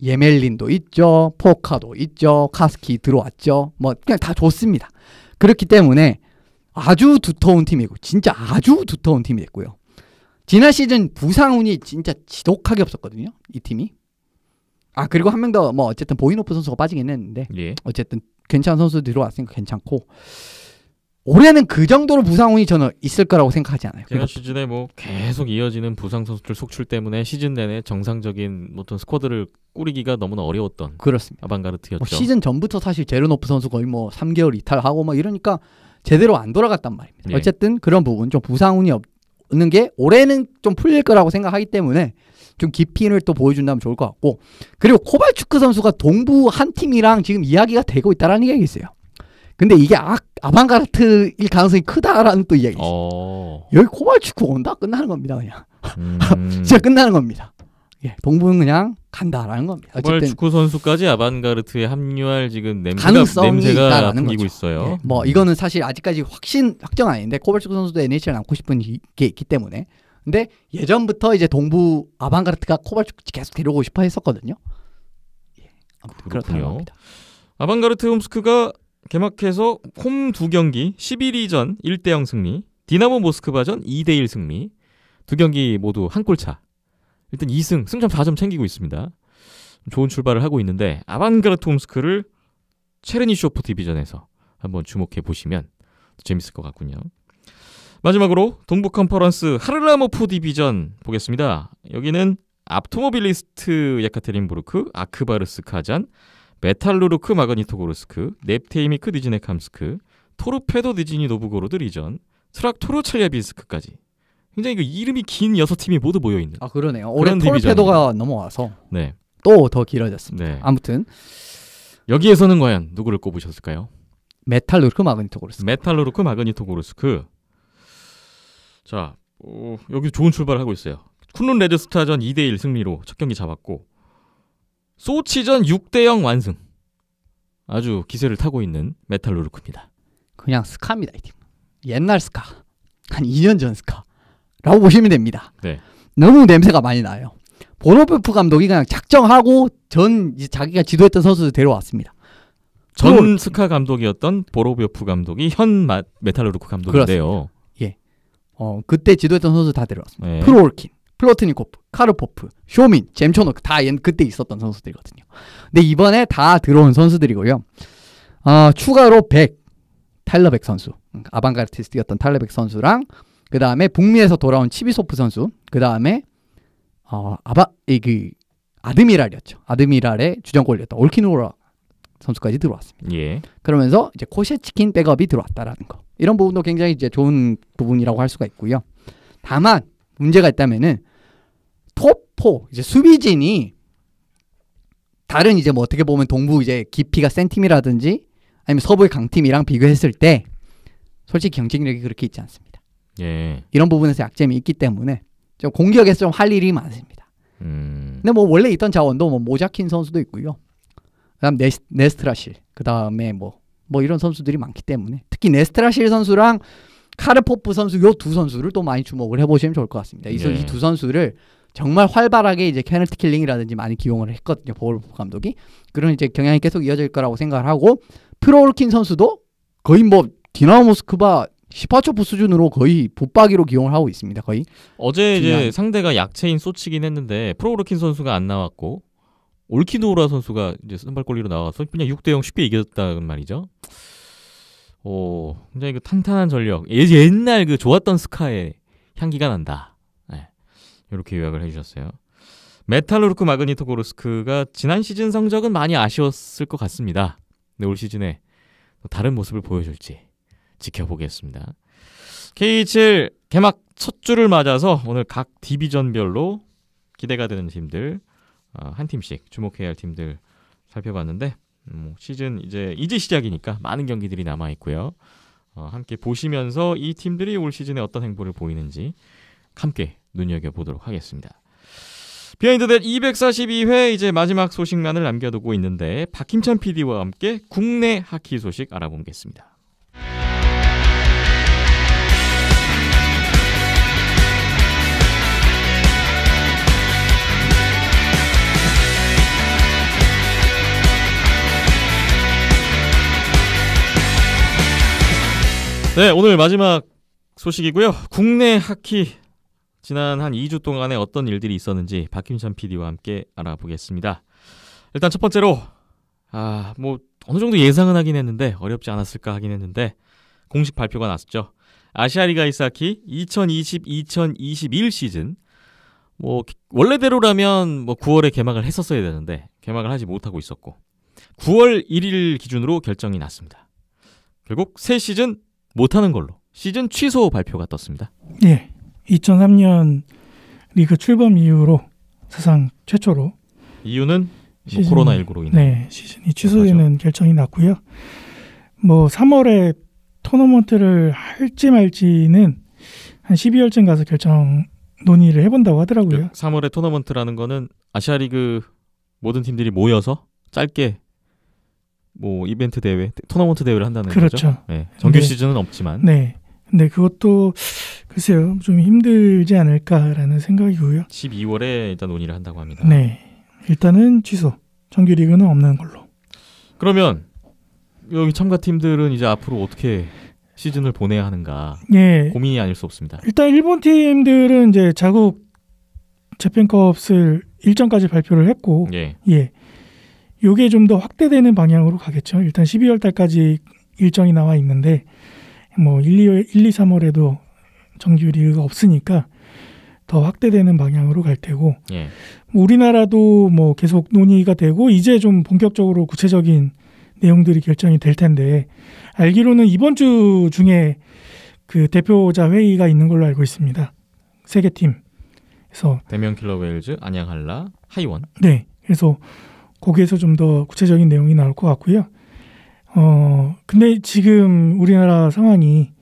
예멜린도 있죠. 포카도 있죠. 카스키 들어왔죠. 뭐 그냥 다 좋습니다. 그렇기 때문에 아주 두터운 팀이고 진짜 아주 두터운 팀이 됐고요. 지난 시즌 부상운이 진짜 지독하게 없었거든요. 이 팀이. 그리고 한 명 더 뭐 어쨌든 보이노프 선수가 빠지긴 했는데 예. 어쨌든 괜찮은 선수 들어왔으니까 괜찮고 올해는 그 정도로 부상 운이 저는 있을 거라고 생각하지 않아요. 지난 시즌에 뭐 계속 이어지는 부상 선수들 속출 때문에 시즌 내내 정상적인 어떤 스쿼드를 꾸리기가 너무나 어려웠던 그렇습니다. 아방가르트였죠. 시즌 전부터 사실 제르노프 선수 거의 뭐 3개월 이탈하고 뭐 이러니까 제대로 안 돌아갔단 말입니다. 예. 어쨌든 그런 부분 좀 부상 운이 없는 게 올해는 좀 풀릴 거라고 생각하기 때문에 좀 깊이를 또 보여준다면 좋을 것 같고, 그리고 코발추크 선수가 동부 한 팀이랑 지금 이야기가 되고 있다라는 이야기 있어요. 근데 이게 아방가르트일 가능성이 크다라는 또 이야기 있어요. 여기 코발추크 온다? 끝나는 겁니다. 그냥 진짜 끝나는 겁니다. 예, 동부는 그냥 간다라는 겁니다. 코발추크 선수까지 아방가르트에 합류할 지금 가능성이 냄새가 있다라는 풍기고 거죠. 있어요. 예, 뭐 이거는 사실 아직까지 확정 아닌데 코발추크 선수도 NHL에 남고 싶은 게 있기 때문에. 근데 예전부터 이제 동부 아방가르트가 코발추크 계속 데려오고 싶어 했었거든요. 예, 그렇다는 겁니다. 아방가르트 홈스크가 개막해서 홈 2경기 11위전 1대0 승리, 디나모 모스크바전 2대1 승리, 2경기 모두 한 골차. 일단 2승, 승점 4점 챙기고 있습니다. 좋은 출발을 하고 있는데 아방가르트 홈스크를 체르니쇼프 디비전에서 한번 주목해 보시면 재밌을 것 같군요. 마지막으로 동부 컨퍼런스 하르라모프 디비전 보겠습니다. 여기는 압토모빌리스트 예카테린부르크, 아크바르스 카잔, 메탈루르크 마그니토고르스크, 넵테이미크 니즈네캄스크, 토르페도 니지니 노브고로드 리전, 트락토르 첼야빈스크까지 굉장히 그 이름이 긴 6팀이 모두 모여있는. 아 그러네요. 올해 토르페도가 넘어와서 네. 또 더 길어졌습니다. 네. 아무튼 여기에서는 과연 누구를 꼽으셨을까요? 메탈루르크 마그니토고르스크. 메탈루르크 마그니토고르스크. 자, 여기 좋은 출발을 하고 있어요. 쿤룬 레드스타전 2대1 승리로 첫 경기 잡았고, 소치전 6대0 완승. 아주 기세를 타고 있는 메탈루르크입니다. 그냥 스카입니다, 이 팀. 옛날 스카. 한 2년 전 스카라고 보시면 됩니다. 네. 너무 냄새가 많이 나요. 보로베프 감독이 그냥 작정하고 이제 자기가 지도했던 선수들 데려왔습니다. 전 스카 감독이었던 보로베프 감독이 현 메탈루르크 감독인데요. 예. 그때 지도했던 선수 다 데려왔습니다. 네. 프로올킨, 플로트니코프, 카르포프, 쇼민, 잼초노크 다 그때 있었던 선수들이거든요. 근데 이번에 다 들어온 선수들이고요. 추가로 타일러 백 선수, 아방가르티스트였던 타일러 백 선수랑 그 다음에 북미에서 돌아온 치비소프 선수, 그 다음에 아드미랄이었죠. 아드미랄의 주전골이었던 올키노라 선수까지 들어왔습니다. 예. 그러면서 이제 코셰치킨 백업이 들어왔다라는 거. 이런 부분도 굉장히 이제 좋은 부분이라고 할 수가 있고요. 다만 문제가 있다면은 톱4 이제 수비진이 다른 이제 뭐 어떻게 보면 동부 이제 깊이가 센 팀이라든지 아니면 서부의 강팀이랑 비교했을 때 솔직히 경쟁력이 그렇게 있지 않습니다. 예. 이런 부분에서 약점이 있기 때문에 좀 공격에서 좀 할 일이 많습니다. 근데 뭐 원래 있던 자원도 뭐 모자킨 선수도 있고요. 그다음 네스트라실, 그다음에 뭐 이런 선수들이 많기 때문에 특히 네스트라실 선수랑 카르포프 선수 요 두 선수를 또 많이 주목을 해보시면 좋을 것 같습니다. 이 두 선수를 정말 활발하게 이제 캐널트 킬링이라든지 많이 기용을 했거든요. 보로베프 감독이. 그런 이제 경향이 계속 이어질 거라고 생각을 하고, 프로올킨 선수도 거의 뭐 디나모 모스크바 시파초프 수준으로 거의 붙박이로 기용을 하고 있습니다. 거의. 어제 이제 상대가 약체인 소치긴 했는데 프로르킨 선수가 안 나왔고 올키노우라 선수가 이제 선발골리로 나와서 그냥 6대0 쉽게 이겼다는 말이죠. 굉장히 그 탄탄한 전력. 옛날 그 좋았던 스카의 향기가 난다. 네. 이렇게 요약을 해주셨어요. 메탈루르크 마그니토고르스크가 지난 시즌 성적은 많이 아쉬웠을 것 같습니다. 근데 올 시즌에 다른 모습을 보여줄지 지켜보겠습니다. KHL 개막 첫 주를 맞아서 오늘 각 디비전별로 기대가 되는 팀들 한 팀씩 주목해야 할 팀들 살펴봤는데 시즌 이제 시작이니까 많은 경기들이 남아 있고요. 함께 보시면서 이 팀들이 올 시즌에 어떤 행보를 보이는지 함께 눈여겨보도록 하겠습니다. 비하인드댓 242회 이제 마지막 소식만을 남겨두고 있는데 박힘찬 PD와 함께 국내 하키 소식 알아보겠습니다. 네, 오늘 마지막 소식이고요. 국내 하키 지난 한 2주 동안에 어떤 일들이 있었는지 박힘찬 PD와 함께 알아보겠습니다. 일단 첫 번째로 뭐 어느 정도 예상은 하긴 했는데 어렵지 않았을까 하긴 했는데 공식 발표가 났었죠. 아시아리그 아이스하키 2020-2021 시즌 뭐 원래대로라면 뭐 9월에 개막을 했었어야 되는데 개막을 하지 못하고 있었고 9월 1일 기준으로 결정이 났습니다. 결국 새 시즌 못하는 걸로 시즌 취소 발표가 떴습니다. 예, 2003년 리그 출범 이후로 사상 최초로 이유는 뭐 코로나19로 인해 네, 시즌이 취소되는 결정이 났고요. 뭐 3월에 토너먼트를 할지 말지는 한 12월쯤 가서 결정 논의를 해본다고 하더라고요. 3월에 토너먼트라는 거는 아시아리그 모든 팀들이 모여서 짧게 뭐 이벤트 대회, 토너먼트 대회를 한다는 그렇죠. 거죠. 네, 정규 네. 시즌은 없지만. 네. 근데 그것도 글쎄요, 좀 힘들지 않을까라는 생각이고요. 12월에 일단 논의를 한다고 합니다. 네. 일단은 취소. 정규 리그는 없는 걸로. 그러면 여기 참가 팀들은 이제 앞으로 어떻게 시즌을 보내야 하는가 예. 고민이 아닐 수 없습니다. 일단 일본 팀들은 이제 자국 재팬컵을 일정까지 발표를 했고, 예. 예. 요게 좀 더 확대되는 방향으로 가겠죠. 일단 12월 달까지 일정이 나와 있는데, 뭐 1, 2, 3월에도 정규 리그가 없으니까 더 확대되는 방향으로 갈 테고, 예. 뭐 우리나라도 뭐 계속 논의가 되고, 이제 좀 본격적으로 구체적인 내용들이 결정이 될 텐데, 알기로는 이번 주 중에 그 대표자 회의가 있는 걸로 알고 있습니다. 세 개 팀. 그래서 대면 킬러 웨일즈, 안양 한라, 하이원. 네. 그래서 거기에서 좀 더 구체적인 내용이 나올 것 같고요. 근데 지금 우리나라 상황이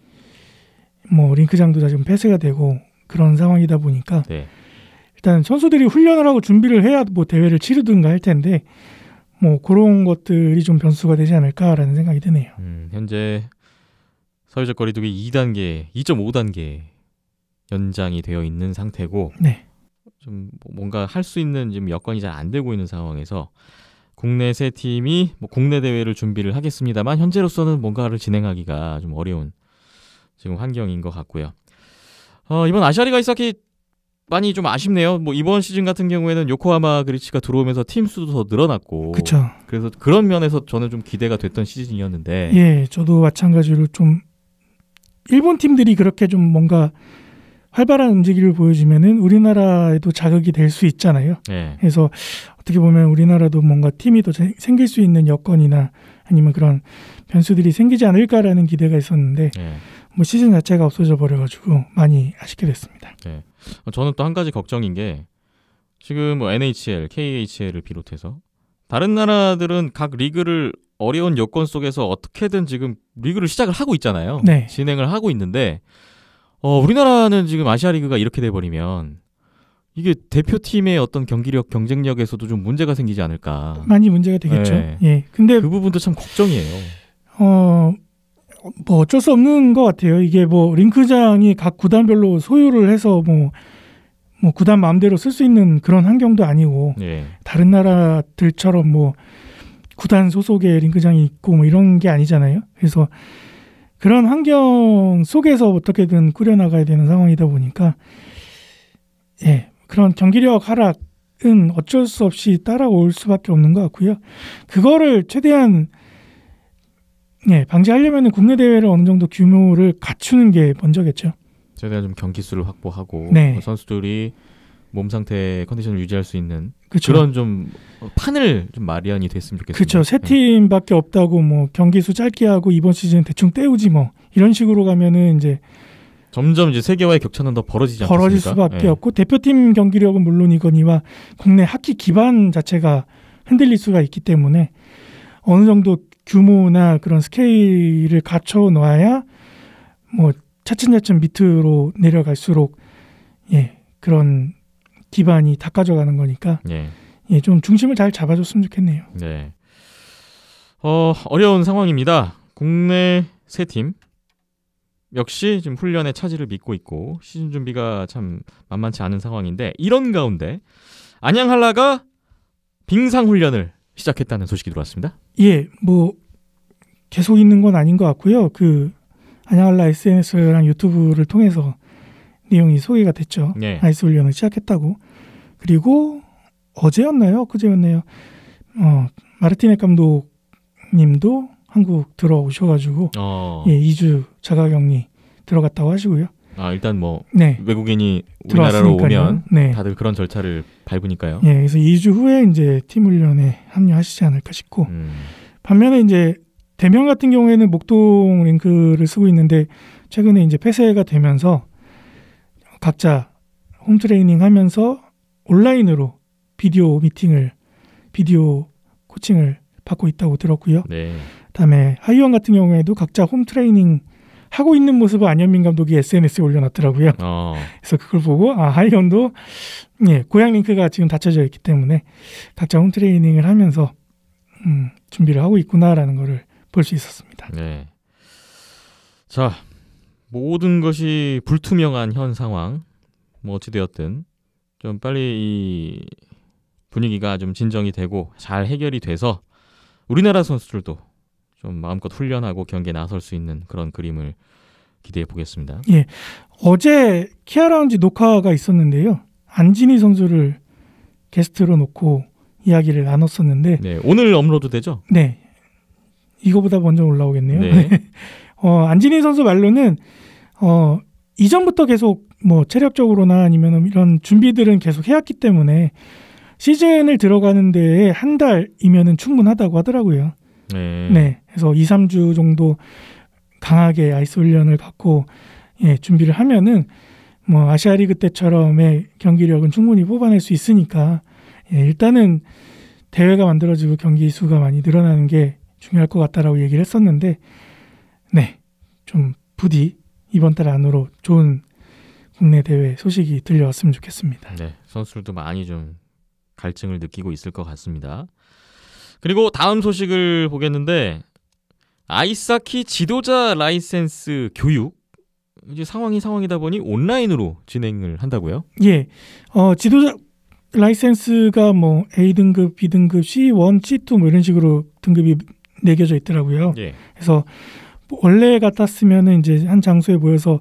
뭐 링크장도 다 지금 폐쇄가 되고 그런 상황이다 보니까 네. 일단 선수들이 훈련을 하고 준비를 해야 뭐 대회를 치르든가 할 텐데 뭐 그런 것들이 좀 변수가 되지 않을까라는 생각이 드네요. 현재 사회적 거리두기 2단계, 2.5단계 연장이 되어 있는 상태고 네. 좀 뭔가 할 수 있는 지금 여건이 잘 안 되고 있는 상황에서 국내 세 팀이 뭐 국내 대회를 준비를 하겠습니다만 현재로서는 뭔가를 진행하기가 좀 어려운 지금 환경인 것 같고요. 이번 아시아리그 아이스하키 많이 좀 아쉽네요. 뭐 이번 시즌 같은 경우에는 요코하마 그리치가 들어오면서 팀 수도 더 늘어났고, 그렇죠. 그래서 그런 면에서 저는 좀 기대가 됐던 시즌이었는데, 예, 저도 마찬가지로 좀 일본 팀들이 그렇게 좀 뭔가 활발한 움직임을 보여주면은 우리나라에도 자극이 될 수 있잖아요. 예. 그래서 어떻게 보면 우리나라도 뭔가 팀이 더 생길 수 있는 여건이나 아니면 그런 변수들이 생기지 않을까라는 기대가 있었는데 예. 뭐 시즌 자체가 없어져 버려가지고 많이 아쉽게 됐습니다. 예. 저는 또 한 가지 걱정인 게 지금 뭐 NHL, KHL을 비롯해서 다른 나라들은 각 리그를 어려운 여건 속에서 어떻게든 지금 리그를 시작을 하고 있잖아요. 네. 진행을 하고 있는데 우리나라는 지금 아시아리그가 이렇게 돼버리면 이게 대표팀의 어떤 경기력, 경쟁력에서도 좀 문제가 생기지 않을까. 많이 문제가 되겠죠. 네. 예. 근데 그 부분도 참 걱정이에요. 뭐 어쩔 수 없는 것 같아요. 이게 뭐 링크장이 각 구단별로 소유를 해서 뭐 구단 마음대로 쓸 수 있는 그런 환경도 아니고 예. 다른 나라들처럼 뭐 구단 소속의 링크장이 있고 뭐 이런 게 아니잖아요. 그래서 그런 환경 속에서 어떻게든 꾸려나가야 되는 상황이다 보니까 예, 그런 경기력 하락은 어쩔 수 없이 따라올 수밖에 없는 것 같고요. 그거를 최대한 방지하려면 국내 대회를 어느 정도 규모를 갖추는 게 먼저겠죠. 최대한 좀 경기 수를 확보하고 네. 선수들이 몸 상태 컨디션을 유지할 수 있는 그쵸. 그런 좀 판을 좀 마련이 됐으면 좋겠습니다. 그렇죠. 세 팀밖에 없다고 뭐 경기 수 짧게 하고 이번 시즌 대충 때우지 뭐 이런 식으로 가면은 이제 점점 이제 세계와의 격차는 더 벌어지지 않겠습니까? 벌어질 수밖에 없고 대표팀 경기력은 물론이거니와 국내 하키 기반 자체가 흔들릴 수가 있기 때문에 어느 정도 규모나 그런 스케일을 갖춰 놔야 뭐 차츰차츰 밑으로 내려갈수록 그런 기반이 닦아져 가는 거니까 좀 중심을 잘 잡아줬으면 좋겠네요. 네. 어려운 상황입니다. 국내 세 팀 역시 지금 훈련의 차질을 믿고 있고 시즌 준비가 참 만만치 않은 상황인데 이런 가운데 안양 한라가 빙상 훈련을 시작했다는 소식이 들어왔습니다. 예, 뭐 계속 있는 건 아닌 것 같고요. 그 안양 한라 SNS랑 유튜브를 통해서 내용이 소개가 됐죠. 네. 아이스 훈련을 시작했다고. 그리고 어제였나요? 그제였나요? 마르티네 감독님도 한국 들어오셔가지고 2주 자가격리 들어갔다고 하시고요. 아 일단 뭐 네. 외국인이 우리나라로 들어왔으니까요. 오면 네. 다들 그런 절차를 밟으니까요. 예, 그래서 2주 후에 이제 팀 훈련에 합류하시지 않을까 싶고 반면에 이제 대면 같은 경우에는 목동 링크를 쓰고 있는데 최근에 이제 폐쇄가 되면서 각자 홈 트레이닝 하면서 온라인으로 비디오 코칭을 받고 있다고 들었고요. 네. 그다음에 하이원 같은 경우에도 각자 홈 트레이닝 하고 있는 모습을 안현민 감독이 SNS에 올려놨더라고요. 그래서 그걸 보고 하이원도 고양 링크가 지금 닫혀져 있기 때문에 각자 홈 트레이닝을 하면서 준비를 하고 있구나라는 거를 볼 수 있었습니다. 네. 자, 모든 것이 불투명한 현 상황 뭐 어찌되었든 좀 빨리 이 분위기가 좀 진정이 되고 잘 해결이 돼서 우리나라 선수들도 좀 마음껏 훈련하고 경기에 나설 수 있는 그런 그림을 기대해 보겠습니다. 예, 어제 키아라운지 녹화가 있었는데요. 안진희 선수를 게스트로 놓고 이야기를 나눴었는데 네, 오늘 업로드 되죠? 네, 이거보다 먼저 올라오겠네요. 네. 안진희 선수 말로는 이전부터 계속 뭐 체력적으로나 아니면 이런 준비들은 계속 해왔기 때문에 시즌을 들어가는 데에 한 달이면은 충분하다고 하더라고요. 네. 그래서 2, 3주 정도 강하게 아이스 훈련을 갖고 준비를 하면은 뭐 아시아 리그 때처럼의 경기력은 충분히 뽑아낼 수 있으니까 일단은 대회가 만들어지고 경기 수가 많이 늘어나는 게 중요할 것 같다라고 얘기를 했었는데 좀 부디 이번 달 안으로 좋은 국내 대회 소식이 들려왔으면 좋겠습니다. 네, 선수들도 많이 좀 갈증을 느끼고 있을 것 같습니다. 그리고 다음 소식을 보겠는데 아이스하키 지도자 라이센스 교육 이제 상황이다 보니 온라인으로 진행을 한다고요? 예, 지도자 라이센스가 뭐 A 등급, B 등급, C1, C2 뭐 이런 식으로 등급이 매겨져 있더라고요. 예. 그래서 원래 같았으면은 이제 한 장소에 모여서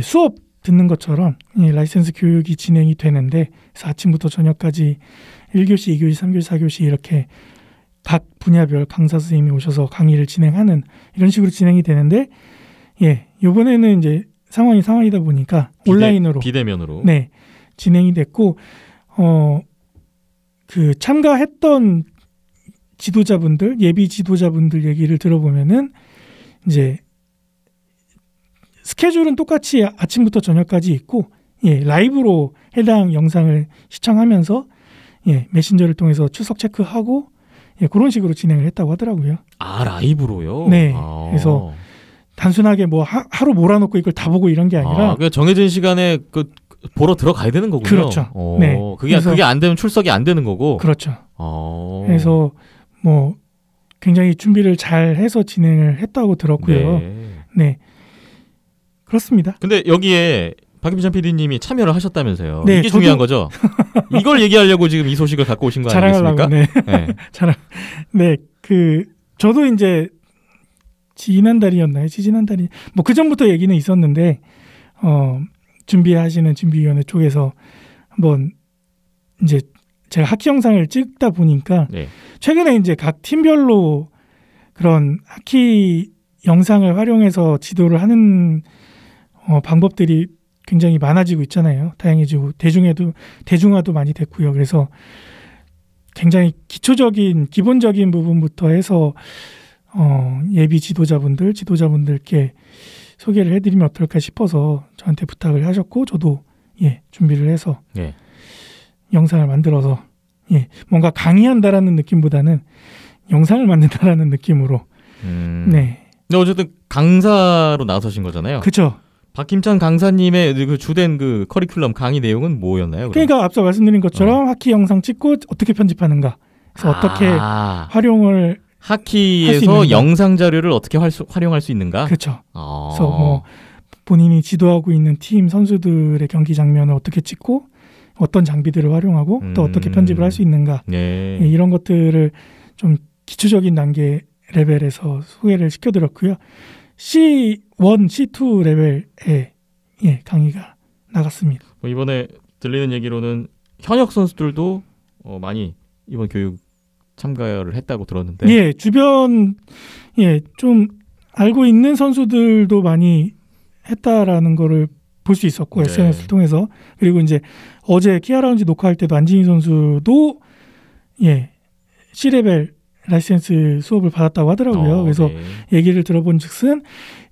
수업 듣는 것처럼 라이센스 교육이 진행이 되는데 그래서 아침부터 저녁까지 1교시, 2교시, 3교시, 4교시 이렇게 각 분야별 강사 선생님이 오셔서 강의를 진행하는 이런 식으로 진행이 되는데 이번에는 이제 상황이다 보니까 온라인으로 비대면으로 진행이 됐고 그 참가했던 지도자분들 예비 지도자분들 얘기를 들어보면은 이제 스케줄은 똑같이 아침부터 저녁까지 있고 라이브로 해당 영상을 시청하면서 메신저를 통해서 출석 체크하고 그런 식으로 진행을 했다고 하더라고요. 아 라이브로요? 네. 그래서 단순하게 뭐 하루 몰아놓고 이걸 다 보고 이런 게 아니라 그러니까 정해진 시간에 그 보러 들어가야 되는 거군요. 그렇죠. 네. 그게 안 되면 출석이 안 되는 거고. 그렇죠. 그래서 뭐 굉장히 준비를 잘 해서 진행을 했다고 들었고요. 네. 그렇습니다. 근데 여기에 박임찬 PD님이 참여를 하셨다면서요. 네, 이게 중요한 거죠. 이걸 얘기하려고 지금 이 소식을 갖고 오신 거 아니겠습니까? 저도 이제 지지난달이 뭐 그 전부터 얘기는 있었는데 준비하시는 준비위원회 쪽에서 한번 이제 제가 하키 영상을 찍다 보니까 최근에 이제 각 팀별로 그런 하키 영상을 활용해서 지도를 하는 방법들이 굉장히 많아지고 있잖아요. 다양해지고 대중화도 많이 됐고요. 그래서 굉장히 기본적인 부분부터 해서 예비 지도자분들께 소개를 해드리면 어떨까 싶어서 저한테 부탁을 하셨고 저도 준비를 해서 영상을 만들어서 뭔가 강의한다라는 느낌보다는 영상을 만든다라는 느낌으로 근데 어쨌든 강사로 나서신 거잖아요. 그렇죠. 박김찬 강사님의 그 주된 그 커리큘럼 강의 내용은 뭐였나요? 그러니까 앞서 말씀드린 것처럼 하키 영상 찍고 어떻게 편집하는가, 그래서 어떻게 활용을 하키에서 영상 자료를 어떻게 활용할 수 있는가? 그렇죠. 그래서 뭐 본인이 지도하고 있는 팀 선수들의 경기 장면을 어떻게 찍고 어떤 장비들을 활용하고 또 어떻게 편집을 할 수 있는가 이런 것들을 좀 기초적인 단계 레벨에서 소개를 시켜드렸고요. C1, C2 레벨의 강의가 나갔습니다. 이번에 들리는 얘기로는 현역 선수들도 많이 이번 교육 참가를 했다고 들었는데 주변 좀 알고 있는 선수들도 많이 했다라는 거를 볼 수 있었고 네. SNS를 통해서. 그리고 이제 어제 키아 라운지 녹화할 때도 안진희 선수도 C레벨 라이센스 수업을 받았다고 하더라고요. 그래서 네. 얘기를 들어본 즉슨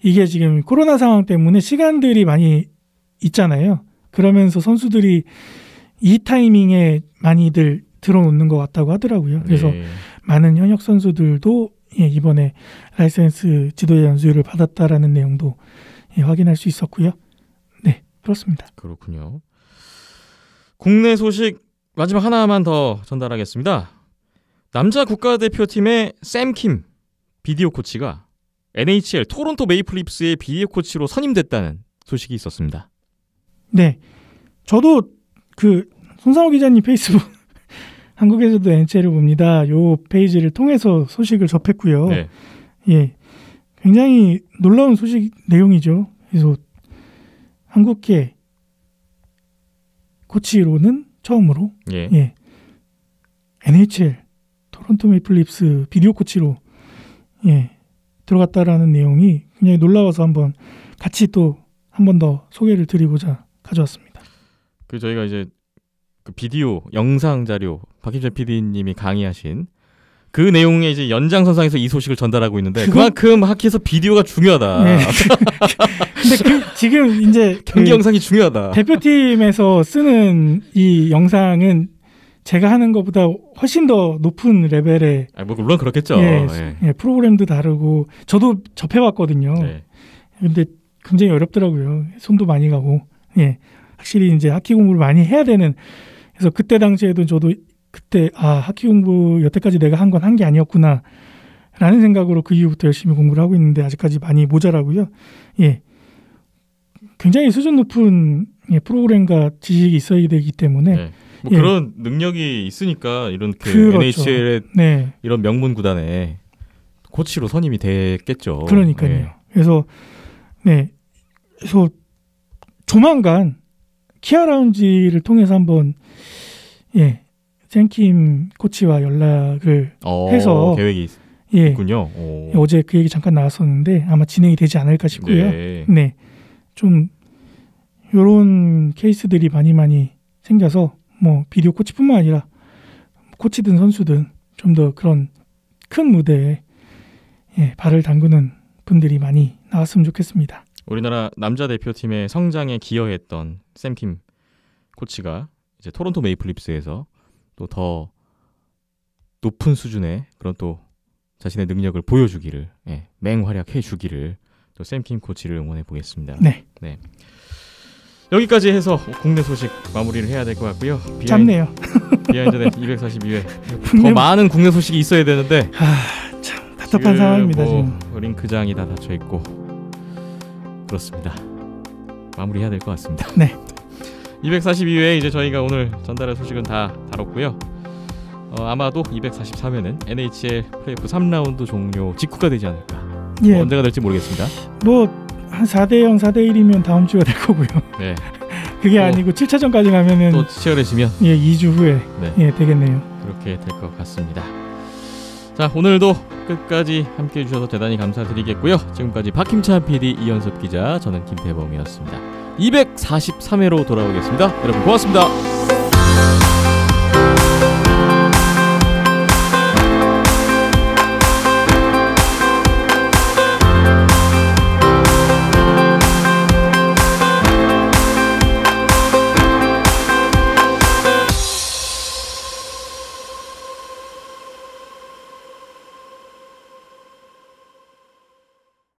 이게 지금 코로나 상황 때문에 시간들이 많이 있잖아요. 그러면서 선수들이 이 타이밍에 많이들 들어놓는 것 같다고 하더라고요. 그래서 네. 많은 현역 선수들도 이번에 라이센스 지도자 연수를 받았다라는 내용도 확인할 수 있었고요. 네, 그렇습니다. 그렇군요. 국내 소식 마지막 하나만 더 전달하겠습니다. 남자 국가대표팀의 샘킴 비디오 코치가 NHL 토론토 메이플 립스의 비디오 코치로 선임됐다는 소식이 있었습니다. 네, 저도 그 손상호 기자님 페이스북 한국에서도 NHL을 봅니다. 요 페이지를 통해서 소식을 접했고요. 네. 예, 굉장히 놀라운 소식 내용이죠. 그래서 한국계 코치로는 처음으로 예. NHL 토론토 메이플 립스 비디오 코치로 들어갔다라는 내용이 굉장히 놀라워서 한번 같이 또 한 번 더 소개를 드리고자 가져왔습니다. 그 저희가 이제 그 비디오 영상 자료 박희철 PD님이 강의하신 그 내용의 이제 연장선상에서 이 소식을 전달하고 있는데 그만큼 하키에서 비디오가 중요하다. 네. 근데 지금 이제 경기 영상이 중요하다. 대표팀에서 쓰는 이 영상은 제가 하는 것보다 훨씬 더 높은 레벨의 뭐 물론 그렇겠죠. 프로그램도 다르고 저도 접해봤거든요. 네. 근데 굉장히 어렵더라고요. 손도 많이 가고. 확실히 이제 하키 공부를 많이 해야 되는. 그래서 그때 당시에도 저도 그때 하키 공부 여태까지 내가 한 건 한 게 아니었구나 라는 생각으로 그 이후부터 열심히 공부를 하고 있는데 아직까지 많이 모자라고요. 굉장히 수준 높은 프로그램과 지식이 있어야 되기 때문에 뭐 그런 능력이 있으니까 이런 그렇죠. NHL의 이런 명문 구단에 코치로 선임이 됐겠죠. 그러니까요. 그래서 조만간 키아 라운지를 통해서 한번 샘킴 코치와 연락을 해서 계획이 예. 있군요. 어제 그 얘기 잠깐 나왔었는데 아마 진행이 되지 않을까 싶고요. 네. 좀 요런 케이스들이 많이 생겨서 뭐 비디오 코치뿐만 아니라 코치든 선수든 좀 더 그런 큰 무대에 발을 담그는 분들이 많이 나왔으면 좋겠습니다. 우리나라 남자 대표팀의 성장에 기여했던 샘킴 코치가 이제 토론토 메이플 립스에서 또 더 높은 수준의 그런 또 자신의 능력을 보여주기를 맹활약해 주기를 또 샘킴 코치를 응원해 보겠습니다. 네. 여기까지 해서 국내 소식 마무리를 해야 될 것 같고요. 짧네요. 비하인드넷 242회 더 많은 국내 소식이 있어야 되는데 참 답답한 상황입니다. 지금 링크장이 다 닫혀 있고 그렇습니다. 마무리해야 될 것 같습니다. 네. 242회 이제 저희가 오늘 전달할 소식은 다 다뤘고요. 아마도 243회는 NHL 플레이오프 3라운드 종료 직후가 되지 않을까. 언제가 될지 모르겠습니다. 뭐 한 4대0, 4대1이면 다음 주가 될 거고요. 네. 그게 아니고 7차전까지 가면은 또 치열해지면 2주 후에 되겠네요. 그렇게 될 것 같습니다. 자, 오늘도 끝까지 함께해 주셔서 대단히 감사드리겠고요. 지금까지 박힘찬 PD, 이현섭 기자, 저는 김태범이었습니다. 243회로 돌아오겠습니다. 여러분 고맙습니다.